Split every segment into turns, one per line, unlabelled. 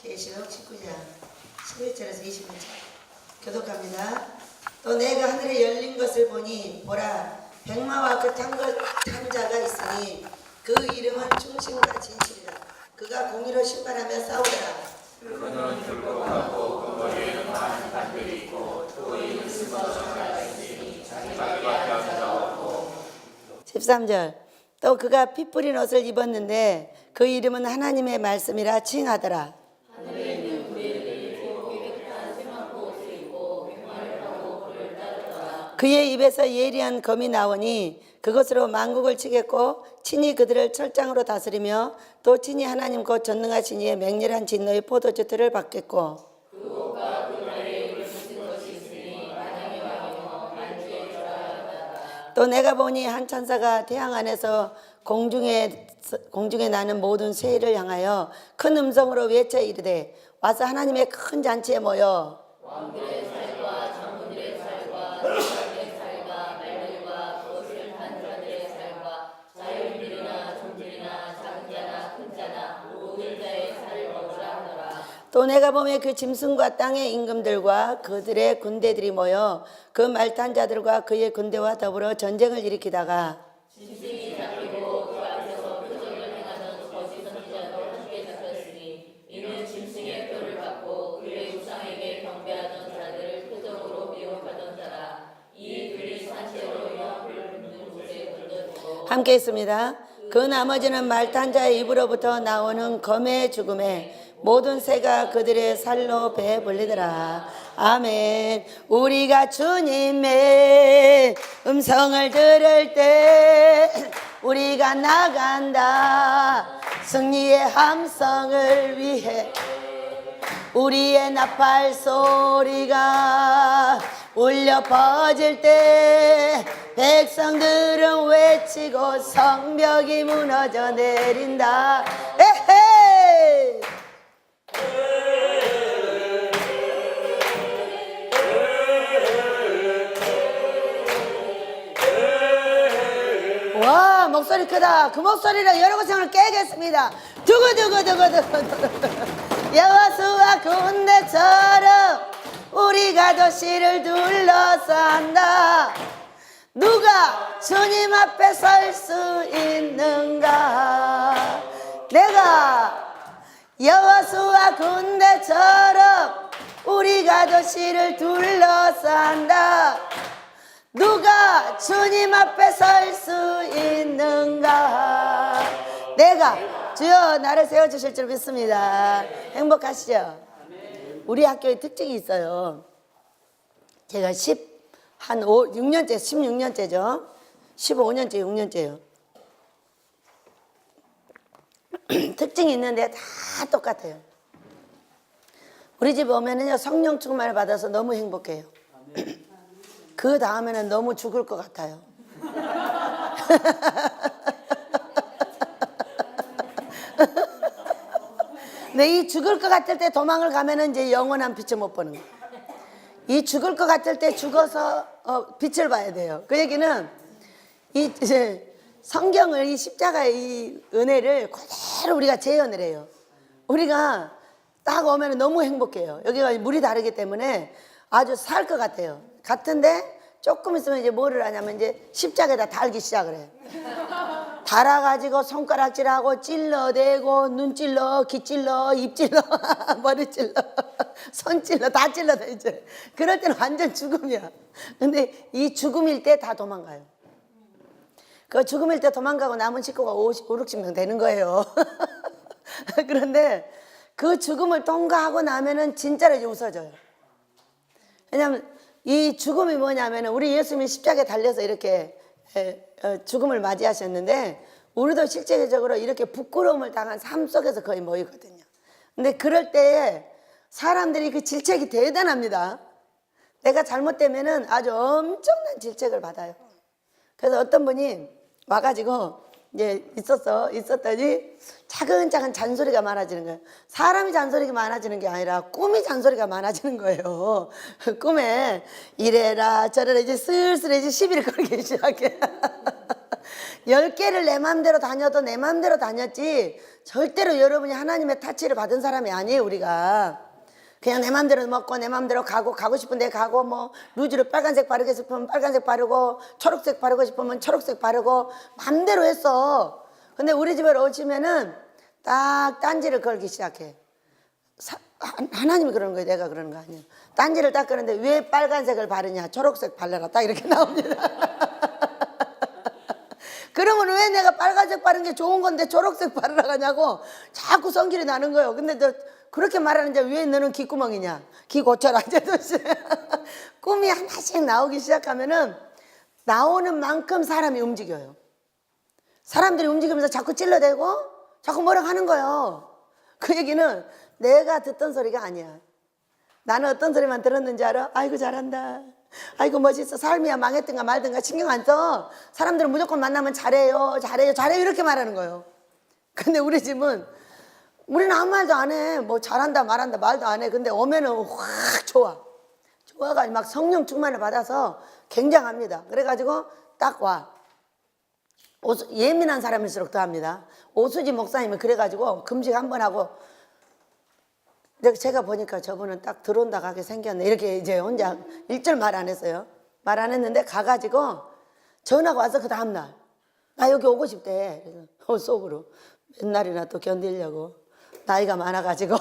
계시록 19장 11절에서 20절 교독합니다. 또 내가 하늘에 열린 것을 보니 보라 백마와 그 탄 자가 있으니 그 이름은 충신과 진실이라. 그가 공의로 심판하며 싸우더라.
그는 붉고 같고 그 머리에는 많은 관들이 있고 또 이는 스스로 자가 있으니 자기 앞에 앉아 없고
13절 또 그가 피 뿌린 옷을 입었는데 그 이름은 하나님의 말씀이라 칭하더라.
하늘에 있는 구레들이 좁고 깨끗한 새만고 옷을 입고 백마를 타고 그를 따르더라.
그의 입에서 예리한 검이 나오니 그것으로 만국을 치겠고 친히 그들을 철장으로 다스리며 또 친히 하나님 곧 전능하신 이의 맹렬한 진노의 포도주 틀을 받겠고
그 옷과 그 나라에 이를 붙인 것이 있으니 만왕의 왕이며 만주의 절하였다.
또 내가 보니 한 천사가 태양 안에서 공중에 나는 모든 새를 향하여 큰 음성으로 외쳐 이르되 와서 하나님의 큰 잔치에 모여
왕들의 살과 장군들의 살과 제사장의 살과 말들과 그것을 탄 자들의 살과 자유인들이나 종들이나 작은 자나 큰 자나 모든 자의 살을 먹으라 하더라.
또 내가 보매 그 짐승과 땅의 임금들과 그들의 군대들이 모여 그 말탄 자들과 그의 군대와 더불어 전쟁을 일으키다가
짐승이 잡히고 그 앞에서 표적을 행하던 거짓 선지자도 함께 잡혔으니 이는 짐승의 표를 받고 그의 우상에게 경배하던 자들을 표적으로 미혹하던 자라. 이 둘이 산채로 영을 붓는 곳에 던져주고
함께 있습니다. 그 나머지는 말탄 자의 입으로부터 나오는 검의 죽음에 모든 새가 그들의 살로 배불리더라. 아멘. 우리가 주님의 음성을 들을 때 우리가 나간다. 승리의 함성을 위해 우리의 나팔 소리가 울려 퍼질 때 백성들은 외치고 성벽이 무너져 내린다. 에헤이! 와, 목소리 크다. 그 목소리로 여러 고성을 깨겠습니다. 두구두구두구두구. 여호수아 군대처럼 우리가 도시를 둘러싼다. 누가 주님 앞에 설 수 있는가? 내가 여호수아 군대처럼 우리가 도시를 둘러싼다. 누가 주님 앞에 설 수 있는가? 내가 주여 나를 세워주실 줄 믿습니다. 행복하시죠? 우리 학교에 특징이 있어요. 제가 16년째, 16년째죠. 15년째, 6년째요. 특징이 있는데 다 똑같아요. 우리 집 오면은요, 성령 충만을 받아서 너무 행복해요. 그 다음에는 너무 죽을 것 같아요. 근데 이 죽을 것 같을 때 도망을 가면은 이제 영원한 빛을 못 보는 거예요. 이 죽을 것 같을 때 죽어서 빛을 봐야 돼요. 그 얘기는 이 성경을 이 십자가의 이 은혜를 그대로 우리가 재현을 해요. 우리가 딱 오면 너무 행복해요. 여기가 물이 다르기 때문에 아주 살 것 같아요. 같은데 조금 있으면 이제 뭐를 하냐면 이제 십자가에다 달기 시작을 해요. 달아가지고 손가락질하고 찔러대고 눈 찔러, 귀 찔러, 입 찔러, 머리 찔러, 손 찔러, 다 찔러대 이제. 그럴 때는 완전 죽음이야. 근데 이 죽음일 때 다 도망가요. 그 죽음일 때 도망가고 남은 식구가 50, 60명 되는 거예요. 그런데 그 죽음을 통과하고 나면은 진짜로 이제 웃어져요. 왜냐하면 이 죽음이 뭐냐면 우리 예수님이 십자가에 달려서 이렇게 죽음을 맞이하셨는데 우리도 실제적으로 이렇게 부끄러움을 당한 삶 속에서 거의 모이거든요. 근데 그럴 때에 사람들이 그 질책이 대단합니다. 내가 잘못되면은 아주 엄청난 질책을 받아요. 그래서 어떤 분이 와가지고 이제 있었더니 차근차근 잔소리가 많아지는 거예요. 사람이 잔소리가 많아지는 게 아니라 꿈이 잔소리가 많아지는 거예요. 꿈에 이래라 저래라 이제 슬슬 이제 시비를 걸기 시작해. 10개를 내 마음대로 다녀도 내 마음대로 다녔지 절대로 여러분이 하나님의 타치를 받은 사람이 아니에요. 우리가 그냥 내 마음대로 먹고 내 마음대로 가고 싶은 데 가고 뭐 루즈를 빨간색 바르고 싶으면 빨간색 바르고 초록색 바르고 싶으면 초록색 바르고 마음대로 했어. 근데 우리 집에 오시면은 딱 딴지를 걸기 시작해. 하나님이 그러는 거예요. 내가 그러는 거 아니에요. 딴지를 딱 그러는데 왜 빨간색을 바르냐, 초록색 발라라, 딱 이렇게 나옵니다. 그러면 왜 내가 빨간색 바른 게 좋은 건데 초록색 바르라 하냐고 자꾸 성질이 나는 거예요. 근데 너 그렇게 말하는데 왜 너는 귀구멍이냐, 귀 고쳐라. 꿈이 하나씩 나오기 시작하면은 나오는 만큼 사람이 움직여요. 사람들이 움직이면서 자꾸 찔러대고 자꾸 뭐라고 하는 거예요. 그 얘기는 내가 듣던 소리가 아니야. 나는 어떤 소리만 들었는지 알아? 아이고 잘한다, 아이고 멋있어, 삶이야 망했든가 말든가 신경 안 써. 사람들은 무조건 만나면 잘해요 이렇게 말하는 거예요. 근데 우리 집은 우리는 아무 말도 안 해. 뭐 잘한다 말한다 말도 안 해. 근데 오면은 확 좋아가지고 막 성령 충만을 받아서 굉장합니다. 그래가지고 딱 와. 예민한 사람일수록 더 합니다. 오수지 목사님은 그래가지고 금식 한 번 하고, 제가 보니까 저분은 딱 들어온다 가게 생겼네. 이렇게 이제 혼자 일절 말 안 했어요. 말 안 했는데 가가지고 전화가 와서 그 다음날 나 여기 오고 싶대. 그래서 속으로 맨날이나 또 견디려고. 나이가 많아가지고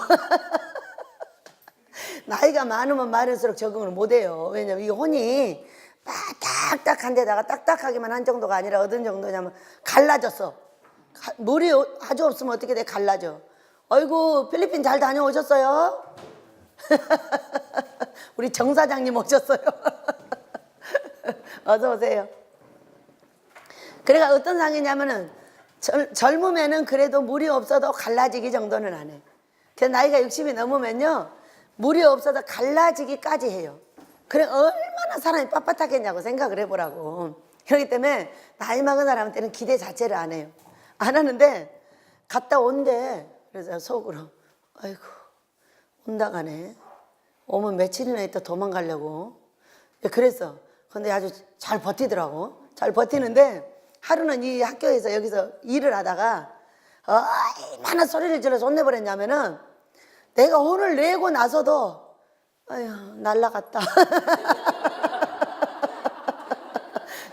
나이가 많으면 많을수록 적응을 못해요. 왜냐면 이 혼이 딱딱한 데다가 딱딱하기만 한 정도가 아니라 어떤 정도냐면 갈라졌어. 물이 아주 없으면 어떻게 돼? 갈라져. 어이구 필리핀 잘 다녀오셨어요? 우리 정 사장님 오셨어요. 어서 오세요. 그래가 어떤 상이냐면은 젊으면은 그래도 물이 없어도 갈라지기 정도는 안 해. 그래서 나이가 60이 넘으면요 물이 없어도 갈라지기까지 해요. 그래 얼마나 사람이 빳빳하겠냐고 생각을 해보라고. 그렇기 때문에 나이 먹은 사람한테는 기대 자체를 안 해요. 안 하는데 갔다 온대. 그래서 속으로 아이고 온다 가네. 오면 며칠이나 있다 도망가려고. 그래서 근데 아주 잘 버티더라고. 잘 버티는데 하루는 이 학교에서 여기서 일을 하다가 얼마나 소리를 질러서 혼내버렸냐면은 내가 혼을 내고 나서도 아휴 날라갔다.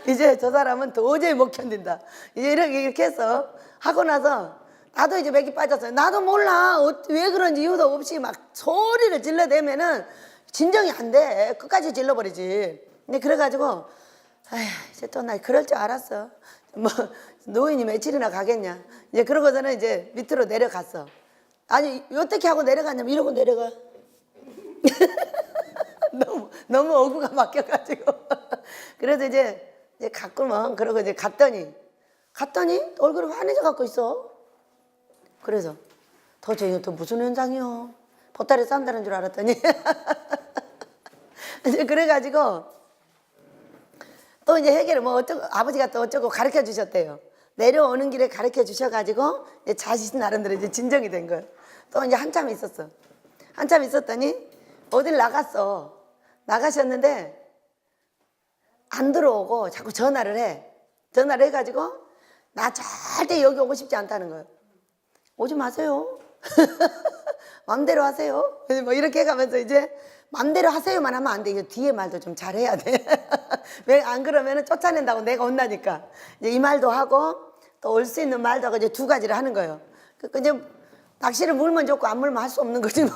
이제 저 사람은 도저히 못 견딘다. 이제 이렇게 해서 하고 나서 나도 이제 맥이 빠졌어요. 나도 몰라 왜 그런지 이유도 없이 막 소리를 질러대면은 진정이 안 돼. 끝까지 질러버리지. 근데 그래가지고 아휴 이제 또 나 그럴 줄 알았어. 뭐 노인이 며칠이나 가겠냐. 이제 그러고서는 이제 밑으로 내려갔어. 아니 어떻게 하고 내려갔냐면 이러고 내려가. 너무 어구가 막혀가지고. 그래서 이제 가끔은 그러고 이제 갔더니 얼굴이 환해져 갖고 있어. 그래서 도대체 이것도 무슨 현상이요? 보따리 싼다는 줄 알았더니 이제 그래가지고 또 이제 해결을 뭐 어쩌고 아버지가 또 어쩌고 가르쳐 주셨대요. 내려오는 길에 가르쳐 주셔가지고 이제 자신 나름대로 이제 진정이 된 거예요. 또 이제 한참 있었어. 한참 있었더니 어딜 나갔어. 나가셨는데 안 들어오고 자꾸 전화를 해. 전화를 해가지고 나 절대 여기 오고 싶지 않다는 거예요. 오지 마세요. 맘대로 하세요. 뭐 이렇게 해가면서 이제 맘대로 하세요만 하면 안 돼. 이제 뒤에 말도 좀 잘해야 돼. 왜 안 그러면은 쫓아낸다고 내가 혼나니까. 이제 이 말도 하고 또 올 수 있는 말도 하고 이제 두 가지를 하는 거예요. 그 이제 낚시를 물면 좋고 안 물면 할 수 없는 거지 뭐.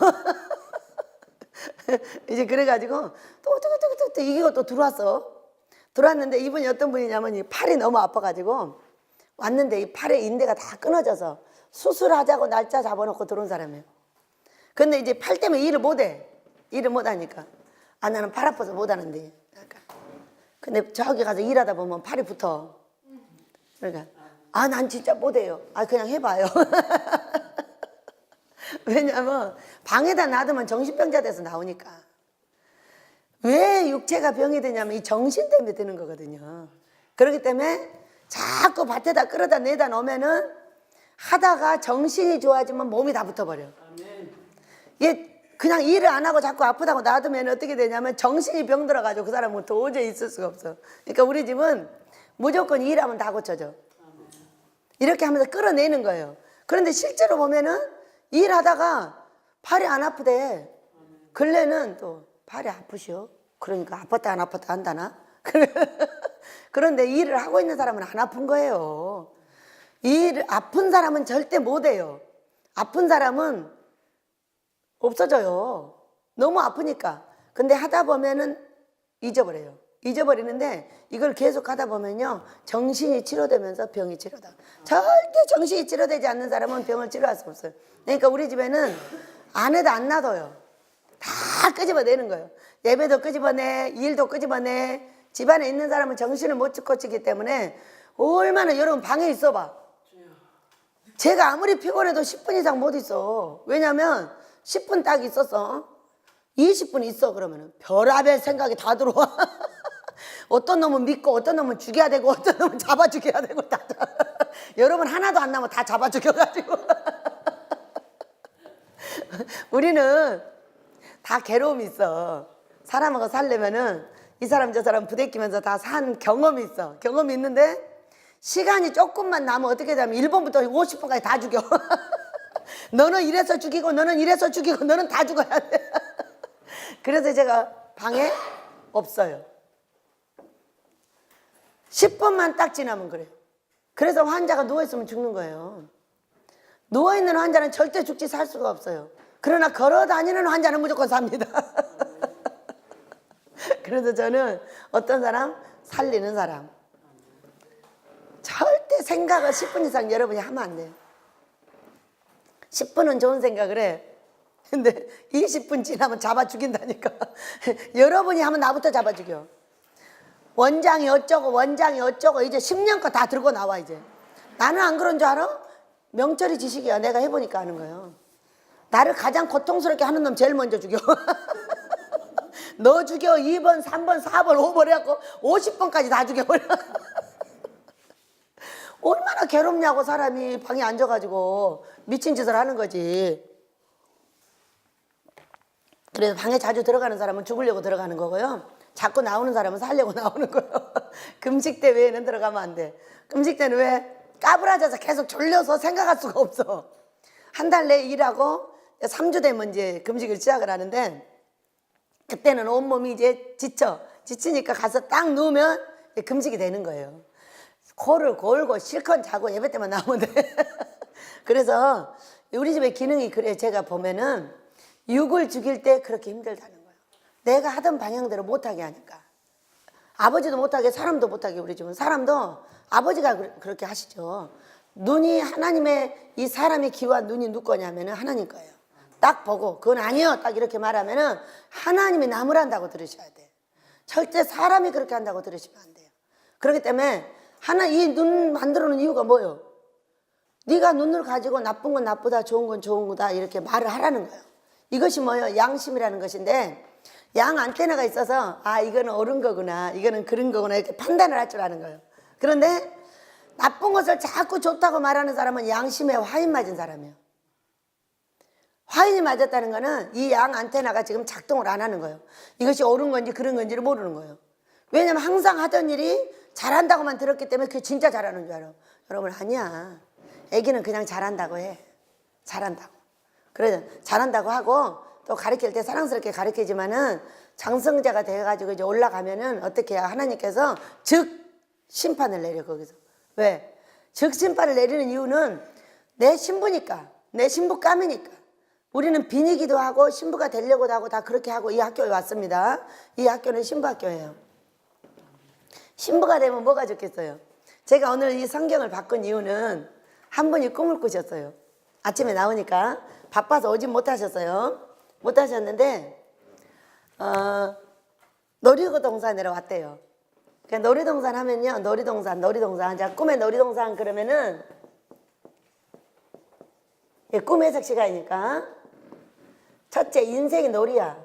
이제 그래가지고 또 이기고 또 들어왔어. 들어왔는데 이분이 어떤 분이냐면 이 팔이 너무 아파가지고 왔는데 이 팔의 인대가 다 끊어져서 수술하자고 날짜 잡아놓고 들어온 사람이에요. 근데 이제 팔 때문에 일을 못해. 일을 못하니까. 아 나는 팔 아파서 못하는데. 근데 저기 가서 일하다 보면 팔이 붙어. 그러니까 아 난 진짜 못해요. 아 그냥 해봐요. 왜냐면 방에다 놔두면 정신병자 돼서 나오니까. 왜 육체가 병이 되냐면 이 정신 때문에 드는 거거든요. 그렇기 때문에 자꾸 밭에다 끌어다 내다 놓으면은 하다가 정신이 좋아지면 몸이 다 붙어버려. 얘 그냥 일을 안 하고 자꾸 아프다고 놔두면 어떻게 되냐면 정신이 병들어가지고 그 사람은 도저히 있을 수가 없어. 그러니까 우리 집은 무조건 일하면 다 고쳐져. 이렇게 하면서 끌어내는 거예요. 그런데 실제로 보면은 일하다가 팔이 안 아프대. 근래는 또 팔이 아프시오. 그러니까 아팠다 안 아팠다 한다나? 그런데 일을 하고 있는 사람은 안 아픈 거예요. 아픈 사람은 절대 못 해요. 아픈 사람은 없어져요. 너무 아프니까. 근데 하다 보면은 잊어버려요. 잊어버리는데 이걸 계속 하다 보면요, 정신이 치료되면서 병이 치료다. 절대 정신이 치료되지 않는 사람은 병을 치료할 수 없어요. 그러니까 우리 집에는 안 해도 안 놔둬요. 다 끄집어내는 거예요. 예배도 끄집어내, 일도 끄집어내. 집안에 있는 사람은 정신을 못 고치기 때문에 얼마나 여러분 방에 있어봐. 제가 아무리 피곤해도 10분 이상 못 있어. 왜냐면 10분 딱 있었어. 20분 있어 그러면은 별의별 생각이 다 들어와. 어떤 놈은 믿고 어떤 놈은 죽여야 되고 어떤 놈은 잡아 죽여야 되고 다. 여러분 하나도 안 남아 다 잡아 죽여가지고. 우리는 다 괴로움이 있어. 사람하고 살려면은 이 사람 저 사람 부대끼면서 다 산 경험이 있어. 경험이 있는데 시간이 조금만 남으면 어떻게 되냐면 1번부터 50번까지 다 죽여. 너는 이래서 죽이고 너는 이래서 죽이고 너는 다 죽어야 돼. 그래서 제가 방에 없어요. 10분만 딱 지나면 그래요. 그래서 환자가 누워있으면 죽는 거예요. 누워있는 환자는 절대 죽지 살 수가 없어요. 그러나 걸어다니는 환자는 무조건 삽니다. 그래서 저는 어떤 사람? 살리는 사람. 절대 생각을 10분 이상 여러분이 하면 안 돼요. 10분은 좋은 생각을 해. 근데 20분 지나면 잡아 죽인다니까. 여러분이 하면 나부터 잡아 죽여. 원장이 어쩌고 원장이 어쩌고 이제 10년 거 다 들고 나와 이제. 나는 안 그런 줄 알아? 명철이 지식이야. 내가 해보니까 하는 거예요. 나를 가장 고통스럽게 하는 놈 제일 먼저 죽여. 너 죽여 2번, 3번, 4번, 5번 해갖고 50번까지 다 죽여버려. 얼마나 괴롭냐고 사람이 방에 앉아가지고 미친 짓을 하는 거지. 그래서 방에 자주 들어가는 사람은 죽으려고 들어가는 거고요. 자꾸 나오는 사람은 살려고 나오는 거예요. 금식 때 외에는 들어가면 안 돼. 금식 때는 왜? 까불어져서 계속 졸려서 생각할 수가 없어. 한 달 내에 일하고 3주 되면 이제 금식을 시작을 하는데 그때는 온몸이 이제 지치니까 가서 딱 누우면 금식이 되는 거예요. 코를 골고 실컷 자고 예배 때만 나오면 돼. 그래서 우리 집의 기능이 그래. 제가 보면은 육을 죽일 때 그렇게 힘들다는 거예요. 내가 하던 방향대로 못하게 하니까. 아버지도 못하게 사람도 못하게 우리 집은. 사람도 아버지가 그렇게 하시죠. 눈이 하나님의 이 사람의 귀와 눈이 누구 거냐면은 하나님 거예요. 딱 보고 그건 아니요 딱 이렇게 말하면은 하나님이 나무란다고 들으셔야 돼. 절대 사람이 그렇게 한다고 들으시면 안 돼요. 그렇기 때문에 이 눈 만들어 놓은 이유가 뭐예요? 네가 눈을 가지고 나쁜 건 나쁘다 좋은 건 좋은 거다 이렇게 말을 하라는 거예요. 이것이 뭐예요? 양심이라는 것인데 양 안테나가 있어서 아 이거는 옳은 거구나 이거는 그런 거구나 이렇게 판단을 할 줄 아는 거예요. 그런데 나쁜 것을 자꾸 좋다고 말하는 사람은 양심에 화인 맞은 사람이에요. 화인이 맞았다는 거는 이 양 안테나가 지금 작동을 안 하는 거예요. 이것이 옳은 건지 그런 건지를 모르는 거예요. 왜냐면 항상 하던 일이 잘한다고만 들었기 때문에 그게 진짜 잘하는 줄 알아. 여러분 아니야. 애기는 그냥 잘한다고 해. 잘한다고. 그래서 잘한다고 하고 또 가르칠 때 사랑스럽게 가르치지만은 장성자가 돼가지고 이제 올라가면은 어떻게 해요? 하나님께서 즉 심판을 내려 거기서. 왜? 즉 심판을 내리는 이유는 내 신부니까. 내 신부감이니까. 우리는 빈이기도 하고 신부가 되려고도 하고 다 그렇게 하고 이 학교에 왔습니다. 이 학교는 신부학교예요. 신부가 되면 뭐가 좋겠어요? 제가 오늘 이 성경을 바꾼 이유는 한 분이 꿈을 꾸셨어요. 아침에 나오니까 바빠서 오진 못하셨어요. 못하셨는데 놀이동산 내려왔대요. 그러니까 놀이동산 하면요, 놀이동산. 자, 꿈의 놀이동산 그러면은 꿈 해석 시간이니까 첫째 인생이 놀이야.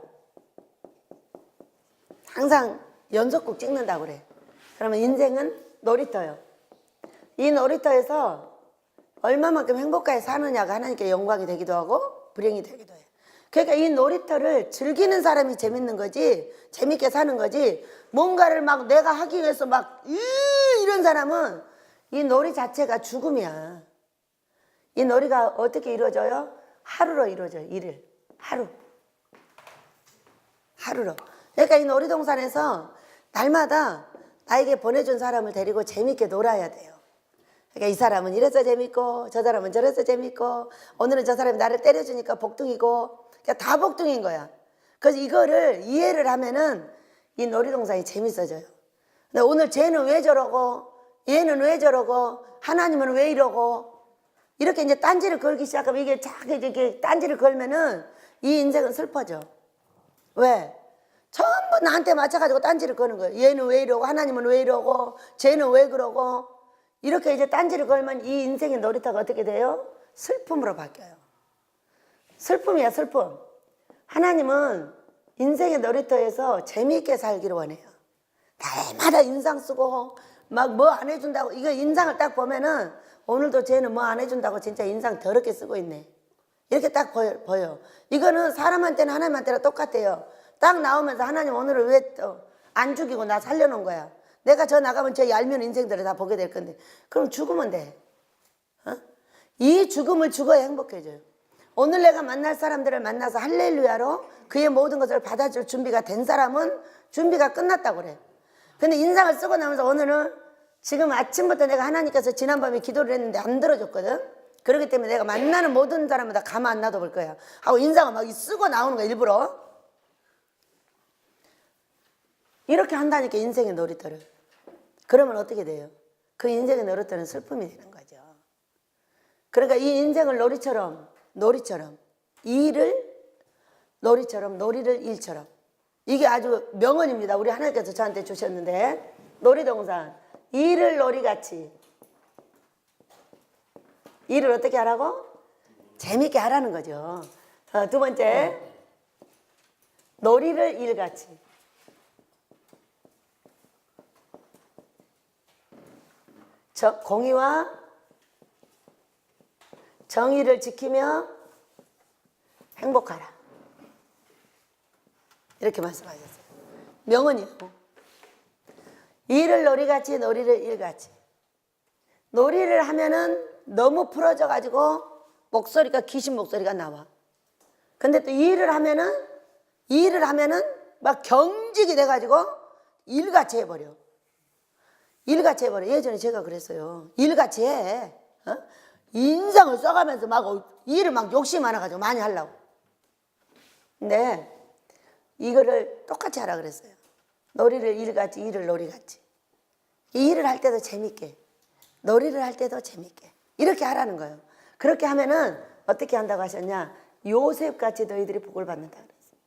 항상 연속극 찍는다고 그래. 그러면 인생은 놀이터예요. 이 놀이터에서 얼마만큼 행복하게 사느냐가 하나님께 영광이 되기도 하고 불행이 되기도 해요. 그러니까 이 놀이터를 즐기는 사람이 재밌는 거지, 재밌게 사는 거지, 뭔가를 막 내가 하기 위해서 막 이런 사람은 이 놀이 자체가 죽음이야. 이 놀이가 어떻게 이루어져요? 하루로 이루어져요. 일을. 하루로. 그러니까 이 놀이동산에서 날마다 나에게 보내준 사람을 데리고 재밌게 놀아야 돼요. 그러니까 이 사람은 이래서 재밌고 저 사람은 저래서 재밌고 오늘은 저 사람이 나를 때려주니까 복둥이고 그러니까 다 복둥인 거야. 그래서 이거를 이해를 하면은 이 놀이동산이 재밌어져요. 근데 오늘 쟤는 왜 저러고 얘는 왜 저러고 하나님은 왜 이러고 이렇게 이제 딴지를 걸기 시작하면 이게 자꾸 이렇게 딴지를 걸면은 이 인생은 슬퍼져. 왜? 전부 나한테 맞춰가지고 딴지를 거는 거예요. 얘는 왜 이러고 하나님은 왜 이러고 쟤는 왜 그러고 이렇게 이제 딴지를 걸면 이 인생의 놀이터가 어떻게 돼요? 슬픔으로 바뀌어요. 슬픔이야, 슬픔. 하나님은 인생의 놀이터에서 재미있게 살기를 원해요. 날마다 인상 쓰고 막 뭐 안 해준다고 이거 인상을 딱 보면은 오늘도 쟤는 뭐 안 해준다고 진짜 인상 더럽게 쓰고 있네. 이렇게 딱 보여. 이거는 사람한테는 하나님한테는 똑같아요. 딱 나오면서 하나님 오늘은 왜 안 죽이고 나 살려놓은 거야. 내가 저 나가면 저 얄미운 인생들을 다 보게 될 건데 그럼 죽으면 돼. 어? 이 죽음을 죽어야 행복해져요. 오늘 내가 만날 사람들을 만나서 할렐루야로 그의 모든 것을 받아줄 준비가 된 사람은 준비가 끝났다고 그래. 근데 인상을 쓰고 나면서 오늘은 지금 아침부터 내가 하나님께서 지난밤에 기도를 했는데 안 들어줬거든. 그렇기 때문에 내가 만나는 모든 사람을 다 가만 안 놔둬 볼 거야 하고 인상을 막 쓰고 나오는 거야 일부러. 이렇게 한다니까 인생의 놀이터를. 그러면 어떻게 돼요? 그 인생의 놀이터는 슬픔이 되는 거죠. 그러니까 이 인생을 놀이처럼 일을 놀이처럼 놀이를 일처럼 이게 아주 명언입니다. 우리 하나님께서 저한테 주셨는데 놀이동산 일을 놀이같이 일을 어떻게 하라고? 재밌게 하라는 거죠. 두 번째 놀이를 일같이 공의와 정의를 지키며 행복하라. 이렇게 말씀하셨어요. 명언이에요. 일을 놀이같이 놀이를 일같이. 놀이를 하면은 너무 풀어져 가지고 목소리가 귀신 목소리가 나와. 근데 또 일을 하면은 막 경직이 돼 가지고 일같이 해버려. 일같이 해버려. 예전에 제가 그랬어요. 일같이 해. 인상을 써가면서 막 일을 막 욕심 많아가지고 많이 하려고. 근데 이거를 똑같이 하라 그랬어요. 놀이를 일같이, 일을 놀이같이. 이 일을 할 때도 재밌게, 놀이를 할 때도 재밌게 이렇게 하라는 거예요. 그렇게 하면은 어떻게 한다고 하셨냐? 요셉같이 너희들이 복을 받는다 그랬어요.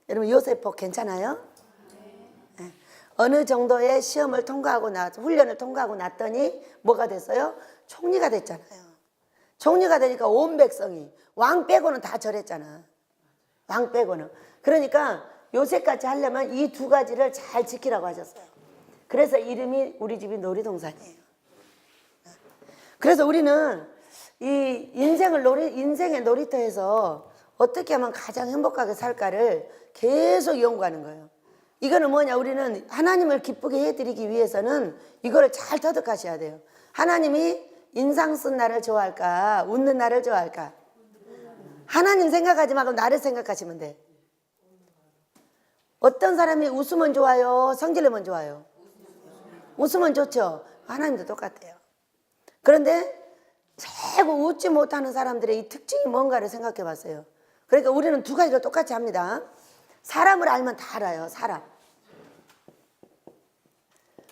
여러분 요셉 복 괜찮아요? 네. 어느 정도의 시험을 통과하고 훈련을 통과하고 났더니 뭐가 됐어요? 총리가 됐잖아요. 총리가 되니까 온 백성이 왕 빼고는 다 절했잖아. 왕 빼고는. 그러니까 요셉같이 하려면 이 두 가지를 잘 지키라고 하셨어요. 그래서 이름이 우리 집이 놀이동산이에요. 그래서 우리는 이 인생의 놀이터에서 어떻게 하면 가장 행복하게 살까를 계속 연구하는 거예요. 이거는 뭐냐? 우리는 하나님을 기쁘게 해드리기 위해서는 이거를 잘 터득하셔야 돼요. 하나님이 인상 쓴 나를 좋아할까? 웃는 나를 좋아할까? 하나님 생각하지 말고 나를 생각하시면 돼. 어떤 사람이 웃으면 좋아요? 성질내면 좋아요? 웃으면 좋죠. 하나님도 똑같아요. 그런데 최고 웃지 못하는 사람들의 이 특징이 뭔가를 생각해 봤어요. 그러니까 우리는 두 가지를 똑같이 합니다. 사람을 알면 다 알아요.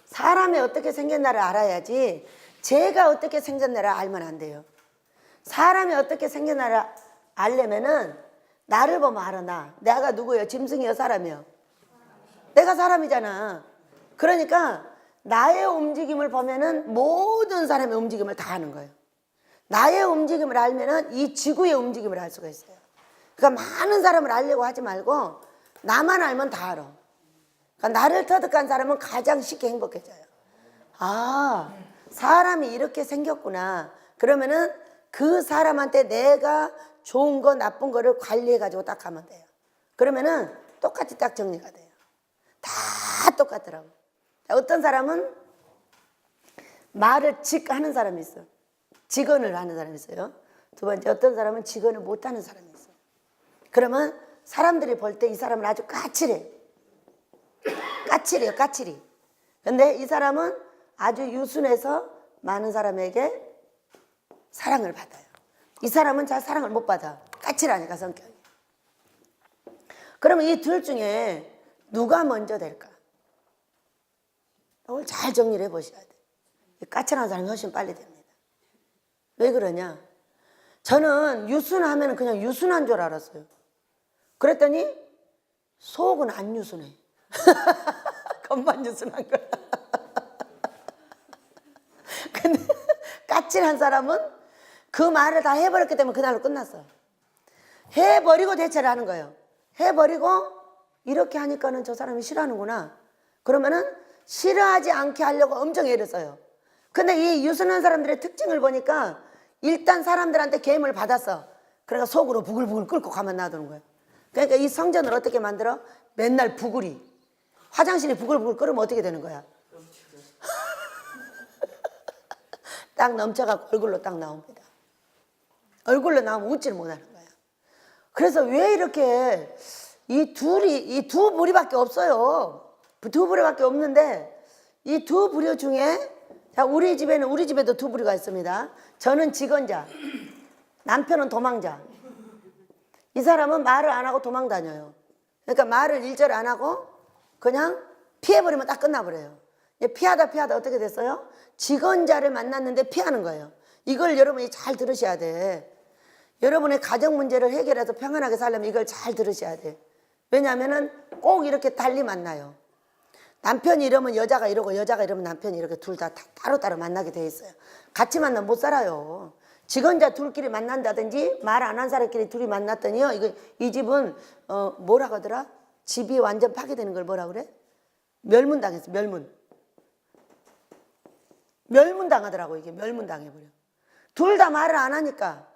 사람이 어떻게 생겼나를 알아야지 제가 어떻게 생겼나를 알면 안 돼요. 사람이 어떻게 생겼나를 알려면은 나를 보면 알아. 내가 누구예요? 짐승이요? 사람이요? 내가 사람이잖아. 그러니까 나의 움직임을 보면은 모든 사람의 움직임을 다 아는 거예요. 나의 움직임을 알면은 이 지구의 움직임을 알 수가 있어요. 그러니까 많은 사람을 알려고 하지 말고 나만 알면 다 알아. 그러니까 나를 터득한 사람은 가장 쉽게 행복해져요. 아, 사람이 이렇게 생겼구나. 그러면은 그 사람한테 내가 좋은 거 나쁜 거를 관리해가지고 딱 하면 돼요. 그러면은 똑같이 딱 정리가 돼요. 다 똑같더라고. 어떤 사람은 말을 직 하는 사람이 있어. 직언을 하는 사람이 있어요. 두 번째, 어떤 사람은 직언을 못 하는 사람이 있어. 그러면 사람들이 볼 때 이 사람은 아주 까칠해. 까칠해요, 까칠이. 근데 이 사람은 아주 유순해서 많은 사람에게 사랑을 받아요. 이 사람은 잘 사랑을 못 받아. 까칠하니까 성격이. 그러면 이 둘 중에 누가 먼저 될까? 오늘 잘 정리를 해보셔야 돼. 까칠한 사람이 훨씬 빨리 됩니다. 왜 그러냐? 저는 유순하면 그냥 유순한 줄 알았어요. 그랬더니 속은 안 유순해. 겉만 유순한 거야. 근데 까칠한 사람은 그 말을 다 해버렸기 때문에 그날로 끝났어. 해버리고 대처를 하는 거예요. 해버리고 이렇게 하니까는 저 사람이 싫어하는구나. 그러면은 싫어하지 않게 하려고 엄청 애를 써요. 근데 이 유순한 사람들의 특징을 보니까 일단 사람들한테 계임을 받았어. 그러니까 속으로 부글부글 끓고 가만 놔두는 거예요. 그러니까 이 성전을 어떻게 만들어? 맨날 부글이. 화장실이 부글부글 끓으면 어떻게 되는 거야? 딱 넘쳐가고 얼굴로 딱 나옵니다. 얼굴로 나오면 웃지를 못하는 거예요. 그래서 왜 이렇게 이 두 부류밖에 없어요. 두 부류밖에 없는데 이 두 부류 중에 자, 우리 집에도 두 부류가 있습니다. 저는 직언자, 남편은 도망자. 이 사람은 말을 안 하고 도망 다녀요. 그러니까 말을 일절 안 하고 그냥 피해버리면 딱 끝나버려요. 피하다 어떻게 됐어요? 직언자를 만났는데 피하는 거예요. 이걸 여러분이 잘 들으셔야 돼. 여러분의 가정 문제를 해결해서 평안하게 살려면 이걸 잘 들으셔야 돼. 왜냐하면 꼭 이렇게 달리 만나요. 남편이 이러면 여자가 이러고 여자가 이러면 남편이 이렇게 둘 다 따로따로 만나게 돼 있어요. 같이 만나면 못 살아요. 직언자 둘끼리 만난다든지 말 안 한 사람끼리 둘이 만났더니요. 이 집은 뭐라고 하더라? 집이 완전 파괴되는 걸 뭐라 그래? 멸문당했어. 멸문당하더라고. 이게 멸문당해버려. 둘 다 말을 안 하니까.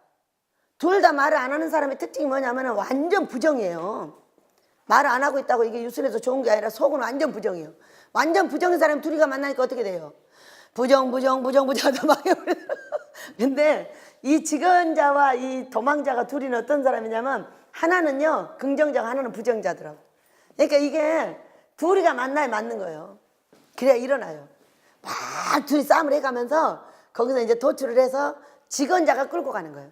둘 다 말을 안 하는 사람의 특징이 뭐냐면 완전 부정이에요. 말을 안 하고 있다고 이게 유순해서 좋은 게 아니라 속은 완전 부정이에요. 완전 부정인 사람이 둘이가 만나니까 어떻게 돼요? 부정 하다 망해버려. 근데 이 직언자와 이 도망자가 둘이는 어떤 사람이냐면 하나는요 긍정자가 하나는 부정자더라고. 그러니까 이게 둘이가 만나야 맞는 거예요. 그래야 일어나요. 막 둘이 싸움을 해가면서 거기서 이제 도출을 해서 직언자가 끌고 가는 거예요.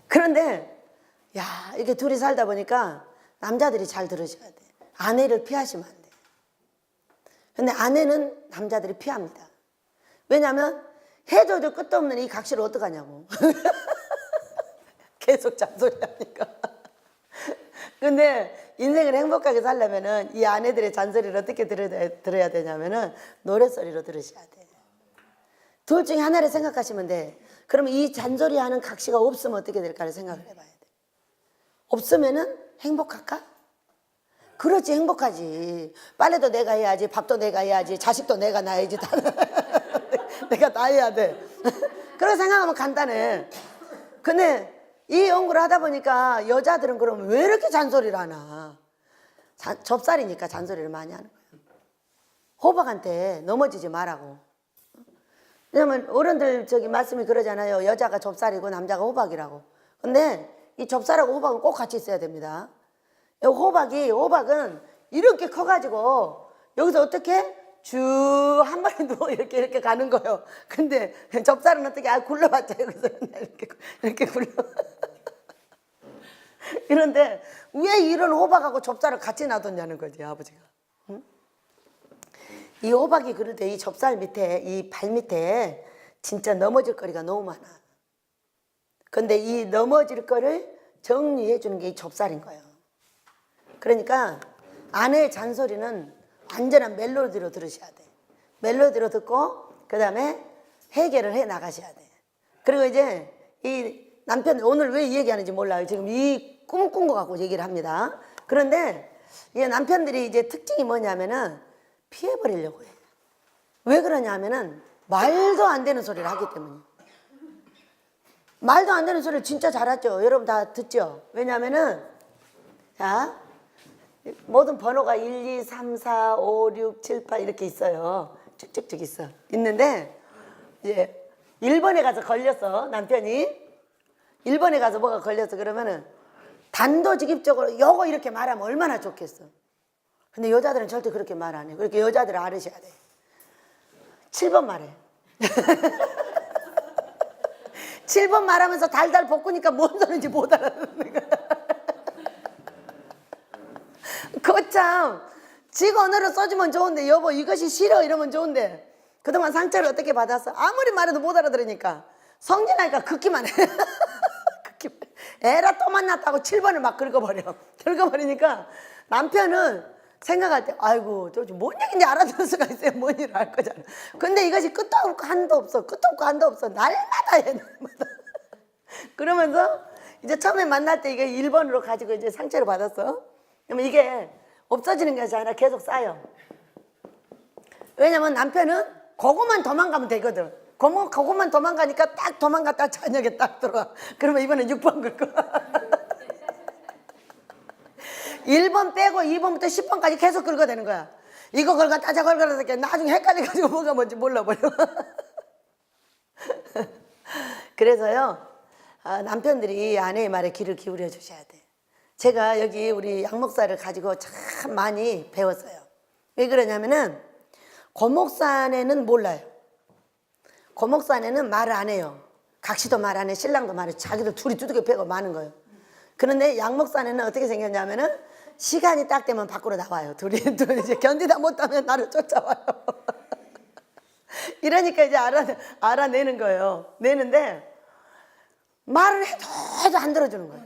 그런데 야 이렇게 둘이 살다 보니까 남자들이 잘 들으셔야 돼. 아내를 피하시면 안 돼. 근데 아내는 남자들이 피합니다. 왜냐하면 해줘도 끝도 없는 이 각시를 어떡하냐고. 계속 잔소리하니까. 근데 인생을 행복하게 살려면은 이 아내들의 잔소리를 어떻게 들어야 되냐면은 노랫소리로 들으셔야 돼. 둘 중에 하나를 생각하시면 돼. 그러면 이 잔소리하는 각시가 없으면 어떻게 될까를 생각을 해봐야 돼. 없으면은 행복할까? 그렇지, 행복하지. 빨래도 내가 해야지, 밥도 내가 해야지, 자식도 내가 낳아야지. 내가 다 해야 돼. 그렇게 생각하면 간단해. 근데 이 연구를 하다 보니까 여자들은 그러면 왜 이렇게 잔소리를 하나? 접살이니까 잔소리를 많이 하는 거예요. 호박한테 넘어지지 말라고. 왜냐면 어른들 말씀이 그러잖아요. 여자가 접살이고 남자가 호박이라고. 근데 이 접살하고 호박은 꼭 같이 있어야 됩니다. 호박은 이렇게 커가지고 여기서 어떻게 쭉 한 마리 누워 이렇게 가는 거예요. 근데 접살은 어떻게 굴러봤자 여기서 이렇게 굴러. 그런데 왜 이런 호박하고 접살을 같이 놔뒀냐는 거지 아버지가. 응? 이 호박이 그럴 때 이 접살 밑에 이 발 밑에 진짜 넘어질 거리가 너무 많아. 근데 이 넘어질 거를 정리해 주는 게 이 접살인 거예요. 그러니까 아내의 잔소리는 완전한 멜로디로 들으셔야 돼. 멜로디로 듣고 그 다음에 해결을 해 나가셔야 돼. 그리고 이제 이 남편 오늘 왜 이 얘기하는지 몰라요. 지금 이 꿈 꾼 거 갖고 얘기를 합니다. 그런데 이 남편들이 이제 특징이 뭐냐면은 피해버리려고 해. 왜 그러냐면은 말도 안 되는 소리를 하기 때문에. 말도 안 되는 소리를 진짜 잘하죠. 여러분 다 듣죠? 왜냐면은 자 모든 번호가 1, 2, 3, 4, 5, 6, 7, 8 이렇게 있어요. 쭉쭉쭉 있어. 있는데 이제 일본에 가서 걸렸어. 남편이 일본에 가서 뭐가 걸렸어. 그러면은 단도직입적으로 요거 이렇게 말하면 얼마나 좋겠어. 근데 여자들은 절대 그렇게 말 안 해. 그렇게 여자들은 알으셔야 돼. 7번 말해. 7번 말하면서 달달 볶으니까 뭔 소리인지 못 알아듣는 거야. 그거 참, 지 언어로 써주면 좋은데, 여보, 이것이 싫어. 이러면 좋은데, 그동안 상처를 어떻게 받았어? 아무리 말해도 못 알아들으니까. 성진하니까 긋기만 해. 긋기만 해. 에라 또 만났다고 7번을 막 긁어버려. 긁어버리니까 남편은 생각할 때, 아이고, 저 뭔 얘기인지 알아들을 수가 있어요. 뭔 일을 할 거잖아. 근데 이것이 끝도 없고 한도 없어. 끝도 없고 한도 없어. 날마다 해, 날마다. 그러면서 이제 처음에 만날 때 이게 1번으로 가지고 이제 상처를 받았어. 그러면 이게 없어지는 것이 아니라 계속 쌓여. 왜냐면 남편은 그거만 도망가면 되거든. 그거만 도망가니까 딱 도망갔다 저녁에 딱 들어와. 그러면 이번엔 6번 긁고. 1번 빼고 2번부터 10번까지 계속 긁어대는 거야. 이거 긁어 따자 긁어대니까 나중에 헷갈려가지고 뭐가 뭔지 몰라버려. 그래서요, 남편들이 아내의 말에 귀를 기울여 주셔야 돼. 제가 여기 우리 양 목사를 가지고 참 많이 배웠어요. 왜 그러냐면은 고목사네는 몰라요. 고목사네는 말을 안 해요. 각시도 말 안 해, 신랑도 말해. 자기들 둘이 두둑이 패고 마는 거예요. 그런데 양 목사네는 어떻게 생겼냐면은 시간이 딱 되면 밖으로 나와요. 둘이 이제 견디다 못하면 나를 쫓아와요. 이러니까 이제 알아내는 거예요. 내는데 말을 해도 안 들어주는 거예요.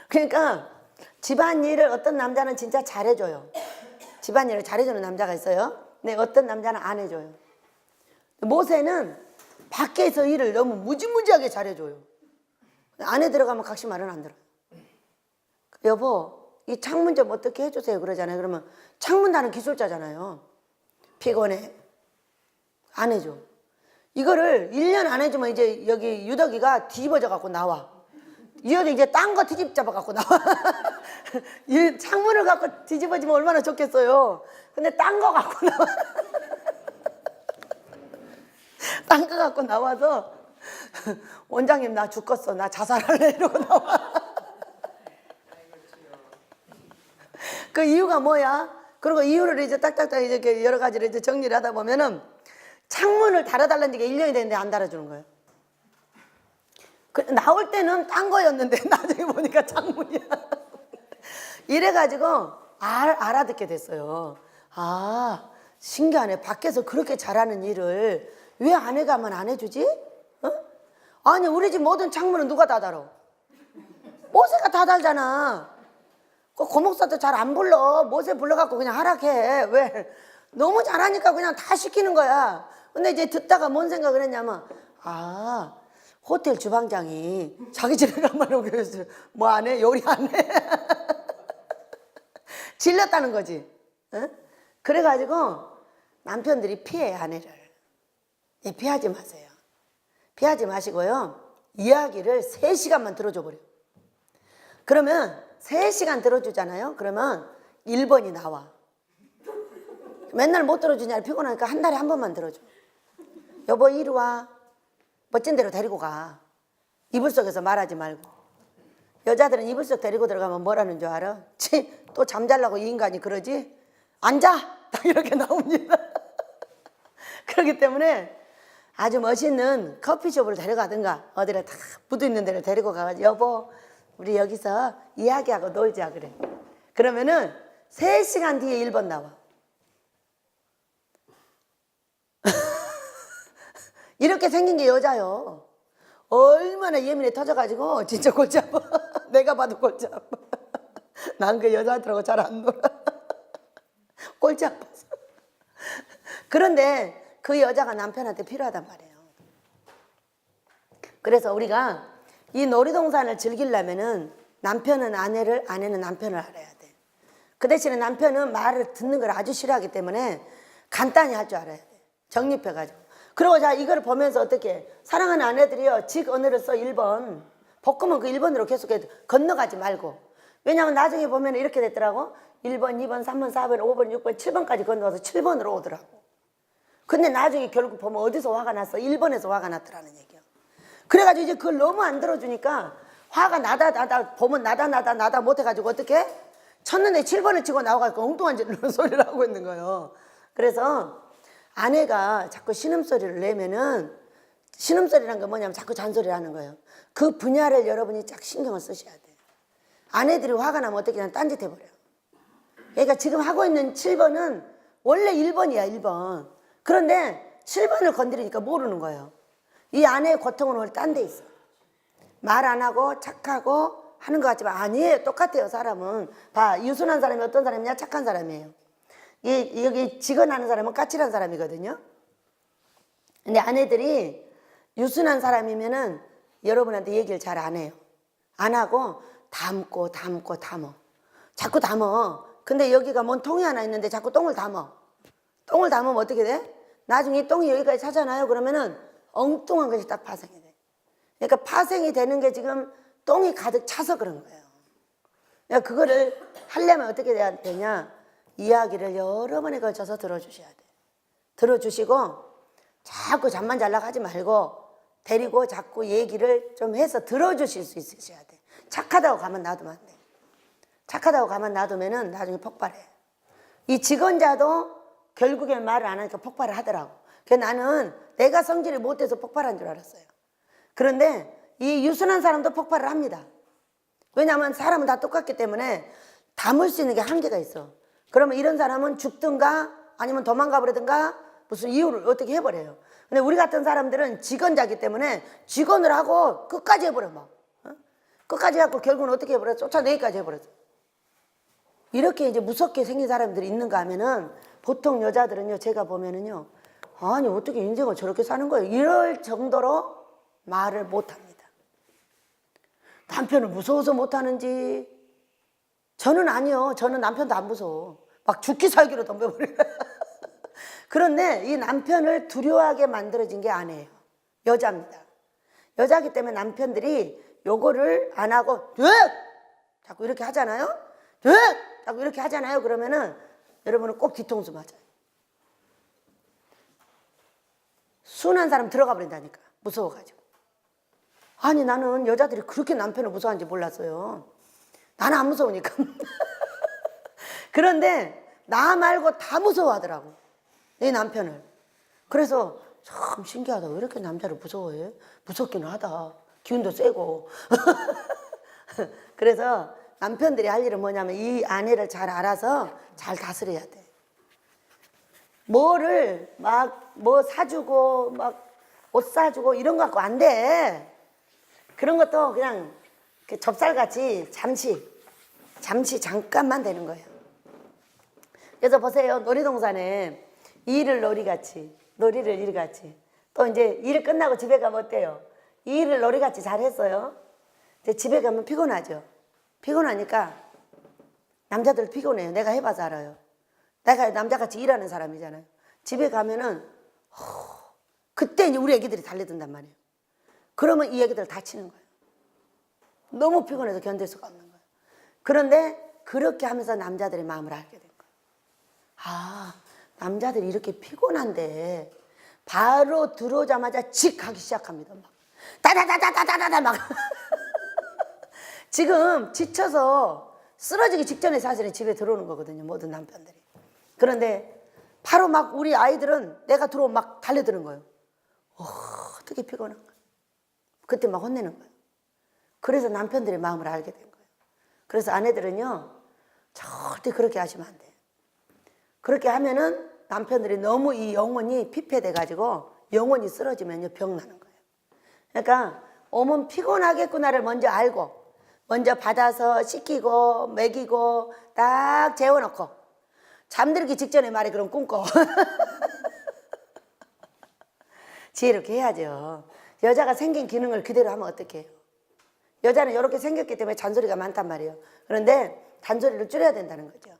그러니까 집안일을 어떤 남자는 진짜 잘해줘요. 집안일을 잘해주는 남자가 있어요. 근데 어떤 남자는 안 해줘요. 모세는 밖에서 일을 너무 무지무지하게 잘해줘요. 안에 들어가면 각시 말은 안 들어요. 여보, 이 창문 좀 어떻게 해주세요 그러잖아요. 그러면 창문 다는 기술자잖아요. 피곤해. 안 해줘. 이거를 1년 안 해주면 이제 여기 유덕이가 뒤집어져 갖고 나와. 이어도 이제 딴 거 뒤집잡아 갖고 나와. 이 창문을 갖고 뒤집어지면 얼마나 좋겠어요. 근데 딴 거 갖고 나와. 딴 거 갖고 나와서 원장님 나 죽겠어. 나 자살할래. 이러고 나와. 그 이유가 뭐야? 그리고 이유를 이제 딱딱딱 이렇게 여러 가지를 이제 정리를 하다 보면은 창문을 달아달라는 게 1년이 됐는데 안 달아주는 거예요. 나올 때는 딴 거였는데 나중에 보니까 창문이야. 이래가지고 알아듣게 됐어요. 아, 신기하네. 밖에서 그렇게 잘하는 일을 왜 아내가만 안 해주지? 어? 아니 우리 집 모든 창문은 누가 다 달아? 모세가 다 달잖아. 그 고목사도 잘 안 불러. 모세 불러갖고 그냥 하락해. 왜? 너무 잘하니까 그냥 다 시키는 거야. 근데 이제 듣다가 뭔 생각을 했냐면, 아, 호텔 주방장이 자기 집에 가면 뭐 안 해? 요리 안 해? 질렸다는 거지. 어? 그래가지고 남편들이 피해, 아내를. 예, 피하지 마세요. 피하지 마시고요. 이야기를 3시간만 들어줘 버려. 그러면 3시간 들어주잖아요. 그러면 1번이 나와. 맨날 못 들어주냐 피곤하니까 한 달에 한 번만 들어줘. 여보 이리 와. 멋진 데로 데리고 가. 이불 속에서 말하지 말고. 여자들은 이불 속 데리고 들어가면 뭐라는 줄 알아? 또 잠잘라고 이 인간이 그러지? 앉아! 딱 이렇게 나옵니다. 그렇기 때문에 아주 멋있는 커피숍으로 데려가든가 어디를 다 부두 있는 데를 데리고 가가지고 여보 우리 여기서 이야기하고 놀자 그래. 그러면은 3시간 뒤에 1번 나와. 이렇게 생긴 게 여자요. 얼마나 예민해 터져가지고 진짜 골치 아파. 내가 봐도 골치 아파. 난 그 여자들하고 잘 안 놀아. 골치 아파서. 그런데 그 여자가 남편한테 필요하단 말이에요. 그래서 우리가 이 놀이동산을 즐기려면은 남편은 아내를, 아내는 남편을 알아야 돼. 그 대신에 남편은 말을 듣는 걸 아주 싫어하기 때문에 간단히 할 줄 알아야 돼. 정립해가지고. 그리고 자 이거를 보면서 어떻게 해? 사랑하는 아내들이요. 직 언어를 써 1번. 볶으면 그 1번으로 계속해 건너가지 말고. 왜냐하면 나중에 보면 이렇게 됐더라고. 1번, 2번, 3번, 4번, 5번, 6번, 7번까지 건너와서 7번으로 오더라고. 근데 나중에 결국 보면 어디서 화가 났어? 1번에서 화가 났더라는 얘기야. 그래가지고 이제 그걸 너무 안 들어주니까 화가 나다 보면 나다 못해가지고 어떻게? 쳤는데 7번을 치고 나와가지고 엉뚱한 소리를 하고 있는 거예요. 그래서 아내가 자꾸 신음소리를 내면은, 신음소리란 건 뭐냐면 자꾸 잔소리를 하는 거예요. 그 분야를 여러분이 쫙 신경을 쓰셔야 돼요. 아내들이 화가 나면 어떻게 그냥 딴짓 해버려요. 그러니까 지금 하고 있는 7번은 원래 1번이야, 1번. 그런데 7번을 건드리니까 모르는 거예요. 이 아내의 고통은 원래 딴 데 있어. 말 안 하고 착하고 하는 것 같지만 아니에요. 똑같아요, 사람은. 봐, 유순한 사람이 어떤 사람이냐? 착한 사람이에요. 여기 직언하는 사람은 까칠한 사람이거든요. 근데 아내들이 유순한 사람이면은 여러분한테 얘기를 잘 안 해요. 안 하고 담고 담어. 자꾸 담어. 근데 여기가 뭔 통이 하나 있는데 자꾸 똥을 담어. 똥을 담으면 어떻게 돼? 나중에 이 똥이 여기까지 차잖아요. 그러면은 엉뚱한 것이 딱 파생이 돼. 그러니까 파생이 되는 게 지금 똥이 가득 차서 그런 거예요. 그러니까 그거를 하려면 어떻게 해야 되냐? 이야기를 여러 번에 걸쳐서 들어주셔야 돼. 들어주시고 자꾸 잠만 잘라고 하지 말고 데리고 자꾸 얘기를 좀 해서 들어주실 수 있으셔야 돼. 착하다고 가만 놔두면 안 돼. 착하다고 가만 놔두면은 나중에 폭발해. 이 직원자도 결국엔 말을 안 하니까 폭발을 하더라고. 그래서 나는 내가 성질이 못해서 폭발한 줄 알았어요. 그런데 이 유순한 사람도 폭발을 합니다. 왜냐하면 사람은 다 똑같기 때문에 담을 수 있는 게 한계가 있어. 그러면 이런 사람은 죽든가 아니면 도망가 버리든가 무슨 이유를 어떻게 해버려요. 근데 우리 같은 사람들은 직원자기 때문에 직원을 하고 끝까지 해버려 막. 끝까지 해갖고 결국은 어떻게 해버려? 쫓아내기까지 해버렸어. 이렇게 이제 무섭게 생긴 사람들이 있는가 하면은 보통 여자들은요, 제가 보면은요, 아니 어떻게 인생을 저렇게 사는 거예요? 이럴 정도로 말을 못합니다. 남편을 무서워서 못하는지. 저는 아니요. 저는 남편도 안 무서워. 막 죽기 살기로 덤벼버려요. 그런데 이 남편을 두려워하게 만들어진 게 아내예요. 여자입니다. 여자기 때문에 남편들이 요거를 안 하고 자꾸 이렇게 하잖아요. 자꾸 이렇게 하잖아요. 그러면은 여러분은 꼭 뒤통수 맞아요. 순한 사람 들어가 버린다니까. 무서워가지고. 아니 나는 여자들이 그렇게 남편을 무서워하는지 몰랐어요. 나는 안 무서우니까. 그런데 나 말고 다 무서워하더라고. 내 남편을. 그래서 참 신기하다. 왜 이렇게 남자를 무서워해? 무섭기는 하다. 기운도 세고. 그래서 남편들이 할 일은 뭐냐면 이 아내를 잘 알아서 잘 다스려야 돼. 뭐를 막 뭐 사주고 막 옷 사주고 이런 거 갖고 안 돼. 그런 것도 그냥 접살같이 잠깐만 되는 거예요. 그래서 보세요. 놀이동산에 일을 놀이같이, 놀이를 일같이. 또 이제 일 끝나고 집에 가면 어때요? 일을 놀이같이 잘 했어요. 이제 집에 가면 피곤하죠. 피곤하니까 남자들 피곤해요. 내가 해봐서 알아요. 내가 남자같이 일하는 사람이잖아요. 집에 가면은 그때 이제 우리 애기들이 달려든단 말이에요. 그러면 이 애기들 다치는 거예요. 너무 피곤해서 견딜 수가 없는 거예요. 그런데 그렇게 하면서 남자들의 마음을 알게 된 거예요. 아, 남자들이 이렇게 피곤한데 바로 들어오자마자 직 하기 시작합니다. 막 다다다다다다다 막 지금 지쳐서 쓰러지기 직전에 사실은 집에 들어오는 거거든요. 모든 남편들이. 그런데 바로 막 우리 아이들은 내가 들어오면 막 달려드는 거예요. 어떻게 피곤한가. 그때 막 혼내는 거예요. 그래서 남편들의 마음을 알게 된 거예요. 그래서 아내들은요, 절대 그렇게 하시면 안 돼요. 그렇게 하면은 남편들이 너무 이 영혼이 피폐돼가지고 영혼이 쓰러지면요, 병 나는 거예요. 그러니까 몸은 피곤하겠구나를 먼저 알고 먼저 받아서 씻기고 먹이고 딱 재워놓고 잠들기 직전에 말해 그럼 꿈꿔. 지혜롭게 해야죠. 여자가 생긴 기능을 그대로 하면 어떡해요? 여자는 이렇게 생겼기 때문에 잔소리가 많단 말이에요. 그런데 잔소리를 줄여야 된다는 거죠.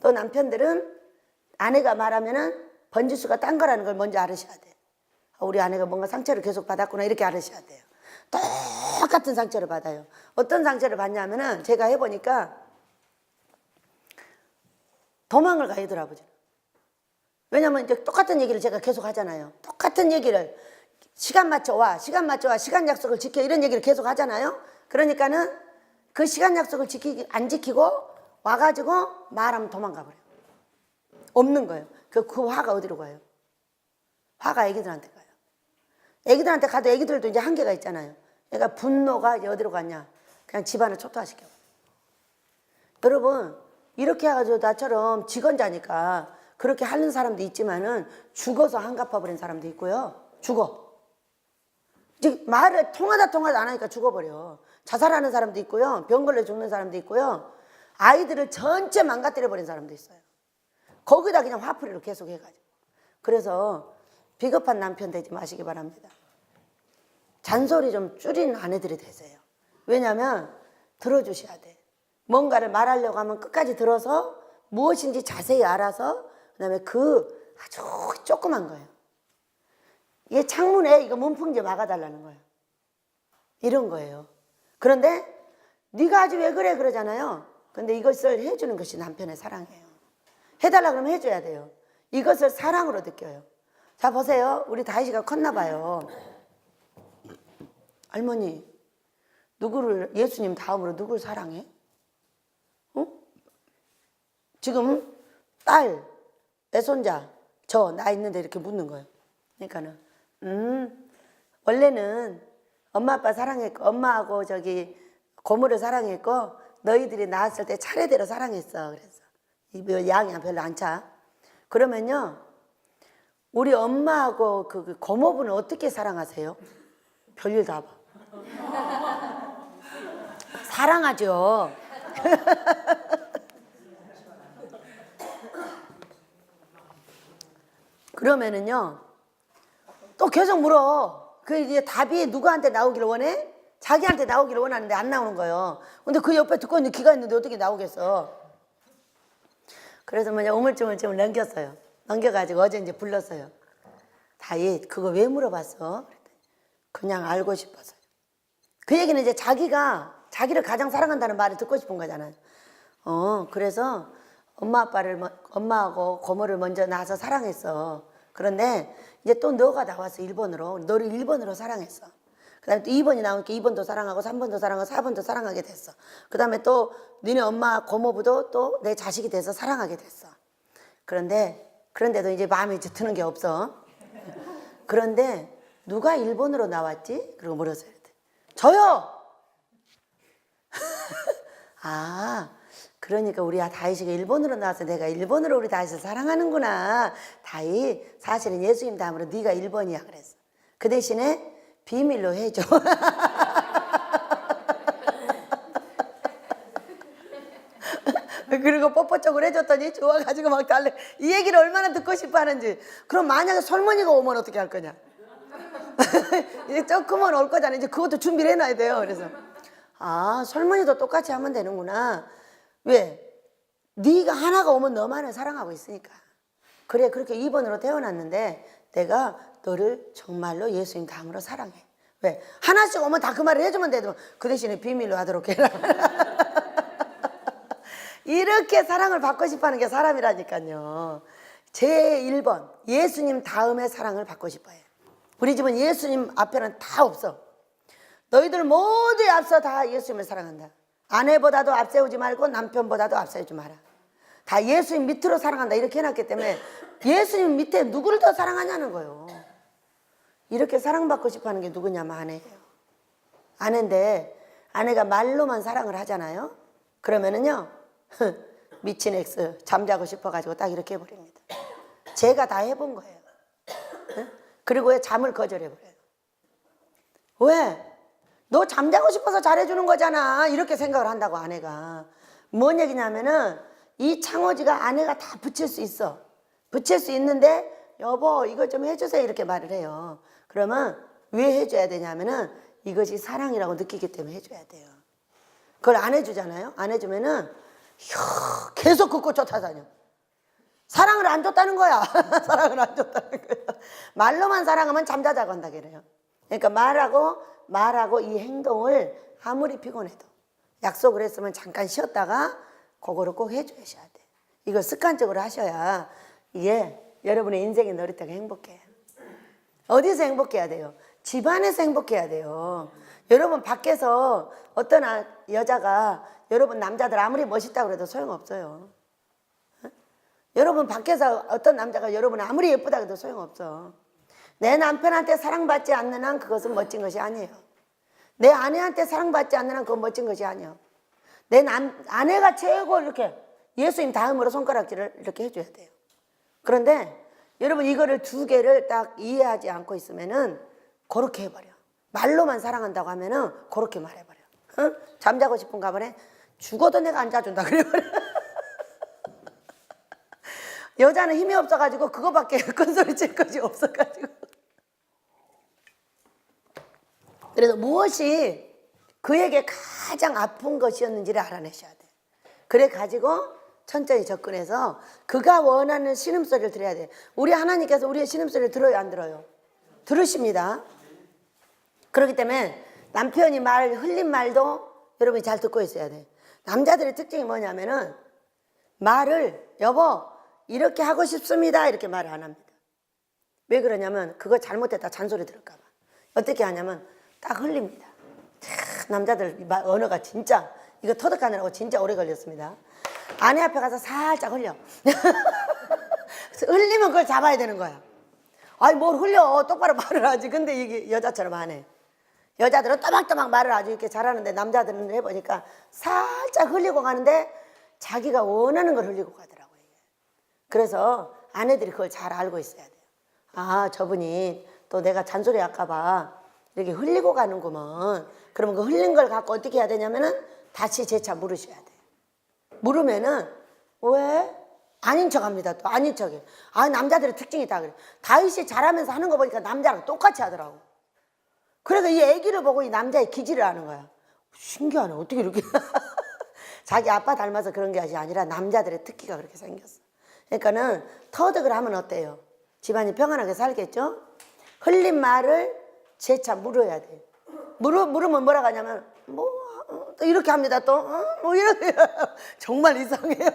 또 남편들은 아내가 말하면은 번지수가 딴 거라는 걸 먼저 알으셔야 돼. 우리 아내가 뭔가 상처를 계속 받았구나 이렇게 알으셔야 돼요. 똑같은 상처를 받아요. 어떤 상처를 받냐면은 제가 해보니까 도망을 가야 될 아버지는. 왜냐면 이제 똑같은 얘기를 제가 계속 하잖아요. 똑같은 얘기를 시간 맞춰 와, 시간 맞춰 와, 시간 약속을 지켜 이런 얘기를 계속 하잖아요. 그러니까는 그 시간 약속을 안 지키고 와가지고 말하면 도망가 버려요. 없는 거예요. 그 화가 어디로 가요? 화가 애기들한테 가요. 애기들한테 가도 애기들도 이제 한계가 있잖아요. 그러니까 분노가 이제 어디로 갔냐? 그냥 집안을 초토화시켜. 여러분 이렇게 해가지고 나처럼 직원자니까 그렇게 하는 사람도 있지만은 죽어서 한갚아버린 사람도 있고요. 죽어. 이제 말을 통하다 안 하니까 죽어버려. 자살하는 사람도 있고요. 병 걸려 죽는 사람도 있고요. 아이들을 전체 망가뜨려버린 사람도 있어요. 거기다 그냥 화풀이로 계속 해가지고. 그래서 비겁한 남편 되지 마시기 바랍니다. 잔소리 좀 줄이는 아내들이 되세요. 왜냐하면 들어주셔야 돼. 뭔가를 말하려고 하면 끝까지 들어서 무엇인지 자세히 알아서 그다음에 그 아주 조그만 거예요. 이게 창문에 이거 문풍지 막아달라는 거예요. 이런 거예요. 그런데 네가 아주 왜 그래 그러잖아요. 근데 이것을 해주는 것이 남편의 사랑이에요. 해달라 그러면 해줘야 돼요. 이것을 사랑으로 느껴요. 자 보세요. 우리 다윗이가 컸나 봐요. 할머니 누구를 예수님 다음으로 누구를 사랑해? 어? 지금 딸, 애손자 저 나 있는데 이렇게 묻는 거예요. 그러니까는 원래는 엄마 아빠 사랑했고 엄마하고 저기 고모를 사랑했고 너희들이 낳았을 때 차례대로 사랑했어. 그래서 이 양이 별로 안 차. 그러면요 우리 엄마하고 그 고모분을 어떻게 사랑하세요? 별일 다 봐. 사랑하죠. 그러면은요 또 계속 물어. 그 이제 답이 누구한테 나오기를 원해? 자기한테 나오기를 원하는데 안 나오는 거예요. 근데 그 옆에 듣고 있는 귀가 있는데 어떻게 나오겠어? 그래서 뭐냐 우물쭈물쭈물 넘겼어요. 넘겨가지고 어제 이제 불렀어요. 다윗 그거 왜 물어봤어? 그랬더니 그냥 알고 싶어서요. 그 얘기는 이제 자기를 가장 사랑한다는 말을 듣고 싶은 거잖아요. 그래서 엄마하고 고모를 먼저 낳아서 사랑했어. 그런데 이제 또 너가 나와서 1번으로 너를 1번으로 사랑했어. 그 다음에 또 2번이 나오니까 2번도 사랑하고 3번도 사랑하고 4번도 사랑하게 됐어. 그 다음에 또 너네 엄마 고모부도 또 내 자식이 돼서 사랑하게 됐어. 그런데도 이제 마음에 드는 게 없어. 그런데 누가 1번으로 나왔지? 그러고 물었어요. 저요! 아, 그러니까 우리 다윗이가 1번으로 나와서 내가 1번으로 우리 다윗을 사랑하는구나. 다윗, 사실은 예수님 다음으로 네가 1번이야 그랬어. 그 대신에 비밀로 해줘. 그리고 뽀뽀 쪽을 해줬더니 좋아가지고 막 달래. 이 얘기를 얼마나 듣고 싶어 하는지. 그럼 만약에 설머니가 오면 어떻게 할 거냐? 이제 조금은 올 거잖아. 이제 그것도 준비를 해놔야 돼요. 그래서 설머니도 똑같이 하면 되는구나. 왜? 네가 하나가 오면 너만을 사랑하고 있으니까. 그래 그렇게 2번으로 태어났는데 내가 너를 정말로 예수님 다음으로 사랑해. 왜? 하나씩 오면 다 그 말을 해주면 되도 그 대신에 비밀로 하도록 해라. 이렇게 사랑을 받고 싶어하는 게 사람이라니까요. 제 1번 예수님 다음에 사랑을 받고 싶어요. 우리 집은 예수님 앞에는 다 없어. 너희들 모두에 앞서 다 예수님을 사랑한다. 아내보다도 앞세우지 말고 남편보다도 앞세우지 마라. 다 예수님 밑으로 사랑한다 이렇게 해놨기 때문에 예수님 밑에 누구를 더 사랑하냐는 거예요. 이렇게 사랑받고 싶어하는 게 누구냐면 아내예요. 아내인데 아내가 말로만 사랑을 하잖아요. 그러면은요 미친 엑스 잠자고 싶어가지고 딱 이렇게 해버립니다. 제가 다 해본 거예요. 그리고 왜 잠을 거절해버려요. 왜? 너 잠자고 싶어서 잘해주는 거잖아. 이렇게 생각을 한다고 아내가. 뭔 얘기냐면은 이 창호지가 아내가 다 붙일 수 있어. 붙일 수 있는데 여보 이거 좀 해주세요 이렇게 말을 해요. 그러면 왜 해줘야 되냐면은 이것이 사랑이라고 느끼기 때문에 해줘야 돼요. 그걸 안 해주잖아요. 안 해주면은 계속 그 꽃 쫓아다녀. 사랑을 안 줬다는 거야. 사랑을 안 줬다는 거야. 말로만 사랑하면 잠자자고 한다 그래요. 그러니까 말하고 이 행동을 아무리 피곤해도 약속을 했으면 잠깐 쉬었다가 그거를 꼭 해주셔야 돼. 이거 습관적으로 하셔야 이게 여러분의 인생의 놀이터가 행복해요. 어디서 행복해야 돼요? 집안에서 행복해야 돼요. 여러분 밖에서 어떤 여자가 여러분 남자들 아무리 멋있다고 해도 소용없어요. 여러분 밖에서 어떤 남자가 여러분 아무리 예쁘다고 해도 소용없어. 내 남편한테 사랑받지 않는 한 그것은 멋진 것이 아니에요. 내 아내한테 사랑받지 않는 한 그건 멋진 것이 아니에요. 내 아내가 최고 이렇게 예수님 다음으로 손가락질을 이렇게 해줘야 돼요. 그런데 여러분 이거를 두 개를 딱 이해하지 않고 있으면은 그렇게 해버려. 말로만 사랑한다고 하면은 그렇게 말해버려. 응? 잠자고 싶은가 보네. 죽어도 내가 안 자준다 그래버려. 여자는 힘이 없어가지고 그거밖에 큰 소리 칠 것이 없어가지고. 그래서 무엇이 그에게 가장 아픈 것이었는지를 알아내셔야 돼. 그래 가지고 천천히 접근해서 그가 원하는 신음소리를 들어야 돼. 우리 하나님께서 우리의 신음소리를 들어요, 안 들어요? 들으십니다. 그렇기 때문에 남편이 흘린 말도 여러분이 잘 듣고 있어야 돼. 남자들의 특징이 뭐냐면은 말을 여보 이렇게 하고 싶습니다 이렇게 말을 안 합니다. 왜 그러냐면 그거 잘못했다 잔소리 들을까 봐. 어떻게 하냐면 딱 흘립니다. 남자들 언어가 진짜 이거 터득하느라고 진짜 오래 걸렸습니다. 아내 앞에 가서 살짝 흘려. 흘리면 그걸 잡아야 되는 거야. 아니 뭘 흘려 똑바로 말을 하지. 근데 이게 여자처럼 안 해. 여자들은 또박또박 말을 아주 이렇게 잘하는데 남자들은 해보니까 살짝 흘리고 가는데 자기가 원하는 걸 흘리고 가더라고요. 그래서 아내들이 그걸 잘 알고 있어야 돼요. 아 저분이 또 내가 잔소리 할까 봐 이렇게 흘리고 가는구먼. 그러면 그 흘린 걸 갖고 어떻게 해야 되냐면은 다시 재차 물으셔야 돼요. 물으면은 왜? 아닌 척합니다. 또 아닌 척해. 아 남자들의 특징이 있다 그래. 다윗이 잘하면서 하는 거 보니까 남자랑 똑같이 하더라고. 그래서 이 애기를 보고 이 남자의 기질을 아는 거야. 신기하네. 어떻게 이렇게 자기 아빠 닮아서 그런 게 아니라 남자들의 특기가 그렇게 생겼어. 그러니까는 터득을 하면 어때요? 집안이 평안하게 살겠죠? 흘린 말을 재차 물어야 돼. 물으면 뭐라고 하냐면 또 이렇게 합니다. 또 이렇게 정말 이상해요.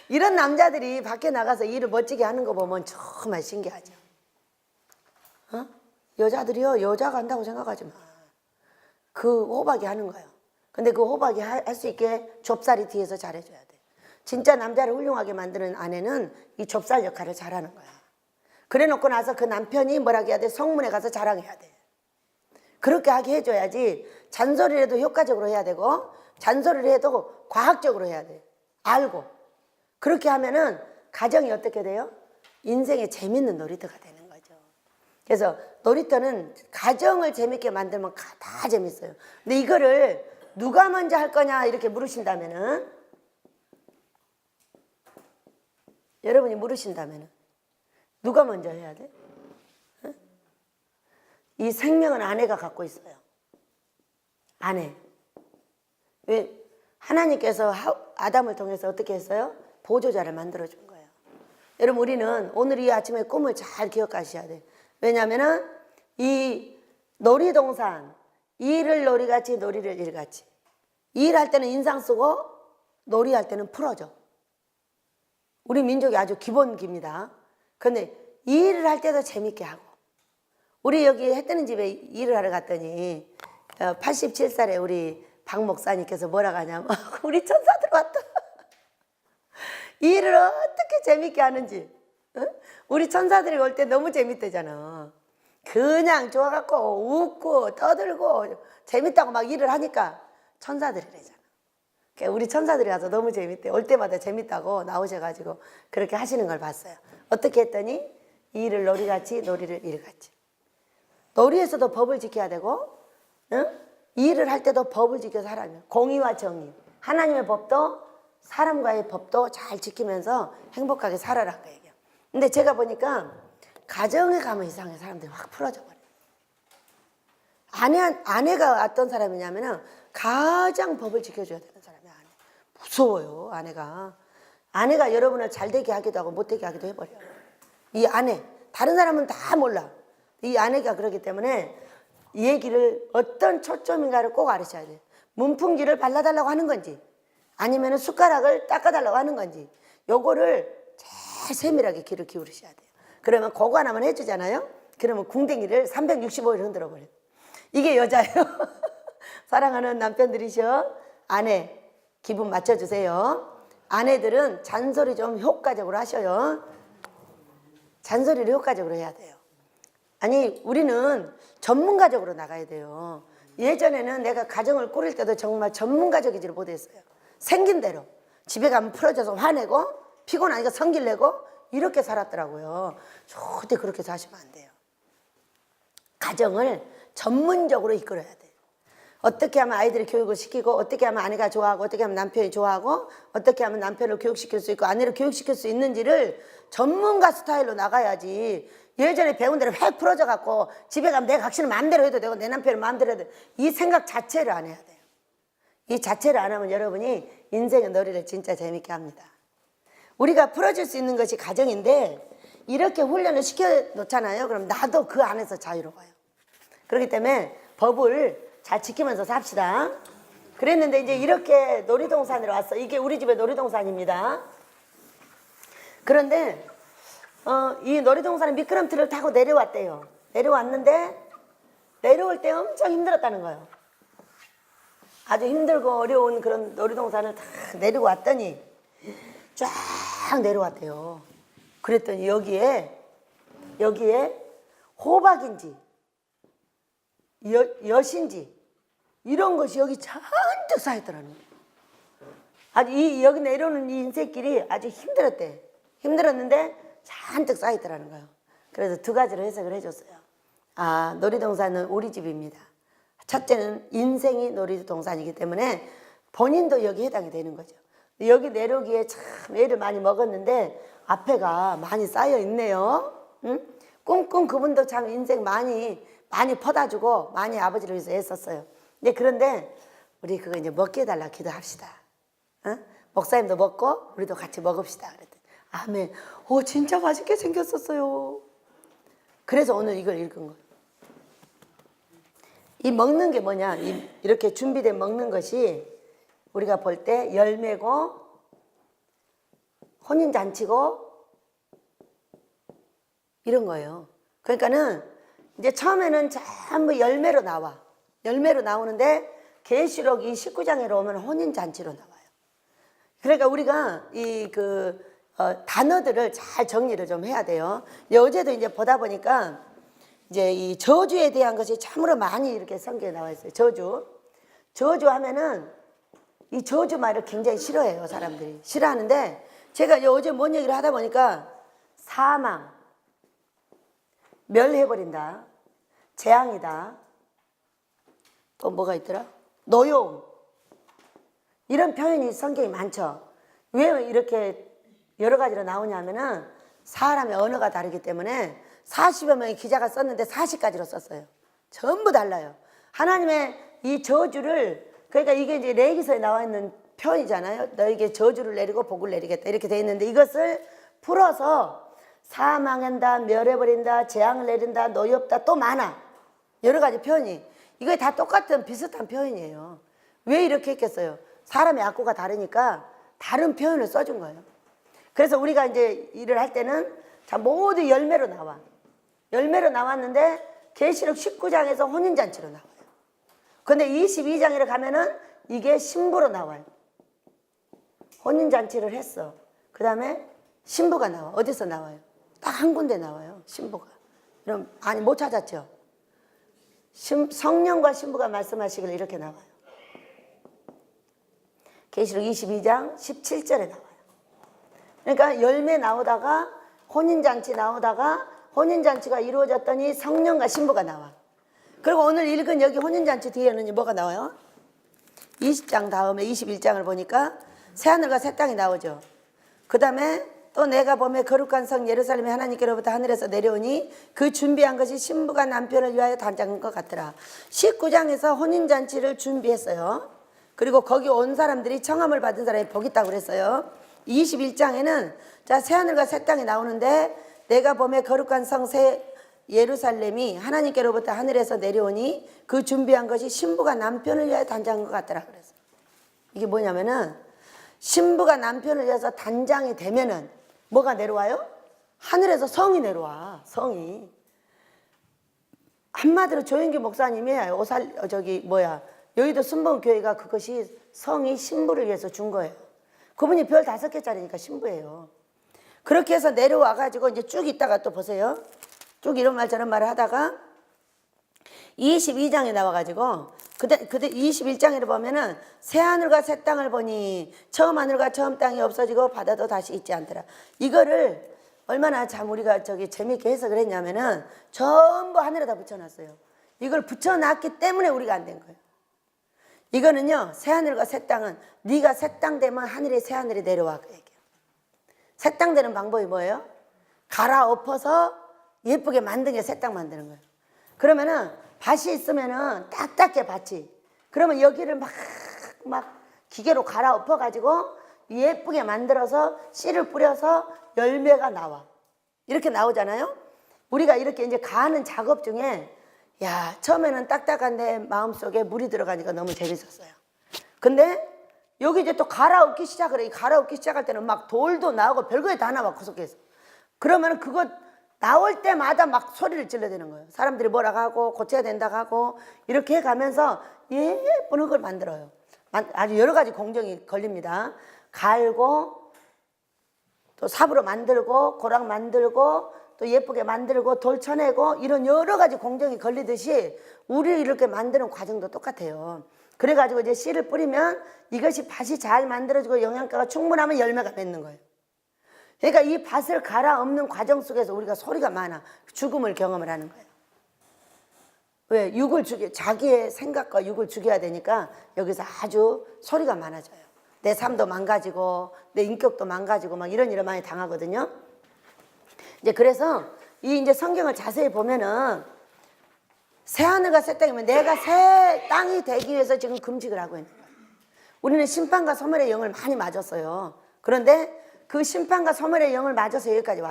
이런 남자들이 밖에 나가서 일을 멋지게 하는 거 보면 정말 신기하죠. 여자들이요 여자가 한다고 생각하지 마. 그 호박이 하는 거예요. 근데 그 호박이 할 수 있게 좁쌀이 뒤에서 잘해줘야 돼. 진짜 남자를 훌륭하게 만드는 아내는 이 좁쌀 역할을 잘하는 거야. 그래 놓고 나서 그 남편이 뭐라고 해야 돼? 성문에 가서 자랑해야 돼. 그렇게 하게 해줘야지. 잔소리를 해도 효과적으로 해야 되고 잔소리를 해도 과학적으로 해야 돼. 알고. 그렇게 하면은 가정이 어떻게 돼요? 인생의 재밌는 놀이터가 되는 거죠. 그래서 놀이터는 가정을 재밌게 만들면 다 재밌어요. 근데 이거를 누가 먼저 할 거냐 이렇게 물으신다면은 여러분이 물으신다면은 누가 먼저 해야 돼? 이 생명은 아내가 갖고 있어요. 아내. 왜? 하나님께서 아담을 통해서 어떻게 했어요? 보조자를 만들어준 거예요. 여러분 우리는 오늘 이 아침에 꿈을 잘 기억하셔야 돼요. 왜냐하면 이 놀이동산 일을 놀이같이 놀이를 일같이 일할 때는 인상 쓰고 놀이할 때는 풀어줘. 우리 민족이 아주 기본기입니다. 그런데 일을 할 때도 재밌게 하고 우리 여기 해 뜨는 집에 일을 하러 갔더니 87살에 우리 박 목사님께서 뭐라고 하냐면 우리 천사들 왔다. 일을 어떻게 재밌게 하는지. 우리 천사들이 올 때 너무 재밌대잖아. 그냥 좋아갖고 웃고 떠들고 재밌다고 막 일을 하니까 천사들이래잖아. 우리 천사들이 가서 너무 재밌대. 올 때마다 재밌다고 나오셔가지고 그렇게 하시는 걸 봤어요. 어떻게 했더니 일을 놀이같이 놀이를 일같이. 놀이에서도 법을 지켜야 되고 일을 할 때도 법을 지켜서 하라며. 공의와 정의. 하나님의 법도 사람과의 법도 잘 지키면서 행복하게 살아라 그 얘기야. 근데 제가 보니까 가정에 가면 이상해. 사람들이 확 풀어져 버려. 아내가 어떤 사람이냐면은 가장 법을 지켜줘야 되는 사람이야. 아내. 무서워요 아내가. 아내가 여러분을 잘되게 하기도 하고 못되게 하기도 해버려. 이 아내. 다른 사람은 다 몰라. 이 아내가 그렇기 때문에 이 얘기를 어떤 초점인가를 꼭 알으셔야 돼요. 문풍지를 발라달라고 하는 건지 아니면 숟가락을 닦아달라고 하는 건지 요거를 제일 세밀하게 귀를 기울이셔야 돼요. 그러면 그거 하나만 해주잖아요. 그러면 궁뎅이를 365일 흔들어 버려요. 이게 여자예요. 사랑하는 남편들이셔. 아내 기분 맞춰주세요. 아내들은 잔소리 좀 효과적으로 하셔요. 잔소리를 효과적으로 해야 돼요. 아니 우리는 전문가적으로 나가야 돼요. 예전에는 내가 가정을 꾸릴 때도 정말 전문가적이지를 못했어요. 생긴 대로 집에 가면 풀어져서 화내고 피곤하니까 성질 내고 이렇게 살았더라고요. 절대 그렇게 사시면 안 돼요. 가정을 전문적으로 이끌어야 돼요. 어떻게 하면 아이들이 교육을 시키고 어떻게 하면 아내가 좋아하고 어떻게 하면 남편이 좋아하고 어떻게 하면 남편을 교육시킬 수 있고 아내를 교육시킬 수 있는지를 전문가 스타일로 나가야지. 예전에 배운 대로 획 풀어져 갖고 집에 가면 내 각신을 마음대로 해도 되고 내 남편을 마음대로 해도 되고 이 생각 자체를 안 해야 돼요. 이 자체를 안 하면 여러분이 인생의 놀이를 진짜 재밌게 합니다. 우리가 풀어줄 수 있는 것이 가정인데 이렇게 훈련을 시켜놓잖아요. 그럼 나도 그 안에서 자유로워요. 그렇기 때문에 법을 잘 지키면서 삽시다. 그랬는데 이제 이렇게 놀이동산으로 왔어. 이게 우리 집의 놀이동산입니다. 그런데 이 놀이동산에 미끄럼틀을 타고 내려왔대요. 내려왔는데 내려올 때 엄청 힘들었다는 거예요. 아주 힘들고 어려운 그런 놀이동산을 다 내리고 왔더니 쫙 내려왔대요. 그랬더니 여기에 호박인지 엿인지 이런 것이 여기 잔뜩 쌓였더라는 거예요. 아주 여기 내려오는 이 인생길이 아주 힘들었대. 힘들었는데 잔뜩 쌓였더라는 거예요. 그래서 두 가지로 해석을 해줬어요. 아, 놀이동산은 우리 집입니다. 첫째는 인생이 놀이동산이기 때문에 본인도 여기 해당이 되는 거죠. 여기 내려오기에 참 애를 많이 먹었는데 앞에가 많이 쌓여 있네요. 응? 꿍꿍 그분도 참 인생 많이 퍼다주고 많이 아버지를 위해서 애썼어요. 그런데 우리 그거 이제 먹게 해달라 기도합시다. 응? 목사님도 먹고 우리도 같이 먹읍시다. 그랬더니 아멘. 오 진짜 맛있게 생겼었어요. 그래서 오늘 이걸 읽은 거예요. 이 먹는 게 뭐냐? 이렇게 준비된 먹는 것이 우리가 볼 때 열매고 혼인잔치고 이런 거예요. 그러니까는 이제 처음에는 전부 열매로 나와. 열매로 나오는데 계시록 이 19장에 오면 혼인잔치로 나와요. 그러니까 우리가 단어들을 잘 정리를 좀 해야 돼요. 어제도 이제 보다 보니까 이제 이 저주에 대한 것이 참으로 많이 이렇게 성경에 나와 있어요. 저주 하면은 이 저주 말을 굉장히 싫어해요. 사람들이 싫어하는데 제가 어제 뭔 얘기를 하다 보니까 사망, 멸해버린다, 재앙이다, 또 뭐가 있더라? 노용, 이런 표현이 성경이 많죠. 왜 이렇게 여러 가지로 나오냐면은 사람의 언어가 다르기 때문에 40여 명의 기자가 썼는데 40가지로 썼어요. 전부 달라요. 하나님의 이 저주를, 그러니까 이게 이제 레위기서에 나와 있는 표현이잖아요. 너에게 저주를 내리고 복을 내리겠다 이렇게 돼 있는데 이것을 풀어서 사망한다, 멸해버린다, 재앙을 내린다, 노엽다, 또 많아. 여러 가지 표현이. 이거 다 똑같은 비슷한 표현이에요. 왜 이렇게 했겠어요? 사람의 악구가 다르니까 다른 표현을 써준 거예요. 그래서 우리가 이제 일을 할 때는 자 모두 열매로 나와. 열매로 나왔는데 계시록 19장에서 혼인잔치로 나와요. 근데 22장에 가면은 이게 신부로 나와요. 혼인잔치를 했어. 그 다음에 신부가 나와. 어디서 나와요? 딱 한 군데 나와요. 신부가. 그럼 아니 못 찾았죠? 성령과 신부가 말씀하시길 이렇게 나와요. 계시록 22장 17절에 나와요. 그러니까 열매 나오다가 혼인잔치 나오다가 혼인잔치가 이루어졌더니 성령과 신부가 나와. 그리고 오늘 읽은 여기 혼인잔치 뒤에는 뭐가 나와요? 20장 다음에 21장을 보니까 새하늘과 새 땅이 나오죠. 그 다음에 또 내가 보매 거룩한 성 예루살렘이 하나님께로부터 하늘에서 내려오니 그 준비한 것이 신부가 남편을 위하여 단장한 것 같더라. 19장에서 혼인잔치를 준비했어요. 그리고 거기 온 사람들이 청함을 받은 사람이 복 있다고 그랬어요. 21장에는 자 새하늘과 새 땅이 나오는데 내가 보매 거룩한 성 새 예루살렘이 하나님께로부터 하늘에서 내려오니 그 준비한 것이 신부가 남편을 위하여 단장한 것 같더라 그랬어요. 이게 뭐냐면은 신부가 남편을 위해서 단장이 되면은 뭐가 내려와요? 하늘에서 성이 내려와. 성이. 한마디로 조영기 목사님이 여의도 순복음교회가 그것이 성이 신부를 위해서 준 거예요. 그분이 별 5개짜리니까 신부예요. 그렇게 해서 내려와 가지고 이제 쭉 있다가 또 보세요. 쭉 이런 말 저런 말을 하다가 22장에 나와 가지고 그때 21장에 보면은 새 하늘과 새 땅을 보니 처음 하늘과 처음 땅이 없어지고 바다도 다시 있지 않더라. 이거를 얼마나 참 우리가 재미있게 해석을 했냐면은 전부 하늘에다 붙여놨어요. 이걸 붙여놨기 때문에 우리가 안 된 거예요. 이거는요, 새 하늘과 새 땅은 네가 새 땅 되면 하늘에 새 하늘이 내려와. 그 얘기예요. 새 땅 되는 방법이 뭐예요? 갈아엎어서 예쁘게 만든 게 새 땅 만드는 거예요. 그러면은 밭이 있으면은 딱딱해 밭이. 그러면 여기를 막 기계로 갈아엎어 가지고 예쁘게 만들어서 씨를 뿌려서 열매가 나와. 이렇게 나오잖아요. 우리가 이렇게 이제 가는 작업 중에 야, 처음에는 딱딱한데 마음속에 물이 들어가니까 너무 재밌었어요. 근데 여기 이제 또 갈아엎기 시작을 해. 이 갈아엎기 시작할 때는 막 돌도 나오고 별거에 다 나와 구석에서. 그러면 그거 나올 때마다 막 소리를 질러대는 거예요. 사람들이 뭐라고 하고 고쳐야 된다고 하고 이렇게 해가면서 예쁜 흙을 만들어요. 아주 여러 가지 공정이 걸립니다. 갈고 또 삽으로 만들고 고랑 만들고 또 예쁘게 만들고 돌 쳐내고 이런 여러 가지 공정이 걸리듯이 우리를 이렇게 만드는 과정도 똑같아요. 그래가지고 이제 씨를 뿌리면 이것이 밭이 잘 만들어지고 영양가가 충분하면 열매가 맺는 거예요. 그러니까 이 밭을 갈아엎는 과정 속에서 우리가 소리가 많아. 죽음을 경험을 하는 거예요. 왜? 자기의 생각과 육을 죽여야 되니까 여기서 아주 소리가 많아져요. 내 삶도 망가지고 내 인격도 망가지고 막 이런 일을 많이 당하거든요. 이제 그래서 이제 성경을 자세히 보면은 새 하늘과 새 땅이면 내가 새 땅이 되기 위해서 지금 금식을 하고 있는 거예요. 우리는 심판과 소멸의 영을 많이 맞았어요. 그런데 그 심판과 소멸의 영을 맞아서 여기까지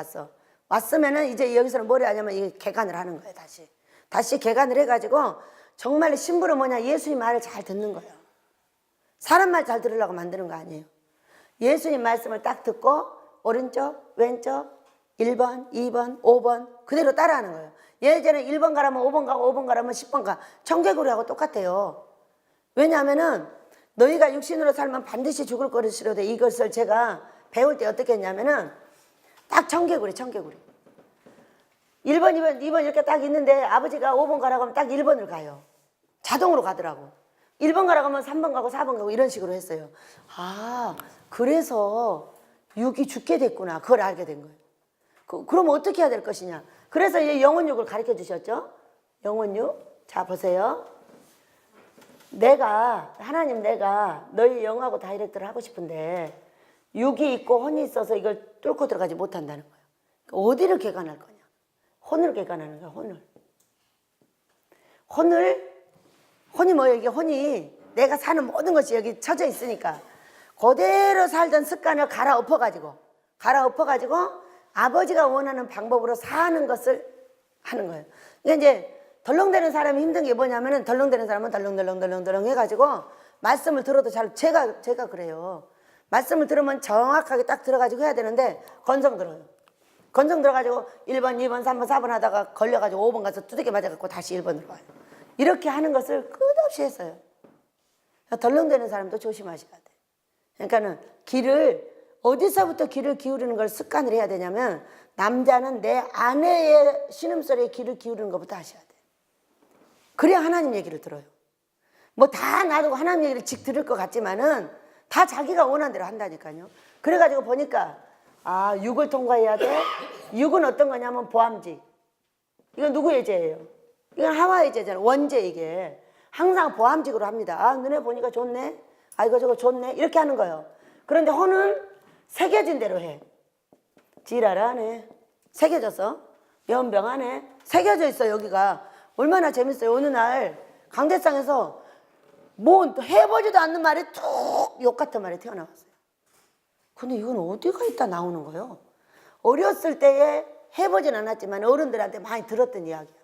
왔으면은 이제 여기서는 뭘 하냐면 이 개간을 하는 거예요. 다시 개간을 해가지고 정말 신부는 뭐냐, 예수님 말을 잘 듣는 거예요. 사람 말 잘 들으려고 만드는 거 아니에요. 예수님 말씀을 딱 듣고 오른쪽 왼쪽 1번 2번 5번 그대로 따라하는 거예요. 예전에 1번 가라면 5번 가고 5번 가라면 10번 가. 청개구리하고 똑같아요. 왜냐하면은 너희가 육신으로 살면 반드시 죽을 것이로되 이것을 제가 배울 때 어떻게 했냐면은 딱 청개구리 1번 2번 이렇게 딱 있는데 아버지가 5번 가라고 하면 딱 1번을 가요. 자동으로 가더라고. 1번 가라고 하면 3번 가고 4번 가고 이런 식으로 했어요. 아, 그래서 6이 죽게 됐구나. 그걸 알게 된 거예요. 그럼 어떻게 해야 될 것이냐. 그래서 이제 영혼육을 가르쳐 주셨죠. 영혼육. 자, 보세요. 하나님 내가 너희 영하고 다이렉트를 하고 싶은데 육이 있고 혼이 있어서 이걸 뚫고 들어가지 못한다는 거예요. 어디를 개간할 거냐. 혼을 개간하는 거야. 혼이 뭐예요? 이게 혼이 내가 사는 모든 것이 여기 쳐져 있으니까 그대로 살던 습관을 갈아엎어가지고 아버지가 원하는 방법으로 사는 것을 하는 거예요. 그러니까 이제 덜렁대는 사람이 힘든 게 뭐냐면은 덜렁대는 사람은 덜렁 해가지고 말씀을 들어도 제가 그래요. 말씀을 들으면 정확하게 딱 들어가지고 해야 되는데 건성 들어가지고 1번, 2번, 3번, 4번 하다가 걸려가지고 5번 가서 두들겨 맞아갖고 다시 1번으로 와요. 이렇게 하는 것을 끝없이 했어요. 덜렁대는 사람도 조심하셔야 돼. 그러니까는 어디서부터 귀를 기울이는 걸 습관을 해야 되냐면 남자는 내 아내의 신음소리에 귀를 기울이는 것부터 하셔야 돼. 그래야 하나님 얘기를 들어요. 뭐 다 놔두고 하나님 얘기를 직 들을 것 같지만은 다 자기가 원하는 대로 한다니까요. 그래가지고 보니까 육을 통과해야 돼. 육은 어떤 거냐면 보암직. 이건 누구의 죄예요? 이건 하와의 죄잖아요. 원죄 이게. 항상 보암직으로 합니다. 눈에 보니까 좋네. 이거 저거 좋네. 이렇게 하는 거예요. 그런데 혼은 새겨진 대로 해. 지랄하네. 새겨졌어. 연병하네. 새겨져 있어 여기가. 얼마나 재밌어요. 어느 날 강대상에서 뭐 해보지도 않는 말이 툭 욕 같은 말이 튀어나왔어요. 근데 이건 어디가 있다 나오는 거예요. 어렸을 때에 해보진 않았지만 어른들한테 많이 들었던 이야기야.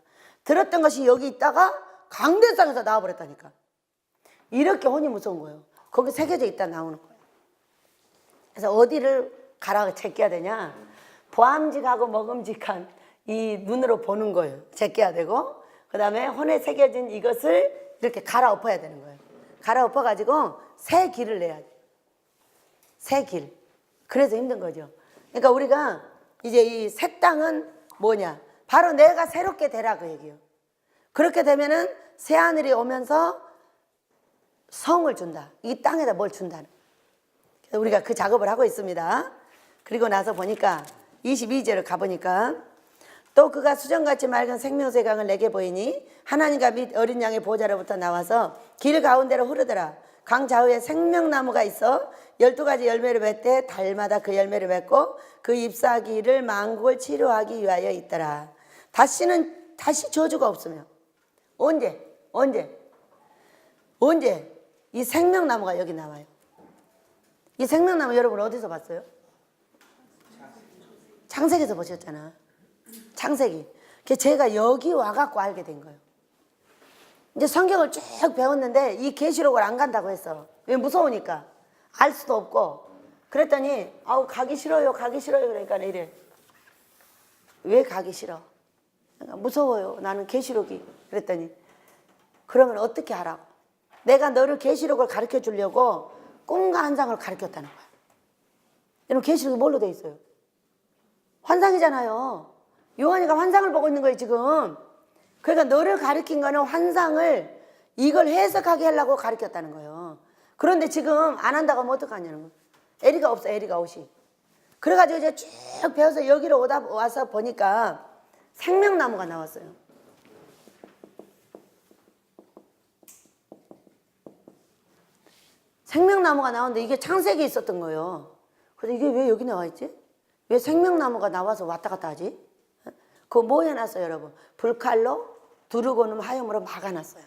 들었던 것이 여기 있다가 강대상에서 나와버렸다니까. 이렇게 혼이 무서운 거예요. 거기 새겨져 있다 나오는 거예요. 그래서 어디를 가라고 제껴야 되냐? 보암직하고 먹음직한 이 눈으로 보는 거예요. 제껴야 되고, 그 다음에 혼에 새겨진 이것을 이렇게 갈아엎어야 되는 거예요. 갈아엎어가지고 새 길을 내야 돼요. 새 길. 그래서 힘든 거죠. 그러니까 우리가 이제 이 새 땅은 뭐냐? 바로 내가 새롭게 되라 그 얘기예요. 그렇게 되면은 새 하늘이 오면서 성을 준다. 이 땅에다 뭘 준다는. 그래서 우리가 그 작업을 하고 있습니다. 그리고 나서 보니까 22절을 가보니까 또 그가 수정같이 맑은 생명수의 강을 내게 보이니 하나님과 및 어린 양의 보좌로부터 나와서 길 가운데로 흐르더라. 강 좌우에 생명나무가 있어 12가지 열매를 맺되 달마다 그 열매를 맺고 그 잎사귀를 만국을 치료하기 위하여 있더라. 다시 저주가 없으며 언제 이 생명나무가 여기 나와요. 이 생명나무 여러분 어디서 봤어요? 창세기에서 보셨잖아. 창세기. 제가 여기 와갖고 알게 된 거예요. 이제 성경을 쭉 배웠는데 이 계시록을 안 간다고 했어. 왜? 무서우니까. 알 수도 없고. 그랬더니 아우 가기 싫어요 그러니까 이래. 왜 가기 싫어? 그러니까 무서워요. 나는 계시록이. 그랬더니 그러면 어떻게 하라고? 내가 너를 계시록을 가르쳐 주려고 꿈과 환상을 가르쳤다는 거야. 여러분 계시록이 뭘로 돼 있어요? 환상이잖아요. 요한이가 환상을 보고 있는 거예요 지금. 그러니까 너를 가르친 거는 환상을 이걸 해석하게 하려고 가르쳤다는 거예요. 그런데 지금 안 한다고 하면 어떡하냐는 거예요. 에리가 없어. 에리가 옷이. 그래가지고 이제 쭉 배워서 여기로 와서 보니까 생명나무가 나왔어요. 생명나무가 나오는데 이게 창세기에 있었던 거예요. 그래서 이게 왜 여기 나와 있지? 왜 생명나무가 나와서 왔다 갔다 하지? 그거 뭐 해놨어요 여러분? 불칼로 두르고는 화염으로 막아놨어요.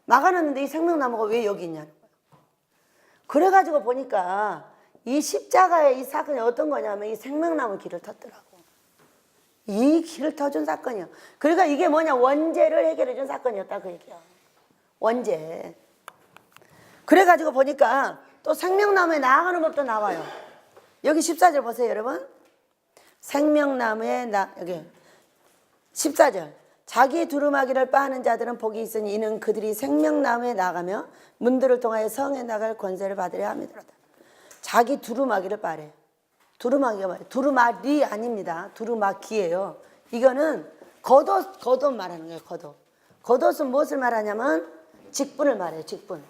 막아놨는데 이 생명나무가 왜 여기 있냐는 거예요. 그래가지고 보니까 이 십자가의 이 사건이 어떤 거냐면 이 생명나무 길을 텄더라고. 이 길을 터준 사건이요. 그러니까 이게 뭐냐? 원죄를 해결해 준 사건이었다 그 얘기야. 원죄. 그래가지고 보니까 또 생명나무에 나아가는 법도 나와요. 여기 14절 보세요 여러분. 생명나무에 여기 14절. 자기 두루마기를 빠는 자들은 복이 있으니 이는 그들이 생명나무에 나가며 문들을 통하여 성에 나갈 권세를 받으려 함이더라. 자기 두루마기를 빠래. 두루마기가 뭐예요? 두루마리 아닙니다. 두루마기예요. 이거는 겉옷 말하는 거예요. 겉옷. 겉옷은 무엇을 말하냐면 직분을 말해요. 직분.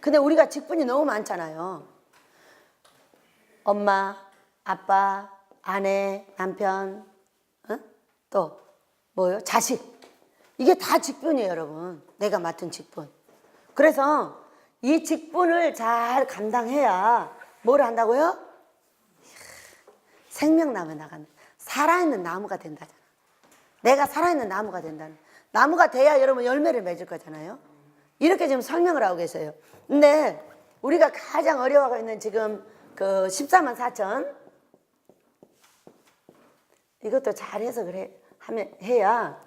근데 우리가 직분이 너무 많잖아요. 엄마, 아빠, 아내, 남편, 또 뭐요? 자식. 이게 다 직분이에요 여러분. 내가 맡은 직분. 그래서 이 직분을 잘 감당해야 뭘 한다고요? 생명나무에 나가는 살아있는 나무가 된다잖아. 내가 살아있는 나무가 된다는. 나무가 돼야 여러분 열매를 맺을 거잖아요. 이렇게 지금 설명을 하고 계세요. 근데 우리가 가장 어려워하고 있는 지금 그 14만 4천 이것도 잘 해석을 해야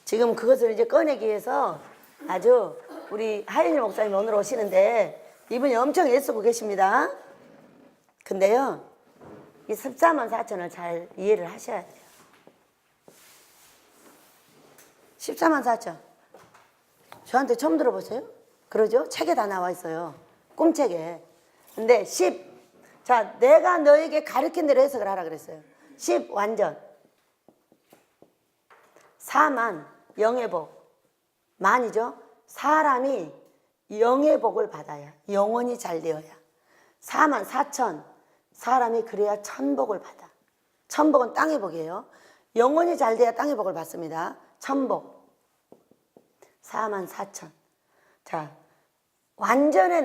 지금 그것을 이제 꺼내기 위해서 아주 우리 하윤희 목사님 오늘 오시는데 이분이 엄청 애쓰고 계십니다. 근데요 이 14만 4천을 잘 이해를 하셔야 돼요. 14만 4천 저한테 처음 들어보세요? 그러죠? 책에 다 나와 있어요. 꿈책에. 근데 10. 자, 내가 너에게 가르친 대로 해석을 하라 그랬어요. 10 완전. 4만 영의 복. 만이죠? 사람이 영의 복을 받아야 영원히 잘 되어야. 4만 4천 사람이 그래야 천복을 받아. 천복은 땅의 복이에요. 영원히 잘 돼야 땅의 복을 받습니다. 천복. 4만 4천. 자, 완전에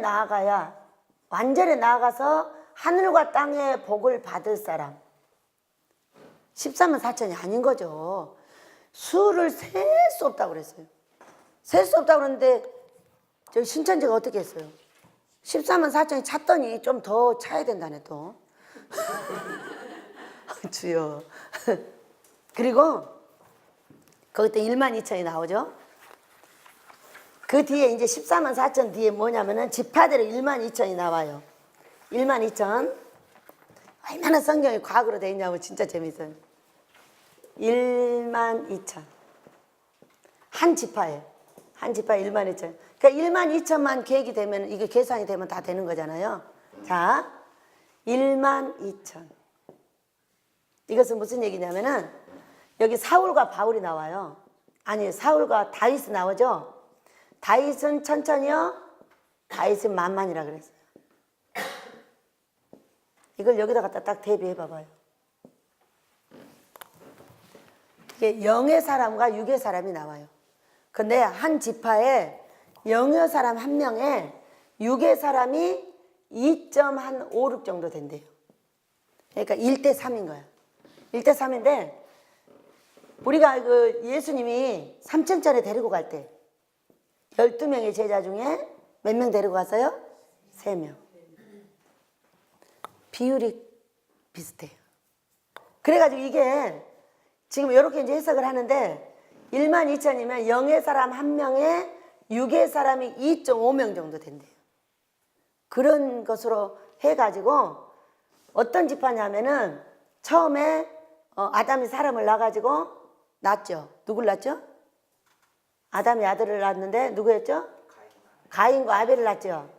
나아가서 하늘과 땅의 복을 받을 사람. 14만 4천이 아닌 거죠. 수를 셀 수 없다고 그랬어요. 셀 수 없다고 그러는데 저 신천지가 어떻게 했어요? 14만 4천이 찼더니 좀 더 차야 된다네 또. 주여. 그리고 거기 때 1만 2천이 나오죠. 그 뒤에 이제 14만 4천 뒤에 뭐냐면은 지파대로 1만 2천이 나와요. 1만 2천. 얼마나 성경이 과거로 돼 있냐고 진짜 재밌어요. 1만 2천. 한 지파에. 한 지파에 1만 2천. 그러니까 1만 2천만 계획이 되면 이게 계산이 되면 다 되는 거잖아요. 자, 1만 2천. 이것은 무슨 얘기냐면은 여기 사울과 바울이 나와요. 아니, 사울과 다윗이 나오죠. 다윗은 천천히요. 다윗은 만만이라 그랬어요. 이걸 여기다 갖다 딱 대비해 봐봐요. 이게 영의 사람과 육의 사람이 나와요. 근데 한 지파에 영의 사람 한 명에 육의 사람이 2.56 정도 된대요. 그러니까 1대 3인 거야. 1대 3인데 우리가 그 예수님이 삼층천에 데리고 갈 때 12명의 제자 중에 몇 명 데리고 갔어요? 3명. 비율이 비슷해요. 그래가지고 이게 지금 이렇게 이제 해석을 하는데 1만 2천이면 영의 사람 한 명에 육의 사람이 2.5명 정도 된대요. 그런 것으로 해가지고 어떤 지파냐면은 처음에 아담이 사람을 낳아가지고 낳았죠. 누굴 낳았죠? 아담이 아들을 낳았는데 누구였죠? 가인과 아벨을 낳았죠.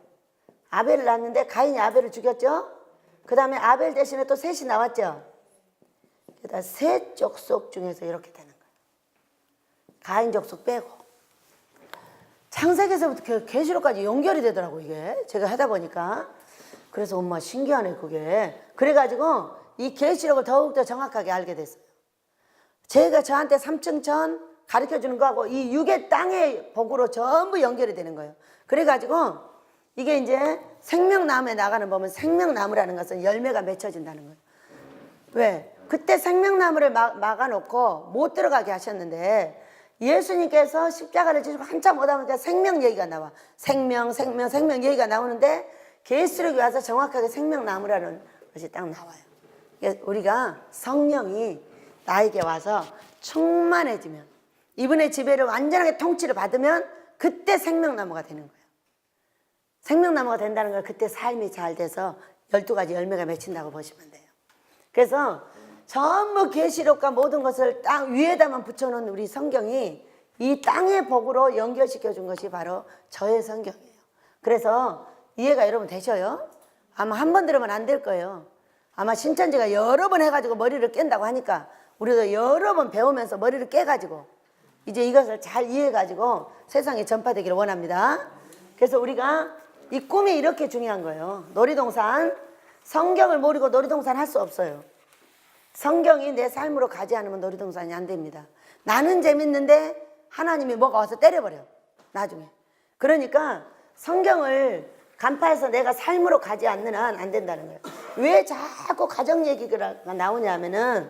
아벨을 낳았는데 가인이 아벨을 죽였죠. 그 다음에 아벨 대신에 또 셋이 나왔죠. 그러니까 셋 족속 중에서 이렇게 되는 거예요. 가인 족속 빼고. 창세기에서부터 계시록까지 연결이 되더라고 이게. 제가 하다 보니까. 그래서 엄마 신기하네 그게. 그래가지고 이 계시록을 더욱더 정확하게 알게 됐어요. 제가 저한테 삼층천 가르쳐주는 거하고 이 육의 땅의 복으로 전부 연결이 되는 거예요. 그래가지고 이게 이제 생명나무에 나가는 보면 생명나무라는 것은 열매가 맺혀진다는 거예요. 왜? 그때 생명나무를 막아놓고 못 들어가게 하셨는데 예수님께서 십자가를 지시고 한참 오다 보니까 생명 얘기가 나와. 생명 얘기가 나오는데 계시록이 와서 정확하게 생명나무라는 것이 딱 나와요. 우리가 성령이 나에게 와서 충만해지면 이분의 지배를 완전하게 통치를 받으면 그때 생명나무가 되는 거예요. 생명나무가 된다는 걸 그때 삶이 잘 돼서 12가지 열매가 맺힌다고 보시면 돼요. 그래서 전부 계시록과 모든 것을 땅 위에다만 붙여놓은 우리 성경이 이 땅의 복으로 연결시켜 준 것이 바로 저의 성경이에요. 그래서 이해가 여러분 되셔요? 아마 한 번 들으면 안 될 거예요. 아마 신천지가 여러 번 해가지고 머리를 깬다고 하니까 우리도 여러 번 배우면서 머리를 깨가지고 이제 이것을 잘 이해해가지고 세상에 전파되기를 원합니다. 그래서 우리가 이 꿈이 이렇게 중요한 거예요. 놀이동산, 성경을 모르고 놀이동산 할 수 없어요. 성경이 내 삶으로 가지 않으면 놀이동산이 안 됩니다. 나는 재밌는데 하나님이 뭐가 와서 때려버려 나중에. 그러니까 성경을 간파해서 내가 삶으로 가지 않는 한 안 된다는 거예요. 왜 자꾸 가정 얘기가 나오냐면은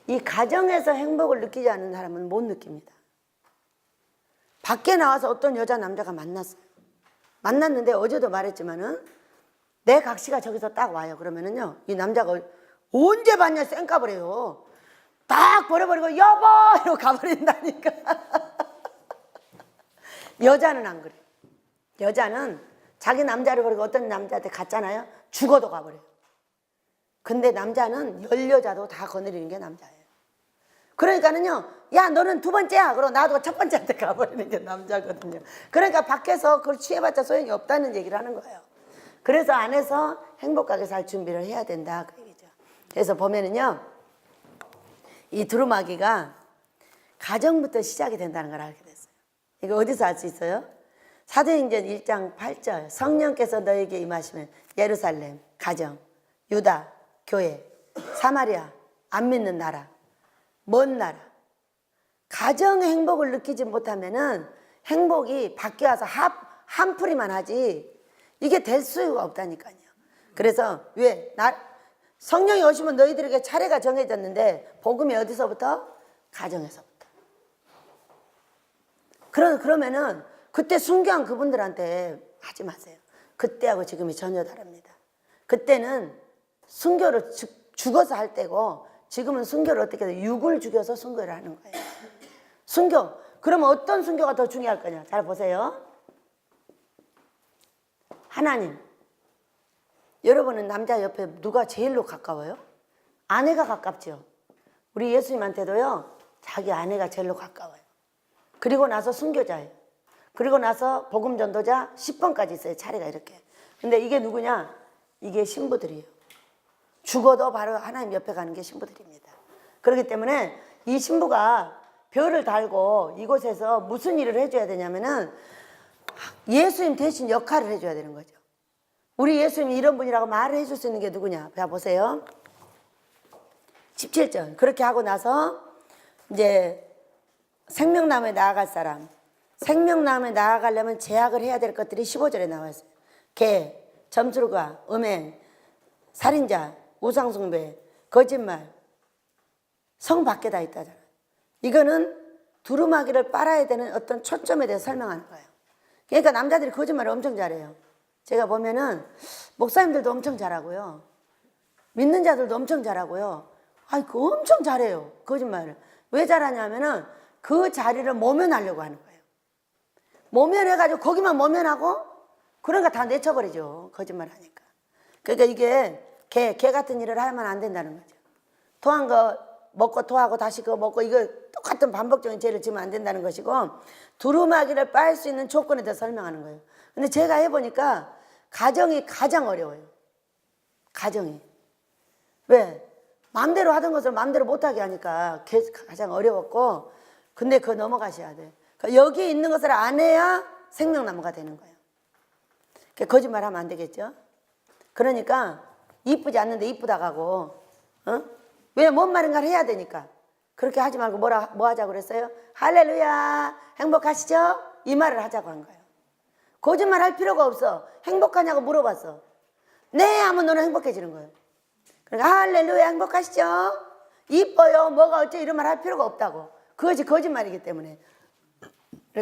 이 가정에서 행복을 느끼지 않는 사람은 못 느낍니다. 밖에 나와서 어떤 여자 남자가 만났어요. 만났는데 어제도 말했지만은 내 각시가 저기서 딱 와요. 그러면은요 이 남자가 언제 봤냐 쌩까을 해요. 딱 버려버리고 여보 이러고 가버린다니까. 여자는 안 그래요. 여자는 자기 남자를 버리고 어떤 남자한테 갔잖아요. 죽어도 가버려요. 근데 남자는 열 여자도 다 거느리는 게 남자예요. 그러니까는요, 야 너는 두 번째야. 그러고 나도 첫 번째한테 가버리는 게 남자거든요. 그러니까 밖에서 그걸 취해봤자 소용이 없다는 얘기를 하는 거예요. 그래서 안에서 행복하게 살 준비를 해야 된다 그 얘기죠. 그래서 보면은요, 이 두루마기가 가정부터 시작이 된다는 걸 알게 됐어요. 이거 어디서 알 수 있어요? 사도행전 1장 8절 성령께서 너에게 임하시면 예루살렘, 가정, 유다, 교회, 사마리아, 안 믿는 나라, 먼 나라. 가정의 행복을 느끼지 못하면은 행복이 밖에 와서 한풀이만 하지 이게 될 수가 없다니까요. 그래서 왜? 성령이 오시면 너희들에게 차례가 정해졌는데 복음이 어디서부터? 가정에서부터. 그러면은 그때 순교한 그분들한테 하지 마세요. 그때하고 지금이 전혀 다릅니다. 그때는 순교를 죽어서 할 때고 지금은 순교를 어떻게 해요? 육을 죽여서 순교를 하는 거예요. 순교. 그러면 어떤 순교가 더 중요할 거냐? 잘 보세요. 하나님. 여러분은 남자 옆에 누가 제일로 가까워요? 아내가 가깝죠. 우리 예수님한테도요, 자기 아내가 제일로 가까워요. 그리고 나서 순교자예요. 그리고 나서 복음 전도자 10번까지 있어요. 차례가 이렇게. 근데 이게 누구냐? 이게 신부들이에요. 죽어도 바로 하나님 옆에 가는 게 신부들입니다. 그렇기 때문에 이 신부가 별을 달고 이곳에서 무슨 일을 해줘야 되냐면은 예수님 대신 역할을 해줘야 되는 거죠. 우리 예수님이 이런 분이라고 말을 해줄 수 있는 게 누구냐? 자, 보세요. 17절. 그렇게 하고 나서 이제 생명나무에 나아갈 사람. 생명나무에 나아가려면 제약을 해야 될 것들이 15절에 나와 있어요. 개, 점술가, 음행, 살인자, 우상숭배, 거짓말, 성 밖에 다 있다잖아요. 이거는 두루마기를 빨아야 되는 어떤 초점에 대해서 설명하는 거예요. 그러니까 남자들이 거짓말을 엄청 잘해요. 제가 보면은 목사님들도 엄청 잘하고요. 믿는 자들도 엄청 잘하고요. 아이, 그 엄청 잘해요. 거짓말을. 왜 잘하냐면은 그 자리를 모면하려고 하는 거예요. 모면해가지고 거기만 모면하고 그러니까 다 내쳐버리죠. 거짓말 하니까. 그러니까 이게 개 같은 일을 하면 안 된다는 거죠. 토한 거 먹고 토하고 다시 그거 먹고 이거 똑같은 반복적인 죄를 지면 안 된다는 것이고 두루마기를 빨 수 있는 조건에 대해서 설명하는 거예요. 근데 제가 해보니까 가정이 가장 어려워요. 가정이. 왜? 마음대로 하던 것을 마음대로 못하게 하니까 가장 어려웠고 근데 그거 넘어가셔야 돼. 그러니까 여기 있는 것을 안 해야 생명나무가 되는 거예요. 그러니까 거짓말하면 안 되겠죠. 그러니까 이쁘지 않는데 이쁘다고 하고 왜 뭔 말인가를 해야 되니까 그렇게 하지 말고 뭐 하자고 그랬어요? 할렐루야 행복하시죠? 이 말을 하자고 한 거예요. 거짓말 할 필요가 없어. 행복하냐고 물어봤어. 네 하면 너는 행복해지는 거예요. 그러니까 할렐루야 행복하시죠? 이뻐요 뭐가 어째 이런 말 할 필요가 없다고. 그것이 거짓말이기 때문에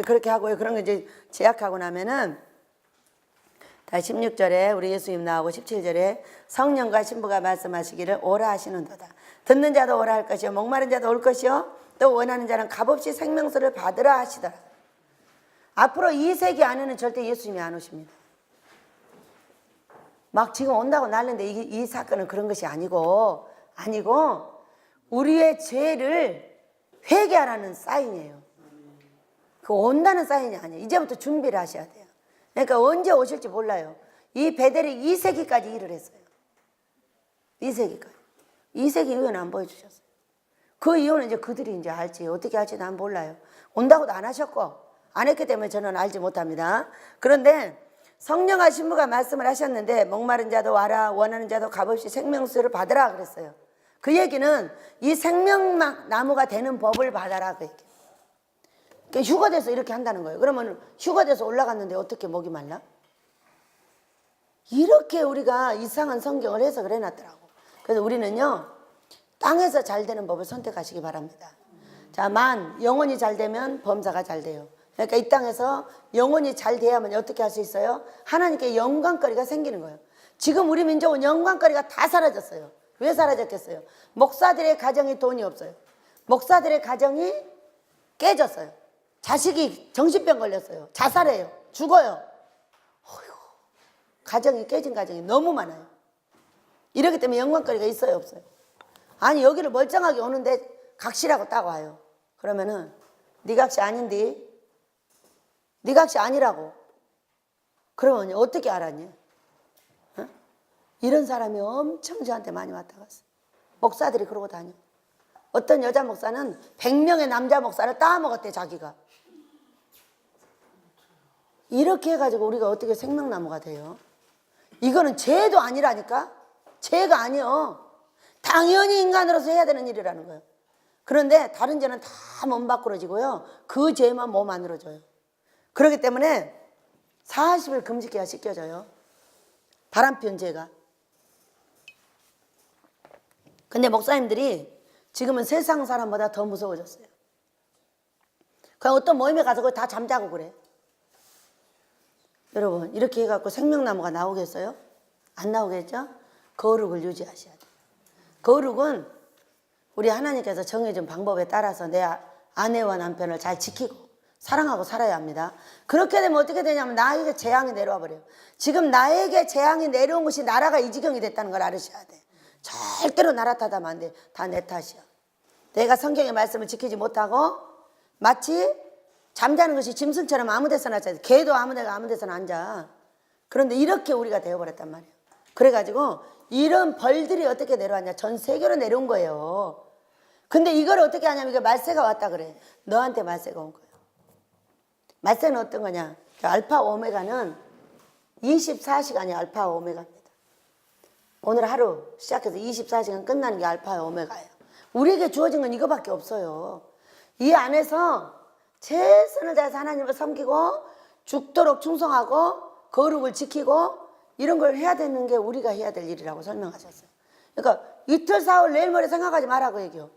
그렇게 하고요. 그런 거 이제 제약하고 나면은 다시 16절에 우리 예수님 나오고 17절에 성령과 신부가 말씀하시기를 오라 하시는도다. 듣는 자도 오라 할 것이요 목마른 자도 올 것이요 또 원하는 자는 값없이 생명수를 받으라 하시더라. 앞으로 이 세기 안에는 절대 예수님이 안 오십니다. 막 지금 온다고 난리인데 이 사건은 그런 것이 아니고 우리의 죄를 회개하라는 사인이에요. 그 온다는 사인이 아니에요. 이제부터 준비를 하셔야 돼요. 그러니까 언제 오실지 몰라요. 이 베델이 2세기까지 일을 했어요. 2세기까지. 2세기 이후에는 안 보여주셨어요. 그 이후는 이제 그들이 이제 알지. 어떻게 할지 난 몰라요. 온다고도 안 하셨고, 안 했기 때문에 저는 알지 못합니다. 그런데 성령과 신부가 말씀을 하셨는데, 목마른 자도 와라, 원하는 자도 값없이 생명수를 받으라 그랬어요. 그 얘기는 이 생명나무가 되는 법을 받아라 그 얘기예요. 그러니까 휴가돼서 이렇게 한다는 거예요. 그러면 휴가돼서 올라갔는데 어떻게 목이 말라? 이렇게 우리가 이상한 성경을 해석을 해놨더라고. 그래서 우리는요 땅에서 잘 되는 법을 선택하시기 바랍니다. 자, 영혼이 잘 되면 범사가 잘 돼요. 그러니까 이 땅에서 영혼이 잘 돼야만 어떻게 할 수 있어요? 하나님께 영광거리가 생기는 거예요. 지금 우리 민족은 영광거리가 다 사라졌어요. 왜 사라졌겠어요? 목사들의 가정이 돈이 없어요. 목사들의 가정이 깨졌어요. 자식이 정신병 걸렸어요. 자살해요. 죽어요. 어휴, 가정이 깨진 가정이 너무 많아요. 이렇기 때문에 영광거리가 있어요 없어요? 아니 여기를 멀쩡하게 오는데 각시라고 딱 와요. 그러면은 네 각시 아닌데 네 각시 아니라고. 그러면 어떻게 알았냐? 어? 이런 사람이 엄청 저한테 많이 왔다 갔어. 목사들이 그러고 다녀. 어떤 여자 목사는 100명의 남자 목사를 따먹었대 자기가. 이렇게 해가지고 우리가 어떻게 생명나무가 돼요? 이거는 죄도 아니라니까? 죄가 아니요. 당연히 인간으로서 해야 되는 일이라는 거예요. 그런데 다른 죄는 다 몸 밖으로지고요. 그 죄만 몸 안으로 져요. 그렇기 때문에 40일 금식해야 씻겨져요. 바람 피운 죄가. 근데 목사님들이 지금은 세상 사람보다 더 무서워졌어요. 그냥 어떤 모임에 가서 거기 다 잠자고 그래. 여러분 이렇게 해갖고 생명나무가 나오겠어요? 안 나오겠죠? 거룩을 유지하셔야 돼요. 거룩은 우리 하나님께서 정해준 방법에 따라서 내 아내와 남편을 잘 지키고 사랑하고 살아야 합니다. 그렇게 되면 어떻게 되냐면 나에게 재앙이 내려와 버려요. 지금 나에게 재앙이 내려온 것이 나라가 이 지경이 됐다는 걸 알으셔야 돼. 절대로 나라 탓하면 안 돼. 다 내 탓이야. 내가 성경의 말씀을 지키지 못하고 마치 잠자는 것이 짐승처럼 아무 데서나 앉아. 개도 아무 데서나 앉아. 그런데 이렇게 우리가 되어버렸단 말이에요. 그래가지고 이런 벌들이 어떻게 내려왔냐. 전 세계로 내려온 거예요. 근데 이걸 어떻게 하냐면 이게 말세가 왔다 그래. 너한테 말세가 온 거예요. 말세는 어떤 거냐. 알파 오메가는 24시간이 알파 오메가입니다. 오늘 하루 시작해서 24시간 끝나는 게 알파 오메가예요. 우리에게 주어진 건 이거밖에 없어요. 이 안에서 최선을 다해서 하나님을 섬기고 죽도록 충성하고 거룩을 지키고 이런 걸 해야 되는 게 우리가 해야 될 일이라고 설명하셨어요. 그러니까 이틀 사흘 내일 모레 생각하지 말라고 얘기해요.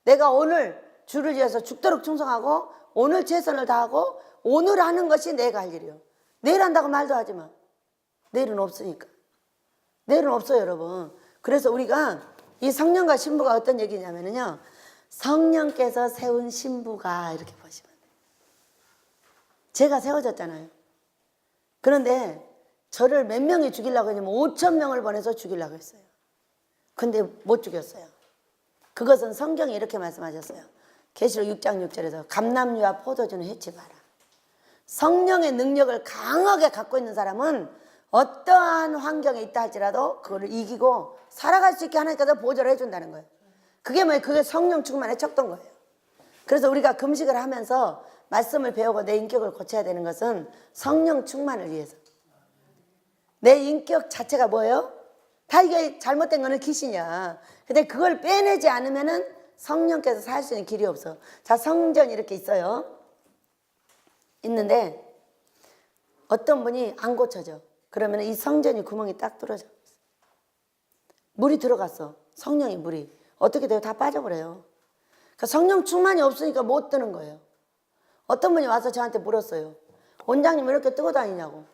내가 오늘 주를 위해서 죽도록 충성하고 오늘 최선을 다하고 오늘 하는 것이 내가 할 일이요. 내일 한다고 말도 하지 마. 내일은 없으니까. 내일은 없어요, 여러분. 그래서 우리가 이 성령과 신부가 어떤 얘기냐면요. 성령께서 세운 신부가 이렇게 보시면 돼요. 제가 세워졌잖아요. 그런데 저를 몇 명이 죽이려고 했냐면 5,000명을 보내서 죽이려고 했어요. 근데 못 죽였어요. 그것은 성경이 이렇게 말씀하셨어요. 계시록 6장 6절에서 감람류와 포도주는 해치 마라. 성령의 능력을 강하게 갖고 있는 사람은 어떠한 환경에 있다 할지라도 그걸 이기고 살아갈 수 있게 하나님께서 보조를 해준다는 거예요. 그게 뭐예요? 그게 성령 충만의 척도인 거예요. 그래서 우리가 금식을 하면서 말씀을 배우고 내 인격을 고쳐야 되는 것은 성령 충만을 위해서. 내 인격 자체가 뭐예요? 다 이게 잘못된 거는 귀신이야. 근데 그걸 빼내지 않으면은 성령께서 살 수 있는 길이 없어. 자, 성전이 이렇게 있어요. 있는데 어떤 분이 안 고쳐져. 그러면 이 성전이 구멍이 딱 뚫어져. 물이 들어갔어. 성령이 물이. 어떻게 돼요? 다 빠져버려요. 그러니까 성령 충만이 없으니까 못 뜨는 거예요. 어떤 분이 와서 저한테 물었어요. 원장님 왜 이렇게 뜨고 다니냐고.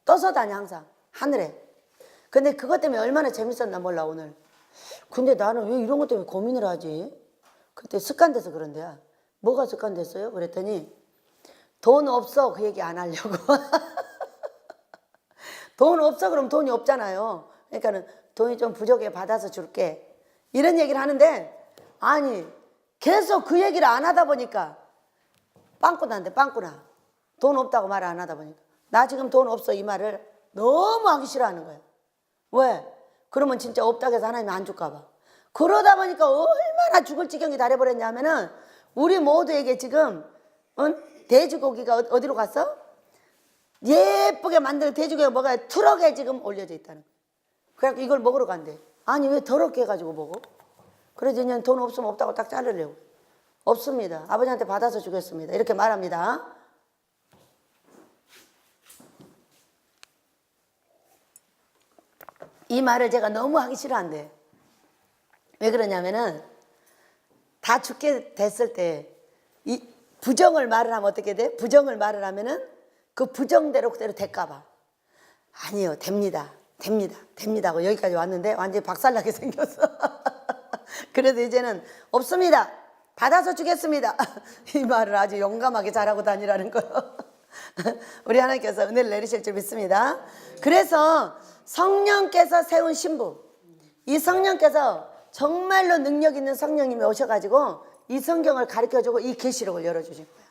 떠서 다녀 항상. 하늘에. 근데 그것 때문에 얼마나 재밌었나 몰라 오늘. 근데 나는 왜 이런 것 때문에 고민을 하지? 그때 습관돼서 그런데야. 뭐가 습관됐어요? 그랬더니 돈 없어 그 얘기 안 하려고. 돈 없어 그럼 돈이 없잖아요. 그러니까는 돈이 좀 부족해 받아서 줄게. 이런 얘기를 하는데 아니 계속 그 얘기를 안 하다 보니까 빵꾸난데 빵꾸나. 돈 없다고 말을 안 하다 보니까 나 지금 돈 없어 이 말을 너무 하기 싫어하는 거예요. 왜? 그러면 진짜 없다고 해서 하나님이 안 줄까 봐. 그러다 보니까 얼마나 죽을 지경이 달해버렸냐면은 우리 모두에게 지금 돼지고기가 어디로 갔어? 예쁘게 만든 돼지고기가 뭐가 트럭에 지금 올려져 있다는 거예요. 그래서 이걸 먹으러 간대. 아니 왜 더럽게 해가지고 먹어? 그래서 이제 돈 없으면 없다고 딱 자르려고. 없습니다. 아버지한테 받아서 주겠습니다. 이렇게 말합니다. 이 말을 제가 너무 하기 싫어한대. 왜 그러냐면은 다 죽게 됐을 때 이 부정을 말을 하면 어떻게 돼? 부정을 말을 하면은 그 부정대로 그대로 될까봐. 아니요, 됩니다. 됩니다. 됩니다. 하고 여기까지 왔는데 완전히 박살나게 생겼어. 그래도 이제는 없습니다. 받아서 주겠습니다. 이 말을 아주 용감하게 잘하고 다니라는 거요. 우리 하나님께서 은혜를 내리실 줄 믿습니다. 그래서 성령께서 세운 신부, 이 성령께서 정말로 능력 있는 성령님이 오셔가지고 이 성경을 가르쳐주고 이 계시록을 열어주신 거야.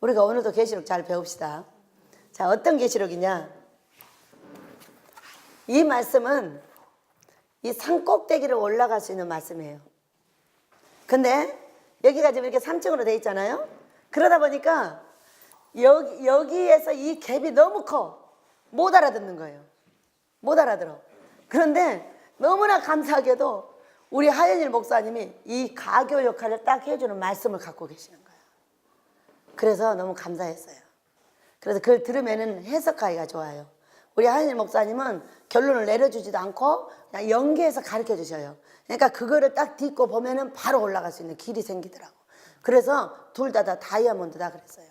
우리가 오늘도 계시록 잘 배웁시다. 자, 어떤 계시록이냐? 이 말씀은 이 산꼭대기를 올라갈 수 있는 말씀이에요. 근데 여기가 지금 이렇게 3층으로 돼 있잖아요. 그러다 보니까 여기에서 이 갭이 너무 커. 못 알아듣는 거예요. 못 알아들어. 그런데 너무나 감사하게도 우리 하연일 목사님이 이 가교 역할을 딱 해주는 말씀을 갖고 계시는 거예요. 그래서 너무 감사했어요. 그래서 그걸 들으면은 해석하기가 좋아요. 우리 하연일 목사님은 결론을 내려주지도 않고 그냥 연계해서 가르쳐 주셔요. 그러니까 그거를 딱 딛고 보면은 바로 올라갈 수 있는 길이 생기더라고. 그래서 둘 다 다이아몬드다 그랬어요.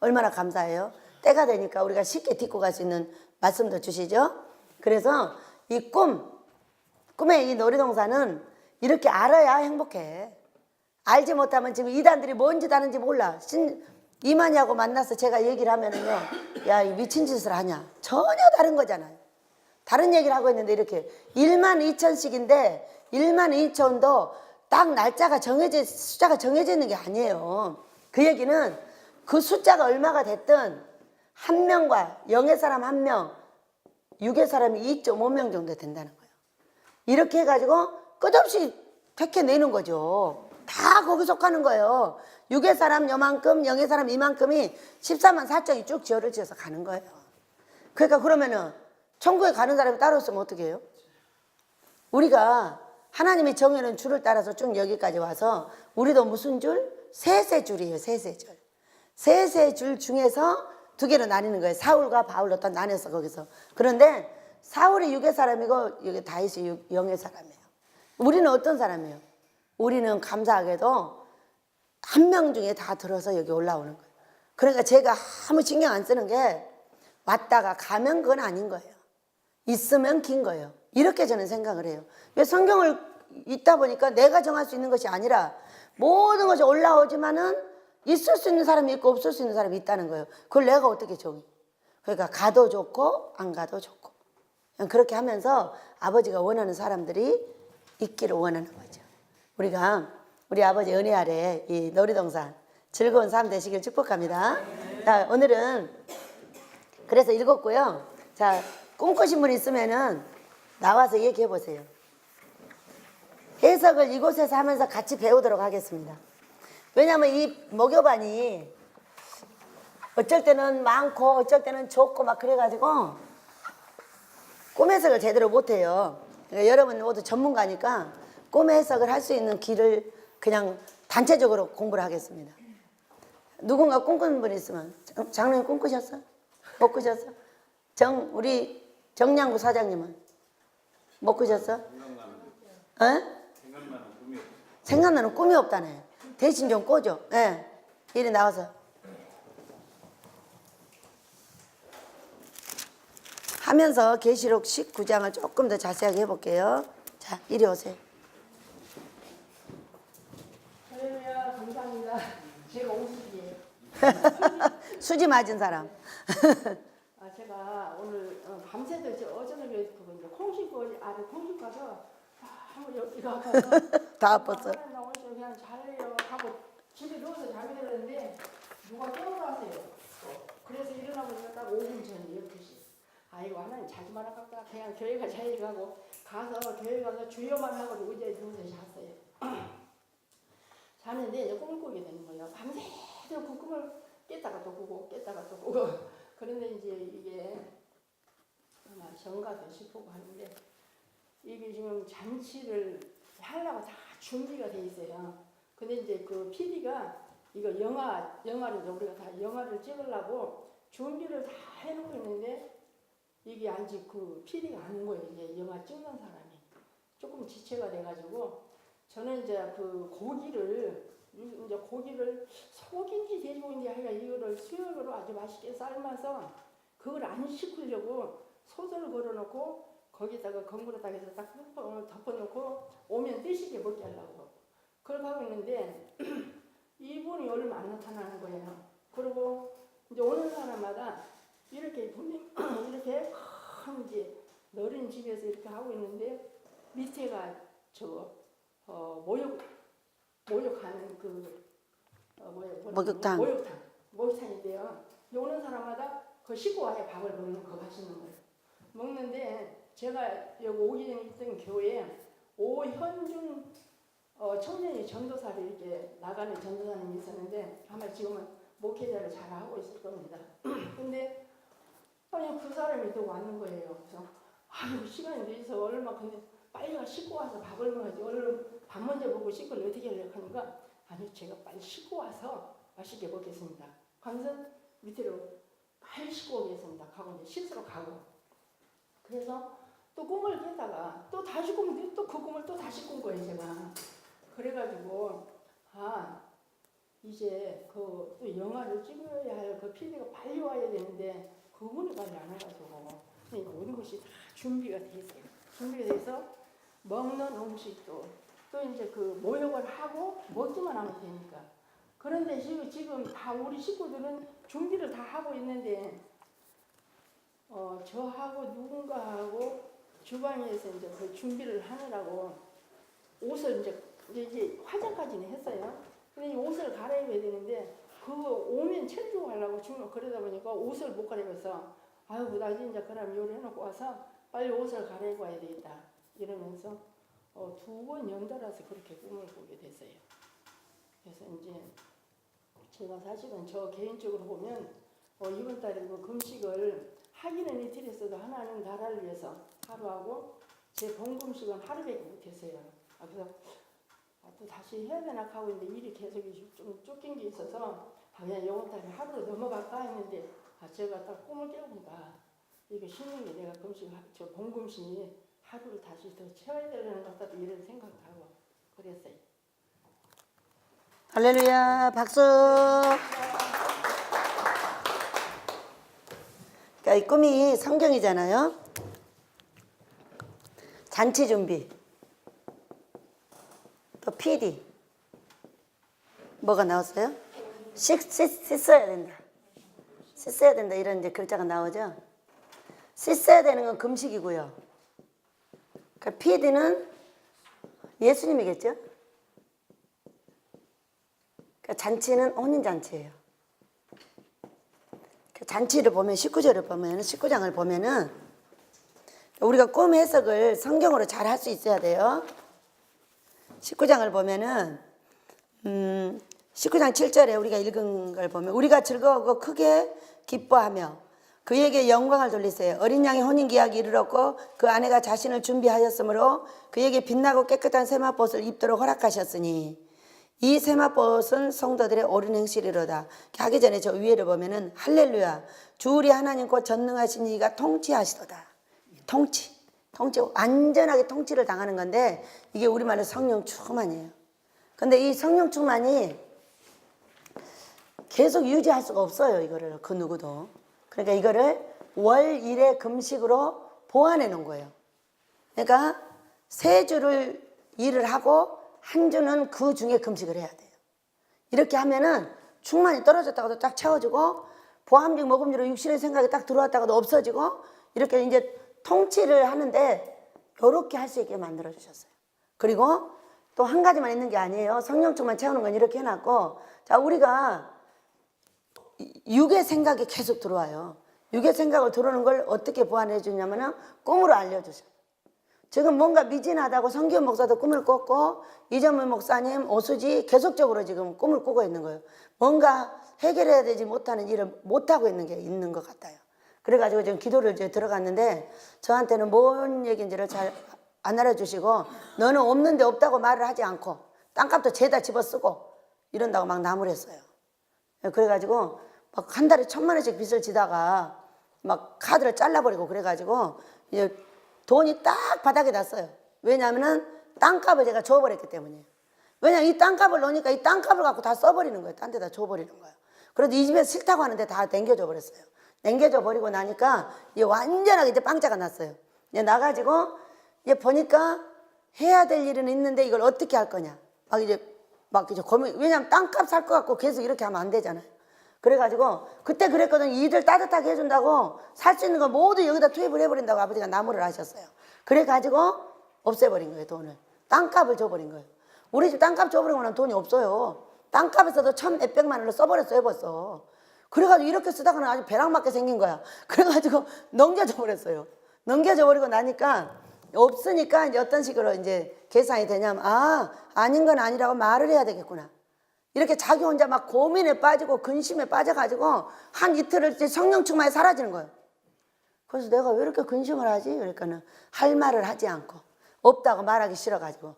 얼마나 감사해요. 때가 되니까 우리가 쉽게 딛고 갈 수 있는 말씀도 주시죠. 그래서 이 꿈의 이 놀이동산은 이렇게 알아야 행복해. 알지 못하면 지금 이단들이 뭔 짓 하는지 몰라. 이만희하고 만나서 제가 얘기를 하면은요, 야, 이 미친 짓을 하냐. 전혀 다른 거잖아요. 다른 얘기를 하고 있는데 이렇게 1만 2천씩인데 1만 2천도 딱 날짜가 숫자가 정해져 있는 게 아니에요. 그 얘기는 그 숫자가 얼마가 됐든 한 명과 0의 사람 1명, 6의 사람이 2.5명 정도 된다는 거예요. 이렇게 해가지고 끝없이 택해내는 거죠. 다 거기 속하는 거예요. 6의 사람 요만큼, 0의 사람 이만큼이 14만 4척이 쭉 지어를 지어서 가는 거예요. 그러니까 그러면은 천국에 가는 사람이 따로 있으면 어떻게 해요? 우리가 하나님이 정해놓은 줄을 따라서 쭉 여기까지 와서 우리도 무슨 줄? 세세줄이에요. 세세줄. 세세줄 중에서 두 개로 나뉘는 거예요. 사울과 바울로 또 나눠서 거기서. 그런데 사울이 6의 사람이고 여기 다윗이 0의 사람이에요. 우리는 어떤 사람이에요? 우리는 감사하게도 한 명 중에 다 들어서 여기 올라오는 거예요. 그러니까 제가 아무 신경 안 쓰는 게 왔다가 가면 그건 아닌 거예요. 있으면 긴 거예요. 이렇게 저는 생각을 해요. 왜 성경을 읽다 보니까 내가 정할 수 있는 것이 아니라 모든 것이 올라오지만은 있을 수 있는 사람이 있고 없을 수 있는 사람이 있다는 거예요. 그걸 내가 어떻게 정해? 그러니까 가도 좋고 안 가도 좋고 그냥 그렇게 하면서 아버지가 원하는 사람들이 있기를 원하는 거죠. 우리가 우리 아버지 은혜 아래 이 놀이동산 즐거운 삶 되시길 축복합니다. 자, 오늘은 그래서 읽었고요. 자, 꿈꾸신 분 있으면은 나와서 얘기해 보세요. 해석을 이곳에서 하면서 같이 배우도록 하겠습니다. 왜냐하면 이 목요반이 어쩔 때는 많고 어쩔 때는 적고 막 그래가지고 꿈 해석을 제대로 못해요. 그러니까 여러분 모두 전문가니까 꿈 해석을 할 수 있는 길을 그냥 단체적으로 공부를 하겠습니다. 누군가 꿈꾸는 분 있으면 장로님 꿈꾸셨어? 못 꾸셨어? 우리 정량구 사장님은 못 꾸셨어? 어? 생각나는 꿈이 없다네. 대신 좀 꿔줘. 예. 네. 이리 나와서. 하면서 계시록 19장을 조금 더 자세하게 해볼게요. 자, 이리 오세요.
할렐루야, 감사합니다. 제가 오수지예요.
수지 맞은 사람.
제가 오늘 밤새도 어저녁에 그거 이제 콩식고 아래 콩식 가서 한번 이거
다 아팠어.
나 오늘 그냥 잘래요 하고 집에 누워서 잠이 들었는데 누가 깨워가세요. 그래서 일어나보니까 딱 5분 전에 12시. 아이고 하나님 자주 말아갈까 그냥 교회 가자 이러고 가서 교회 가서 주여만 하고 의자에 누워서 잤어요. 자는데 이제 꿈을 꾸게 되는 거예요. 밤새도록 그 꿈을 깼다가 또 꾸고 깼다가 또 꾸고 그런데 이제 이게 아마 정가도 싶고 하는데 이게 지금 잔치를 하려고 다 준비가 돼 있어요. 근데 이제 그 PD가 이거 영화를 우리가 다 영화를 찍으려고 준비를 다 해놓고 있는데 이게 아직 그 PD가 안 온 거예요. 이제 영화 찍는 사람이 조금 지체가 돼가지고 저는 이제 그 고기를 소고기인지 돼지고기인지 하여간 이거를 수육으로 아주 맛있게 삶아서 그걸 안 식으려고 소스를 걸어놓고 거기다가 건구로다가 해서 딱 덮어놓고 오면 드시게 먹게 하려고 그렇게 하고 있는데 이분이 얼마 안 나타나는 거예요. 그리고 이제 오는 사람마다 이렇게 보면 이렇게 큰 이제 넓은 집에서 이렇게 하고 있는데 밑에가 저 모욕하는 그 목욕탕인데요. 오는 사람마다 그 식구 와야 밥을 먹는 거 하시는 거예요. 먹는데 제가 여기 오기 전에 있던 교회에 오현준 청년이 전도사를 이렇게 나가는 전도사님이 있었는데 아마 지금은 목회자를 잘 하고 있을 겁니다. 근데 그냥 그 사람이 또 왔는 거예요. 그래서 아유 시간이 늦어서 얼마 근데 빨리 가 씻고 와서 밥을 먹어야지 얼른 밥 먼저 먹고 씻고 어떻게 하려고 하니까 아니 제가 빨리 씻고 와서 맛있게 먹겠습니다. 하면서 밑으로 빨리 씻고 오겠습니다. 가고 이제 씻으러 가고 그래서 또 꿈을 깼다가 또 다시 꾸는데 또 그 꿈을 또 다시 꾼 거예요 제가. 그래가지고 이제 그 또 영화를 찍어야 할 그 PD가 빨리 와야 되는데 그분이 빨리 안 와가지고 모든 것이 다 준비가 돼 있어요. 준비가 돼서 먹는 음식도 또 이제 그 모욕을 하고 먹기만 하면 되니까. 그런데 지금 다 우리 식구들은 준비를 다 하고 있는데 저하고 누군가하고 주방에서 이제 그 준비를 하느라고 옷을 이제 화장까지는 했어요. 근데 이 옷을 갈아입어야 되는데 그거 오면 체주고 하려고 주문 그러다 보니까 옷을 못 갈아입어서 아유 나 이제 그럼 요리해놓고 와서 빨리 옷을 갈아입고 와야 되겠다 이러면서 2번 연달아서 그렇게 꿈을 꾸게 됐어요. 그래서 이제 제가 사실은 저 개인적으로 보면 이번 달에 그 금식을 하기는 이틀 했어도 하나는 나라를 위해서 하루하고 제 본금식은 하루밖에 못했어요. 그래서 또 다시 해야 되나 하고 있는데 일이 계속 좀 쫓긴 게 있어서 그냥 이번 달에 하루로 넘어갈까 했는데 제가 딱 꿈을 깨보니까 이게 신는 게 내가 금식 저 본금식이 하루를 다시 더 채워야 되는 것 같다 이런 생각을 하고 그랬어요.
할렐루야 박수. 그러니까 이 꿈이 성경이잖아요. 잔치 준비. 또 PD. 뭐가 나왔어요? 씻어야 된다. 씻어야 된다 이런 이제 글자가 나오죠. 씻어야 되는 건 금식이고요. 그러니까 PD는 예수님이겠죠. 그러니까 잔치는 혼인잔치예요. 잔치를 보면 19절을 보면 19장을 보면은 우리가 꿈 해석을 성경으로 잘 할 수 있어야 돼요. 19장을 보면은 19장 7절에 우리가 읽은 걸 보면 우리가 즐거워하고 크게 기뻐하며 그에게 영광을 돌리세요. 어린 양의 혼인기약이 이르렀고 그 아내가 자신을 준비하였으므로 그에게 빛나고 깨끗한 세마포옷을 입도록 허락하셨으니 이 세마포옷은 성도들의 옳은 행실이로다. 하기 전에 저 위에를 보면은 할렐루야 주 우리 하나님 곧 전능하신 이가 통치하시도다. 통치 완전하게 통치를 당하는 건데 이게 우리말로 성령 충만이에요. 근데 이 성령 충만이 계속 유지할 수가 없어요. 이거를 그 누구도. 그러니까 이거를 월 1회 금식으로 보완해 놓은 거예요. 그러니까 3주를 일을 하고 한 주는 그 중에 금식을 해야 돼요. 이렇게 하면은 충만이 떨어졌다가도 딱 채워지고 보암직 먹음직으로 육신의 생각이 딱 들어왔다가도 없어지고 이렇게 이제 통치를 하는데 이렇게 할 수 있게 만들어 주셨어요. 그리고 또 한 가지만 있는 게 아니에요. 성령 충만 채우는 건 이렇게 해놨고 자 우리가 육의 생각이 계속 들어와요. 육의 생각을 들어오는 걸 어떻게 보완해 주냐면은 꿈으로 알려주셔요. 지금 뭔가 미진하다고 성기현 목사도 꿈을 꿨고 이정문 목사님, 오수지 계속적으로 지금 꿈을 꾸고 있는 거예요. 뭔가 해결해야 되지 못하는 일을 못하고 있는 게 있는 것 같아요. 그래가지고 지금 기도를 이제 들어갔는데 저한테는 뭔 얘기인지를 잘 안 알려주시고 너는 없는데 없다고 말을 하지 않고 땅값도 죄다 집어쓰고 이런다고 막 나무랬어요. 그래가지고 막 한 달에 1,000만 원씩 빚을 지다가 막 카드를 잘라버리고 그래가지고 이제 돈이 딱 바닥에 났어요. 왜냐하면은 땅값을 제가 줘버렸기 때문이에요. 왜냐면 이 땅값을 넣으니까 이 땅값을 갖고 다 써버리는 거예요. 딴 데다 줘버리는 거예요. 그래도 이 집에 싫다고 하는데 다 남겨줘 버렸어요. 남겨줘 버리고 나니까 이제 완전하게 이제 빵자가 났어요. 이제 나가지고 이제 보니까 해야 될 일은 있는데 이걸 어떻게 할 거냐. 막 이제 고민, 왜냐면 땅값 살 것 같고 계속 이렇게 하면 안 되잖아요. 그래가지고 그때 그랬거든. 일을 따뜻하게 해준다고 살 수 있는 거 모두 여기다 투입을 해버린다고 아버지가 나무를 하셨어요. 그래가지고 없애버린 거예요. 돈을. 땅값을 줘버린 거예요. 우리 집 땅값 줘버리고 나면 돈이 없어요. 땅값에서도 1,몇백만 원을 써버렸어요 벌써. 그래가지고 이렇게 쓰다가는 아주 벼락맞게 생긴 거야. 그래가지고 넘겨줘 버렸어요. 넘겨줘 버리고 나니까 없으니까 이제 어떤 식으로 이제 계산이 되냐면 아닌 건 아니라고 말을 해야 되겠구나. 이렇게 자기 혼자 막 고민에 빠지고 근심에 빠져가지고 한 이틀을 이제 성령 충만이 사라지는 거예요. 그래서 내가 왜 이렇게 근심을 하지? 그러니까는 할 말을 하지 않고 없다고 말하기 싫어가지고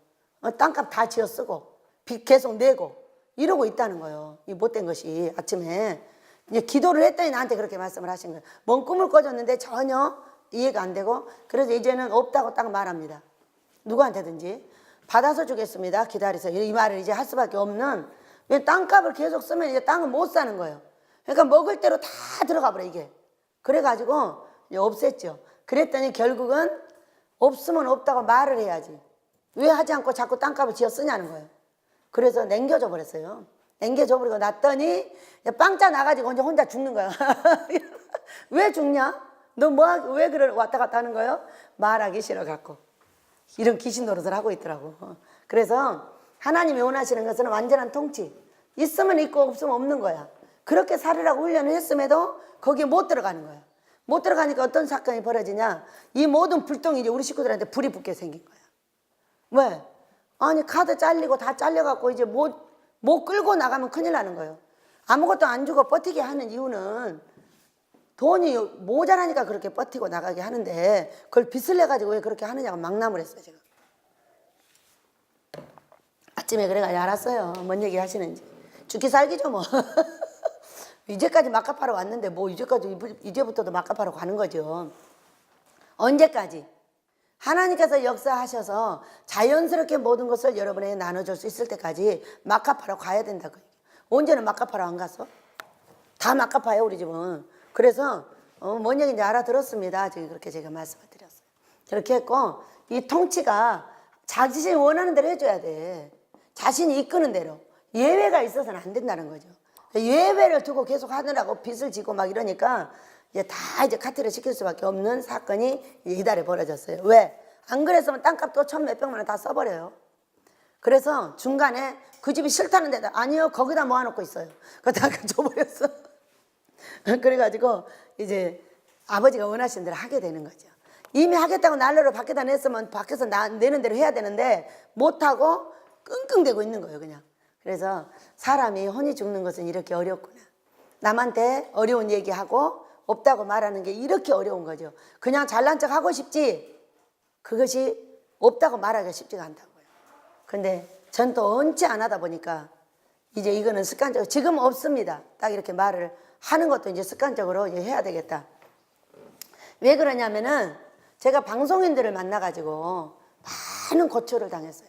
땅값 다 지어 쓰고 빚 계속 내고 이러고 있다는 거예요. 이 못된 것이 아침에 이제 기도를 했더니 나한테 그렇게 말씀을 하신 거예요. 뭔 꿈을 꿔줬는데 전혀 이해가 안 되고 그래서 이제는 없다고 딱 말합니다. 누구한테든지 받아서 주겠습니다. 기다리세요. 이 말을 이제 할 수밖에 없는. 왜 땅값을 계속 쓰면 이제 땅은 못 사는 거예요. 그러니까 먹을 대로 다 들어가 버려 이게. 그래가지고 이제 없앴죠. 그랬더니 결국은 없으면 없다고 말을 해야지. 왜 하지 않고 자꾸 땅값을 지어 쓰냐는 거예요. 그래서 남겨줘 버렸어요. 남겨줘 버리고 났더니 빵짜 나가지고 이제 혼자 죽는 거야. 왜 죽냐? 너 왜 그래 왔다 갔다 하는 거예요? 말하기 싫어 갖고. 이런 귀신 노릇을 하고 있더라고. 그래서 하나님이 원하시는 것은 완전한 통치. 있으면 있고 없으면 없는 거야. 그렇게 살으라고 훈련을 했음에도 거기에 못 들어가는 거야. 못 들어가니까 어떤 사건이 벌어지냐? 이 모든 불똥이 이제 우리 식구들한테 불이 붙게 생긴 거야. 왜? 아니 카드 잘리고 다 잘려갖고 이제 못 끌고 나가면 큰일 나는 거예요. 아무것도 안 주고 버티게 하는 이유는 돈이 모자라니까 그렇게 버티고 나가게 하는데 그걸 빚을 내가지고 왜 그렇게 하느냐고 막남을 했어요 지금. 아침에 그래가지고 알았어요. 뭔 얘기 하시는지. 죽기 살기죠 뭐. 이제까지 막갚하러 왔는데 뭐 이제부터도 막갚하러 가는 거죠. 언제까지? 하나님께서 역사하셔서 자연스럽게 모든 것을 여러분에게 나눠줄 수 있을 때까지 막갚하러 가야 된다고. 언제는 막갚하러 안 갔어? 다 막갚아요 우리 집은. 그래서 뭔 얘기인지 알아들었습니다. 지금 그렇게 제가 말씀을 드렸어요. 그렇게 했고 이 통치가 자신이 원하는 대로 해줘야 돼. 자신이 이끄는 대로. 예외가 있어서는 안 된다는 거죠. 예외를 두고 계속 하느라고 빚을 지고 막 이러니까 이제 다 이제 카트를 시킬 수밖에 없는 사건이 이달에 벌어졌어요. 왜? 안 그랬으면 땅값 또 1,000몇백만 원 다 써버려요. 그래서 중간에 그 집이 싫다는 데다 아니요 거기다 모아놓고 있어요. 그거 다 줘버렸어. 그래가지고 이제 아버지가 원하시는 대로 하게 되는 거죠. 이미 하겠다고 난로를 밖에다 냈으면 밖에서 내는 대로 해야 되는데 못하고 끙끙대고 있는 거예요 그냥. 그래서 사람이 혼이 죽는 것은 이렇게 어렵구나. 남한테 어려운 얘기하고 없다고 말하는 게 이렇게 어려운 거죠. 그냥 잘난 척 하고 싶지 그것이 없다고 말하기가 쉽지가 않다고요. 근데 전 또 언제 안 하다 보니까 이제 이거는 습관적으로 지금 없습니다. 딱 이렇게 말을 하는 것도 이제 습관적으로 이제 해야 되겠다. 왜 그러냐면은 제가 방송인들을 만나가지고 많은 고초를 당했어요.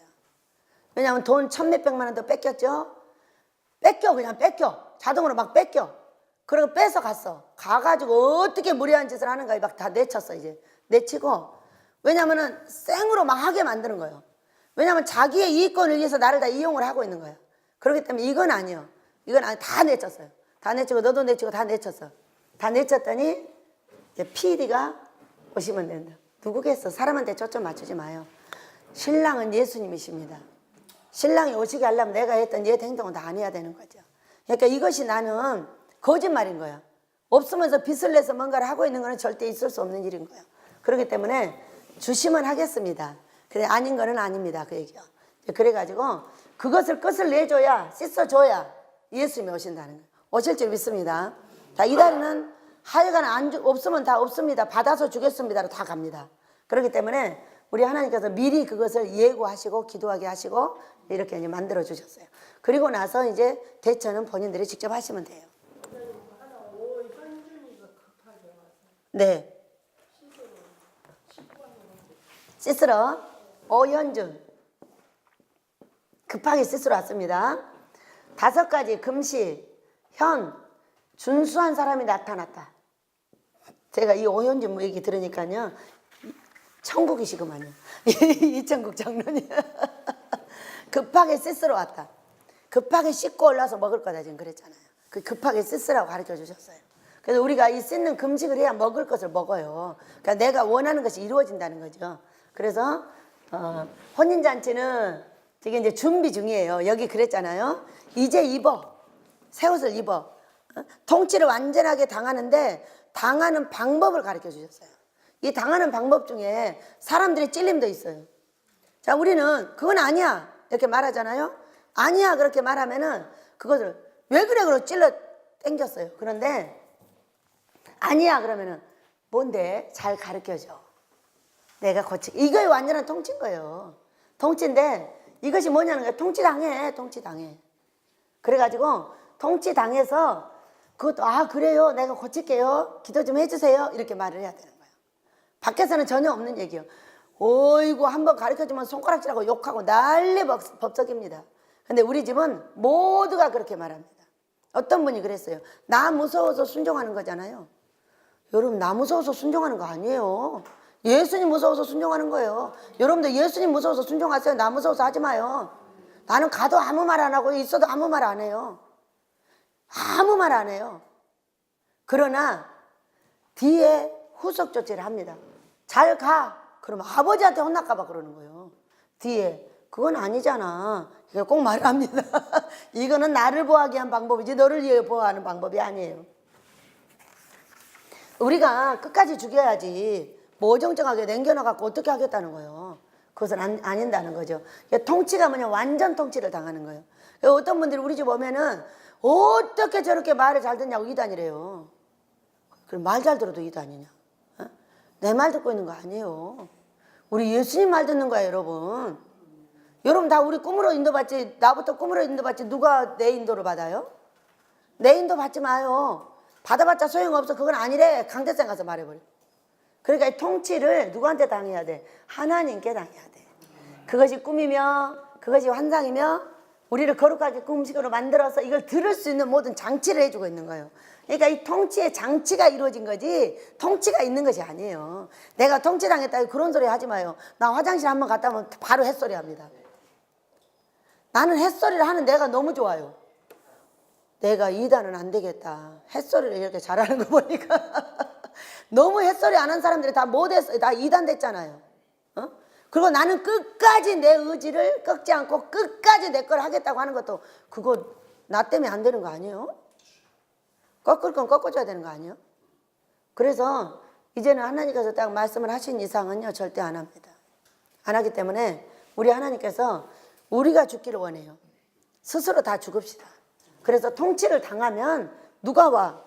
왜냐하면 돈 1,000몇백만 원도 뺏겼죠. 그냥 뺏겨. 자동으로 막 뺏겨. 그리고 뺏어 갔어. 가가지고 어떻게 무례한 짓을 하는가 막 다 내쳤어 이제. 내치고 왜냐면은 생으로 막 하게 만드는 거예요. 왜냐면 자기의 이익권을 위해서 나를 다 이용을 하고 있는 거예요. 그렇기 때문에 이건 아니요. 다 내쳤어요. 다 내치고 너도 내치고 다 내쳤어. 다 내쳤더니 이제 PD가 오시면 된다. 누구겠어? 사람한테 초점 맞추지 마요. 신랑은 예수님이십니다. 신랑이 오시게 하려면 내가 했던 옛 행동은 다 안 해야 되는 거죠. 그러니까 이것이 나는 거짓말인 거야. 없으면서 빚을 내서 뭔가를 하고 있는 거는 절대 있을 수 없는 일인 거야. 그렇기 때문에 주시면 하겠습니다. 그래 아닌 거는 아닙니다. 그 얘기요. 그래가지고 그것을 끝을 내줘야 씻어줘야 예수님이 오신다는 거예요. 오실 줄 믿습니다. 자, 이달에는 하여간 없으면 다 없습니다. 받아서 주겠습니다로 다 갑니다. 그렇기 때문에 우리 하나님께서 미리 그것을 예고하시고 기도하게 하시고 이렇게 이제 만들어 주셨어요. 그리고 나서 이제 대처는 본인들이 직접 하시면 돼요. 네. 씻으러 오현준 급하게 씻으러 왔습니다. 5가지 금시 현 준수한 사람이 나타났다. 제가 이 오현준 얘기 들으니까요 천국이시구만요. 이천국 장로님. 급하게 씻으러 왔다. 급하게 씻고 올라서 먹을 거다 지금 그랬잖아요. 그 급하게 씻으라고 가르쳐 주셨어요. 그래서 우리가 이 씻는 금식을 해야 먹을 것을 먹어요. 그러니까 내가 원하는 것이 이루어진다는 거죠. 그래서 혼인잔치는 지금 이제 준비 중이에요. 여기 그랬잖아요. 이제 입어. 새 옷을 입어. 통치를 완전하게 당하는데 당하는 방법을 가르쳐 주셨어요. 이 당하는 방법 중에 사람들의 찔림도 있어요. 자, 우리는 그건 아니야 이렇게 말하잖아요. 아니야 그렇게 말하면은 그것을 왜 그래 그러고 찔러 땡겼어요. 그런데 아니야 그러면은 뭔데 잘 가르쳐줘. 내가 고치게. 이게 완전한 통치인 거예요. 통치인데 이것이 뭐냐는 거예요. 통치당해. 그래가지고 통치당해서 그것도 아 그래요 내가 고칠게요 기도 좀 해주세요 이렇게 말을 해야 되는 거예요. 밖에서는 전혀 없는 얘기예요. 어이구 한번 가르쳐주면 손가락질하고 욕하고 난리 법석입니다. 근데 우리 집은 모두가 그렇게 말합니다. 어떤 분이 그랬어요. 나 무서워서 순종하는 거잖아요. 여러분 나 무서워서 순종하는 거 아니에요. 예수님 무서워서 순종하는 거예요. 여러분들 예수님 무서워서 순종하세요. 나 무서워서 하지 마요. 나는 가도 아무 말 안 하고 있어도 아무 말 안 해요. 아무 말 안 해요. 그러나 뒤에 후속 조치를 합니다. 잘 가. 그러면 아버지한테 혼날까 봐 그러는 거예요. 뒤에. 그건 아니잖아. 꼭 말을 합니다. 이거는 나를 보호하기 위한 방법이지 너를 위해 보호하는 방법이 아니에요. 우리가 끝까지 죽여야지 뭐 어정쩡하게 남겨놔갖고 어떻게 하겠다는 거예요. 그것은 아닌다는 거죠. 통치가 뭐냐, 완전 통치를 당하는 거예요. 어떤 분들이 우리 집 오면은 어떻게 저렇게 말을 잘 듣냐고 이단이래요. 그럼 말 잘 들어도 이단이냐? 어? 내 말 듣고 있는 거 아니에요. 우리 예수님 말 듣는 거예요, 여러분. 여러분 다 우리 꿈으로 인도받지, 나부터 꿈으로 인도받지 누가 내 인도를 받아요? 내 인도 받지 마요. 받아봤자 소용없어. 그건 아니래. 강대상 가서 말해버려. 그러니까 이 통치를 누구한테 당해야 돼? 하나님께 당해야 돼. 그것이 꿈이며 그것이 환상이며 우리를 거룩하게 음식으로 만들어서 이걸 들을 수 있는 모든 장치를 해주고 있는 거예요. 그러니까 이 통치의 장치가 이루어진 거지 통치가 있는 것이 아니에요. 내가 통치당했다 그런 소리 하지 마요. 나 화장실 한번 갔다 오면 바로 햇소리 합니다. 나는 햇소리를 하는 내가 너무 좋아요. 내가 이단은 안 되겠다. 햇소리를 이렇게 잘하는 거 보니까 너무 햇소리 안 한 사람들이 다 못했어요. 다 이단 됐잖아요. 어? 그리고 나는 끝까지 내 의지를 꺾지 않고 끝까지 내 걸 하겠다고 하는 것도 그거 나 때문에 안 되는 거 아니에요? 꺾을 건 꺾어줘야 되는 거 아니에요? 그래서 이제는 하나님께서 딱 말씀을 하신 이상은요 절대 안 합니다. 안 하기 때문에 우리 하나님께서 우리가 죽기를 원해요. 스스로 다 죽읍시다. 그래서 통치를 당하면 누가 와?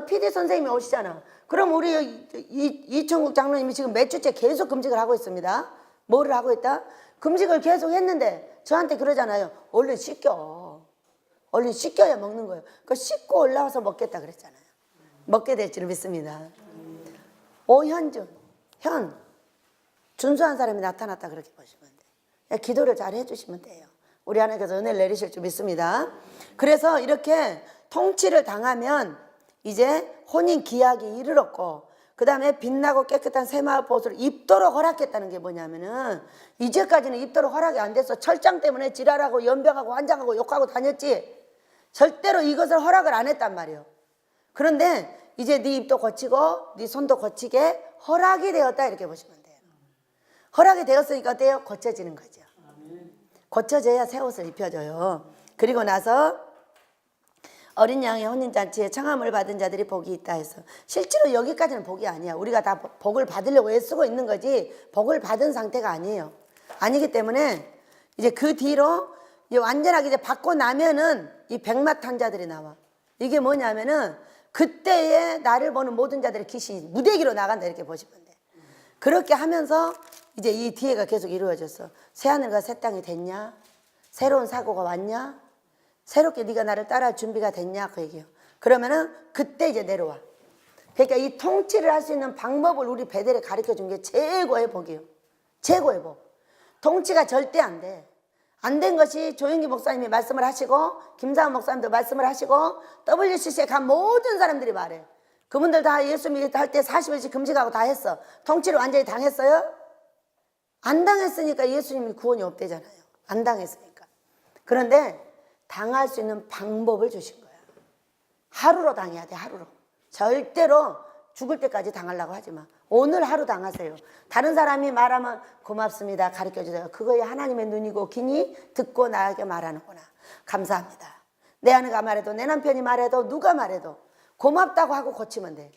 PD 선생님이 오시잖아. 그럼 우리 이천국 장로님이 지금 몇 주째 계속 금식을 하고 있습니다. 뭐를 하고 있다? 금식을 계속 했는데 저한테 그러잖아요. 얼른 씻겨. 얼른 씻겨야 먹는 거예요. 그 씻고 올라와서 먹겠다 그랬잖아요. 먹게 될 줄 믿습니다. 오현준, 준수한 사람이 나타났다 그렇게 보시면 돼요. 기도를 잘 해주시면 돼요. 우리 하나님께서 은혜를 내리실 줄 믿습니다. 그래서 이렇게 통치를 당하면 이제 혼인 기약이 이르렀고 그 다음에 빛나고 깨끗한 새마을 보옷을 입도록 허락했다는 게 뭐냐면은 이제까지는 입도록 허락이 안 돼서 철장 때문에 지랄하고 연병하고 환장하고 욕하고 다녔지 절대로 이것을 허락을 안 했단 말이에요. 그런데 이제 네 입도 고치고 네 손도 고치게 허락이 되었다 이렇게 보시면 돼요. 허락이 되었으니까 어때요? 고쳐지는 거죠. 고쳐져야 새 옷을 입혀줘요. 그리고 나서 어린 양의 혼인잔치에 청함을 받은 자들이 복이 있다 해서 실제로 여기까지는 복이 아니야. 우리가 다 복을 받으려고 애쓰고 있는 거지 복을 받은 상태가 아니에요. 아니기 때문에 이제 그 뒤로 이제 완전하게 이제 받고 나면은 이 백마탄 자들이 나와. 이게 뭐냐면은 그때에 나를 보는 모든 자들의 귀신이 무대기로 나간다 이렇게 보시면 돼. 그렇게 하면서 이제 이 뒤에가 계속 이루어졌어. 새하늘과 새 땅이 됐냐? 새로운 사고가 왔냐? 새롭게 네가 나를 따라할 준비가 됐냐? 그 얘기예요. 그러면은 그때 이제 내려와. 그러니까 이 통치를 할 수 있는 방법을 우리 베델에 가르쳐 준 게 최고의 복이에요. 최고의 복. 통치가 절대 안 돼. 안 된 것이 조영기 목사님이 말씀을 하시고 김사은 목사님도 말씀을 하시고 WCC에 간 모든 사람들이 말해. 그분들 다 예수 믿을 때 40일씩 금식하고 다 했어. 통치를 완전히 당했어요? 안 당했으니까 예수님이 구원이 없대잖아요. 안 당했으니까. 그런데 당할 수 있는 방법을 주신 거야. 하루로 당해야 돼. 하루로. 절대로 죽을 때까지 당하려고 하지 마. 오늘 하루 당하세요. 다른 사람이 말하면 고맙습니다. 가르쳐주세요. 그거에 하나님의 눈이고 귀니 듣고 나에게 말하는구나. 감사합니다. 내 아내가 말해도 내 남편이 말해도 누가 말해도 고맙다고 하고 고치면 돼.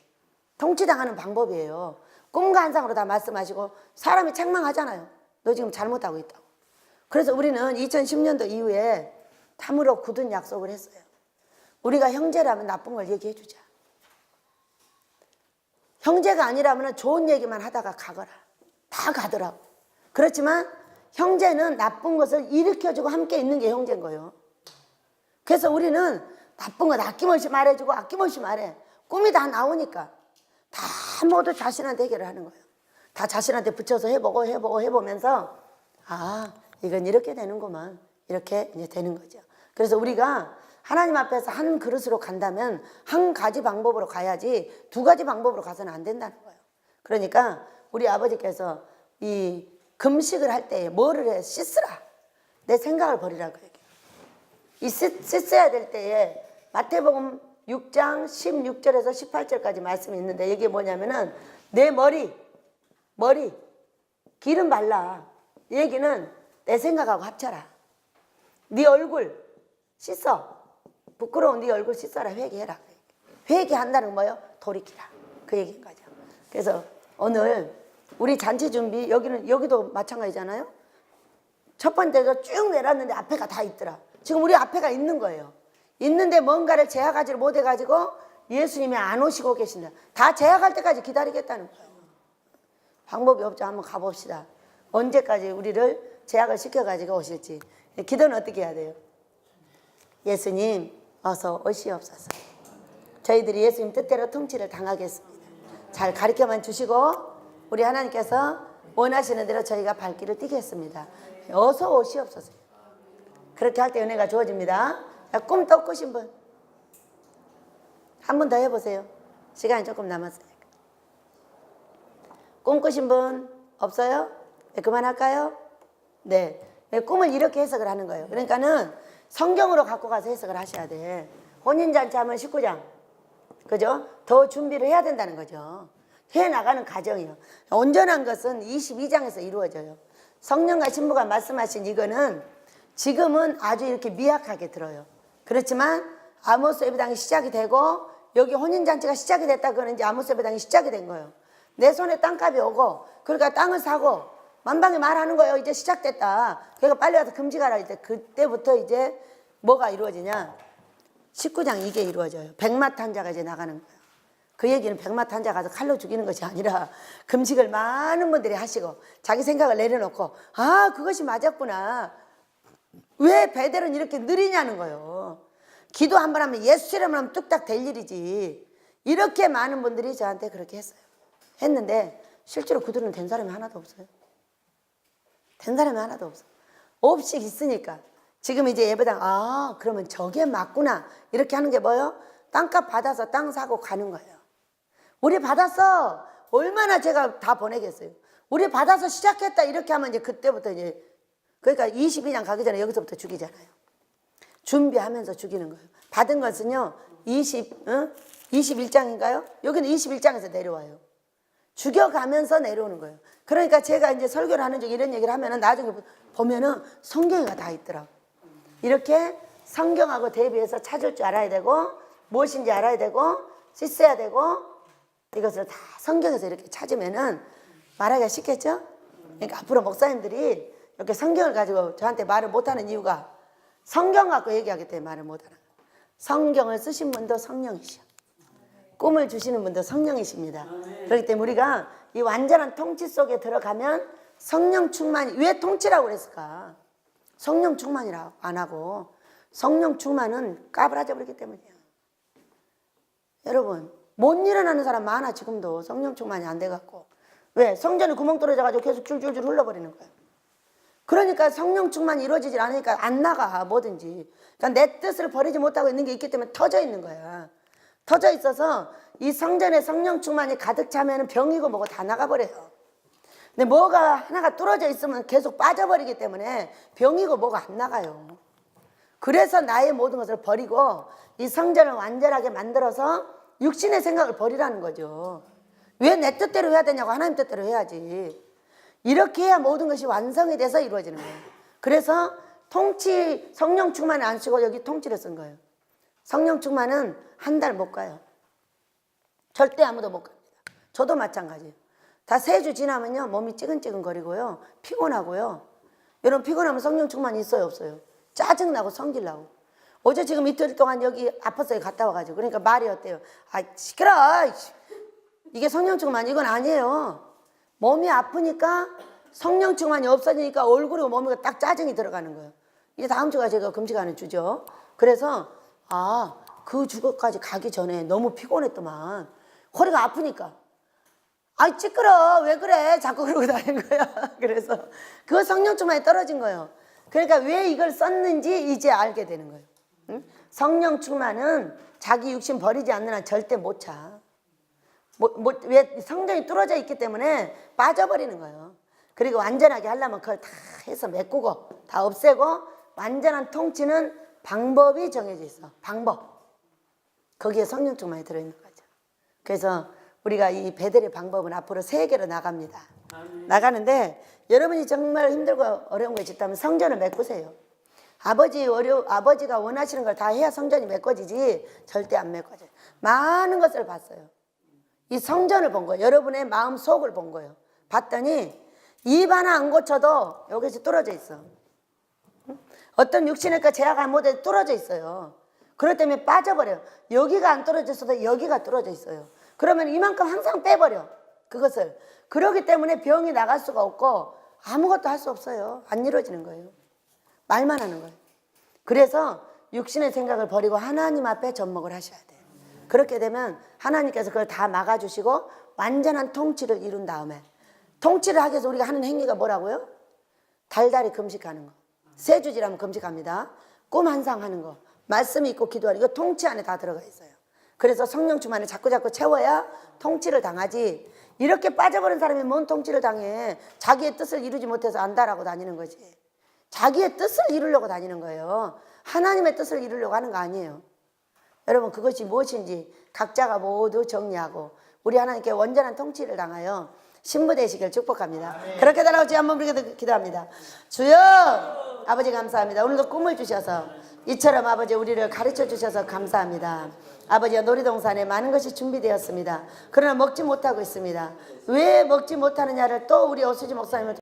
통치당하는 방법이에요. 꿈과 환상으로 다 말씀하시고 사람이 책망하잖아요. 너 지금 잘못하고 있다고. 그래서 우리는 2010년도 이후에 참으로 굳은 약속을 했어요. 우리가 형제라면 나쁜 걸 얘기해 주자. 형제가 아니라면 좋은 얘기만 하다가 가거라. 다 가더라고. 그렇지만 형제는 나쁜 것을 일으켜주고 함께 있는 게 형제인 거예요. 그래서 우리는 나쁜 건 아낌없이 말해주고 아낌없이 말해. 꿈이 다 나오니까 다 모두 자신한테 해결을 하는 거예요. 다 자신한테 붙여서 해보면서 아 이건 이렇게 되는구만. 이렇게 이제 되는 거죠. 그래서 우리가 하나님 앞에서 한 그릇으로 간다면 한 가지 방법으로 가야지 두 가지 방법으로 가서는 안 된다는 거예요. 그러니까 우리 아버지께서 이 금식을 할 때에 뭐를 해? 씻으라. 내 생각을 버리라고 얘기해요. 이 씻어야 될 때에 마태복음 6장 16절에서 18절까지 말씀이 있는데 이게 뭐냐면은 내 머리 기름 발라. 이 얘기는 내 생각하고 합쳐라. 네 얼굴 씻어. 부끄러운 네 얼굴 씻어라. 회개해라. 회개한다는 건 뭐예요? 돌이키라. 그 얘기인 거죠. 그래서 오늘 우리 잔치 준비 여기도 마찬가지잖아요. 첫 번째로 쭉 내렸는데 앞에가 다 있더라. 지금 우리 앞에가 있는 거예요. 있는데 뭔가를 제약하지 못해가지고 예수님이 안 오시고 계신다. 다 제약할 때까지 기다리겠다는 거예요. 방법이 없죠. 한번 가봅시다. 언제까지 우리를 제약을 시켜가지고 오실지. 기도는 어떻게 해야 돼요? 예수님 어서 오시옵소서. 저희들이 예수님 뜻대로 통치를 당하겠습니다. 잘 가르쳐만 주시고 우리 하나님께서 원하시는 대로 저희가 발길을 띄겠습니다. 어서 오시옵소서. 그렇게 할 때 은혜가 주어집니다. 꿈 또 꾸신 분? 한 번 더 해보세요. 시간이 조금 남았으니까. 꿈 꾸신 분 없어요? 네, 그만할까요? 네. 꿈을 이렇게 해석을 하는 거예요. 그러니까는 성경으로 갖고 가서 해석을 하셔야 돼. 혼인잔치 하면 19장. 그죠? 더 준비를 해야 된다는 거죠. 해나가는 과정이요. 온전한 것은 22장에서 이루어져요. 성령과 신부가 말씀하신 이거는 지금은 아주 이렇게 미약하게 들어요. 그렇지만 아모스 예배당이 시작이 되고 여기 혼인잔치가 시작이 됐다 그러는 이제 아모스 예배당이 시작이 된 거예요. 내 손에 땅값이 오고 그러니까 땅을 사고 만방에 말하는 거예요. 이제 시작됐다. 그러니까 빨리 와서 금식하라. 이제 그때부터 이제 뭐가 이루어지냐? 19장 이게 이루어져요. 백마탄자가 이제 나가는 거예요. 그 얘기는 백마탄자 가서 칼로 죽이는 것이 아니라 금식을 많은 분들이 하시고 자기 생각을 내려놓고 아 그것이 맞았구나. 왜 베델은 이렇게 느리냐는 거예요. 기도 한 번 하면 예수 이름을 하면 뚝딱 될 일이지. 이렇게 많은 분들이 저한테 그렇게 했어요. 했는데 실제로 그들은 된 사람이 하나도 없어요. 된 사람이 하나도 없어. 없이 있으니까 지금 이제 예배당 그러면 저게 맞구나 이렇게 하는 게 뭐예요? 땅값 받아서 땅 사고 가는 거예요. 우리 받았어. 얼마나 제가 다 보내겠어요. 우리 받아서 시작했다 이렇게 하면 이제 그때부터 이제 그러니까 22장 가기 전에 여기서부터 죽이잖아요. 준비하면서 죽이는 거예요. 받은 것은요 21장인가요? 여기는 21장에서 내려와요. 죽여가면서 내려오는 거예요. 그러니까 제가 이제 설교를 하는 중에 이런 얘기를 하면은 나중에 보면은 성경에가 다 있더라고. 이렇게 성경하고 대비해서 찾을 줄 알아야 되고 무엇인지 알아야 되고 씻어야 되고 이것을 다 성경에서 이렇게 찾으면은 말하기가 쉽겠죠? 그러니까 앞으로 목사님들이 이렇게 성경을 가지고 저한테 말을 못하는 이유가 성경 갖고 얘기하기 때문에 말을 못하는 거예요. 성경을 쓰신 분도 성령이시오. 꿈을 주시는 분도 성령이십니다. 그렇기 때문에 우리가 이 완전한 통치 속에 들어가면 성령 충만이 왜 통치라고 그랬을까? 성령 충만이라고 안 하고 성령 충만은 까불어져 버리기 때문이에요. 여러분 못 일어나는 사람 많아. 지금도 성령 충만이 안 돼갖고 왜? 성전에 구멍 뚫어져가지고 계속 줄줄줄 흘러버리는 거예요. 그러니까 성령 충만이 이루어지질 않으니까 안 나가 뭐든지. 그러니까 내 뜻을 버리지 못하고 있는 게 있기 때문에 터져 있는 거야. 터져 있어서 이 성전에 성령 충만이 가득 차면 병이고 뭐고 다 나가버려요. 근데 뭐가 하나가 뚫어져 있으면 계속 빠져버리기 때문에 병이고 뭐가 안 나가요. 그래서 나의 모든 것을 버리고 이 성전을 완전하게 만들어서 육신의 생각을 버리라는 거죠. 왜 내 뜻대로 해야 되냐고 하나님 뜻대로 해야지. 이렇게 해야 모든 것이 완성이 돼서 이루어지는 거예요. 그래서 통치 성령 충만을 안 쓰고 여기 통치를 쓴 거예요. 성령 충만은 한 달 못 가요. 절대 아무도 못 갑니다. 저도 마찬가지예요. 다 3주 지나면요 몸이 찌근찌근거리고요 피곤하고요. 여러분 피곤하면 성령 충만이 있어요 없어요? 짜증나고 성질나고. 어제 지금 이틀 동안 여기 아팠어요. 갔다 와가지고. 그러니까 말이 어때요? 시끄러. 이게 성령 충만 이건 아니에요. 몸이 아프니까 성령 충만이 없어지니까 얼굴이고 몸이 딱 짜증이 들어가는 거예요. 이제 다음 주가 제가 금식하는 주죠. 그래서 그 주거까지 가기 전에 너무 피곤했더만 허리가 아프니까 찌끄러 왜 그래 자꾸 그러고 다니는 거야. 그래서 그 성령 충만이 떨어진 거예요. 그러니까 왜 이걸 썼는지 이제 알게 되는 거예요. 응? 성령 충만은 자기 육신 버리지 않는 한 절대 못 차. 왜 성전이 뚫어져 있기 때문에 빠져버리는 거예요. 그리고 완전하게 하려면 그걸 다 해서 메꾸고 다 없애고 완전한 통치는 방법이 정해져 있어. 방법. 거기에 성령 충만이 들어있는 거죠. 그래서 우리가 이 베델의 방법은 앞으로 3개로 나갑니다. 나가는데 여러분이 정말 힘들고 어려운 거 있다면 성전을 메꾸세요. 아버지가 원하시는 걸 다 해야 성전이 메꿔지지 절대 안 메꿔져요. 많은 것을 봤어요. 이 성전을 본 거예요. 여러분의 마음 속을 본 거예요. 봤더니 입 하나 안 고쳐도 여기서 뚫어져 있어. 어떤 육신의과 제약을 못해 뚫어져 있어요. 그렇기 때문에 빠져버려요. 여기가 안 뚫어졌어도 여기가 뚫어져 있어요. 그러면 이만큼 항상 빼버려. 그것을. 그렇기 때문에 병이 나갈 수가 없고 아무것도 할 수 없어요. 안 이루어지는 거예요. 말만 하는 거예요. 그래서 육신의 생각을 버리고 하나님 앞에 접목을 하셔야 돼요. 그렇게 되면 하나님께서 그걸 다 막아주시고 완전한 통치를 이룬 다음에 통치를 하기 위해서 우리가 하는 행위가 뭐라고요? 달달이 금식하는 거. 세 주지라면 금식합니다. 꿈 한 상 하는 거. 말씀 읽고 기도하는 거. 이거 통치 안에 다 들어가 있어요. 그래서 성령 충만을 자꾸 채워야 통치를 당하지. 이렇게 빠져버린 사람이 뭔 통치를 당해. 자기의 뜻을 이루지 못해서 안다라고 다니는 거지. 자기의 뜻을 이루려고 다니는 거예요. 하나님의 뜻을 이루려고 하는 거 아니에요. 여러분 그것이 무엇인지 각자가 모두 정리하고 우리 하나님께 온전한 통치를 당하여 신부 되시길 축복합니다. 그렇게 달라고 주여 한번 부르게 기도합니다. 주여 아버지 감사합니다. 오늘도 꿈을 주셔서 이처럼 아버지 우리를 가르쳐 주셔서 감사합니다. 아버지가 놀이동산에 많은 것이 준비되었습니다. 그러나 먹지 못하고 있습니다. 왜 먹지 못하느냐를 또 우리 오수지 목사님을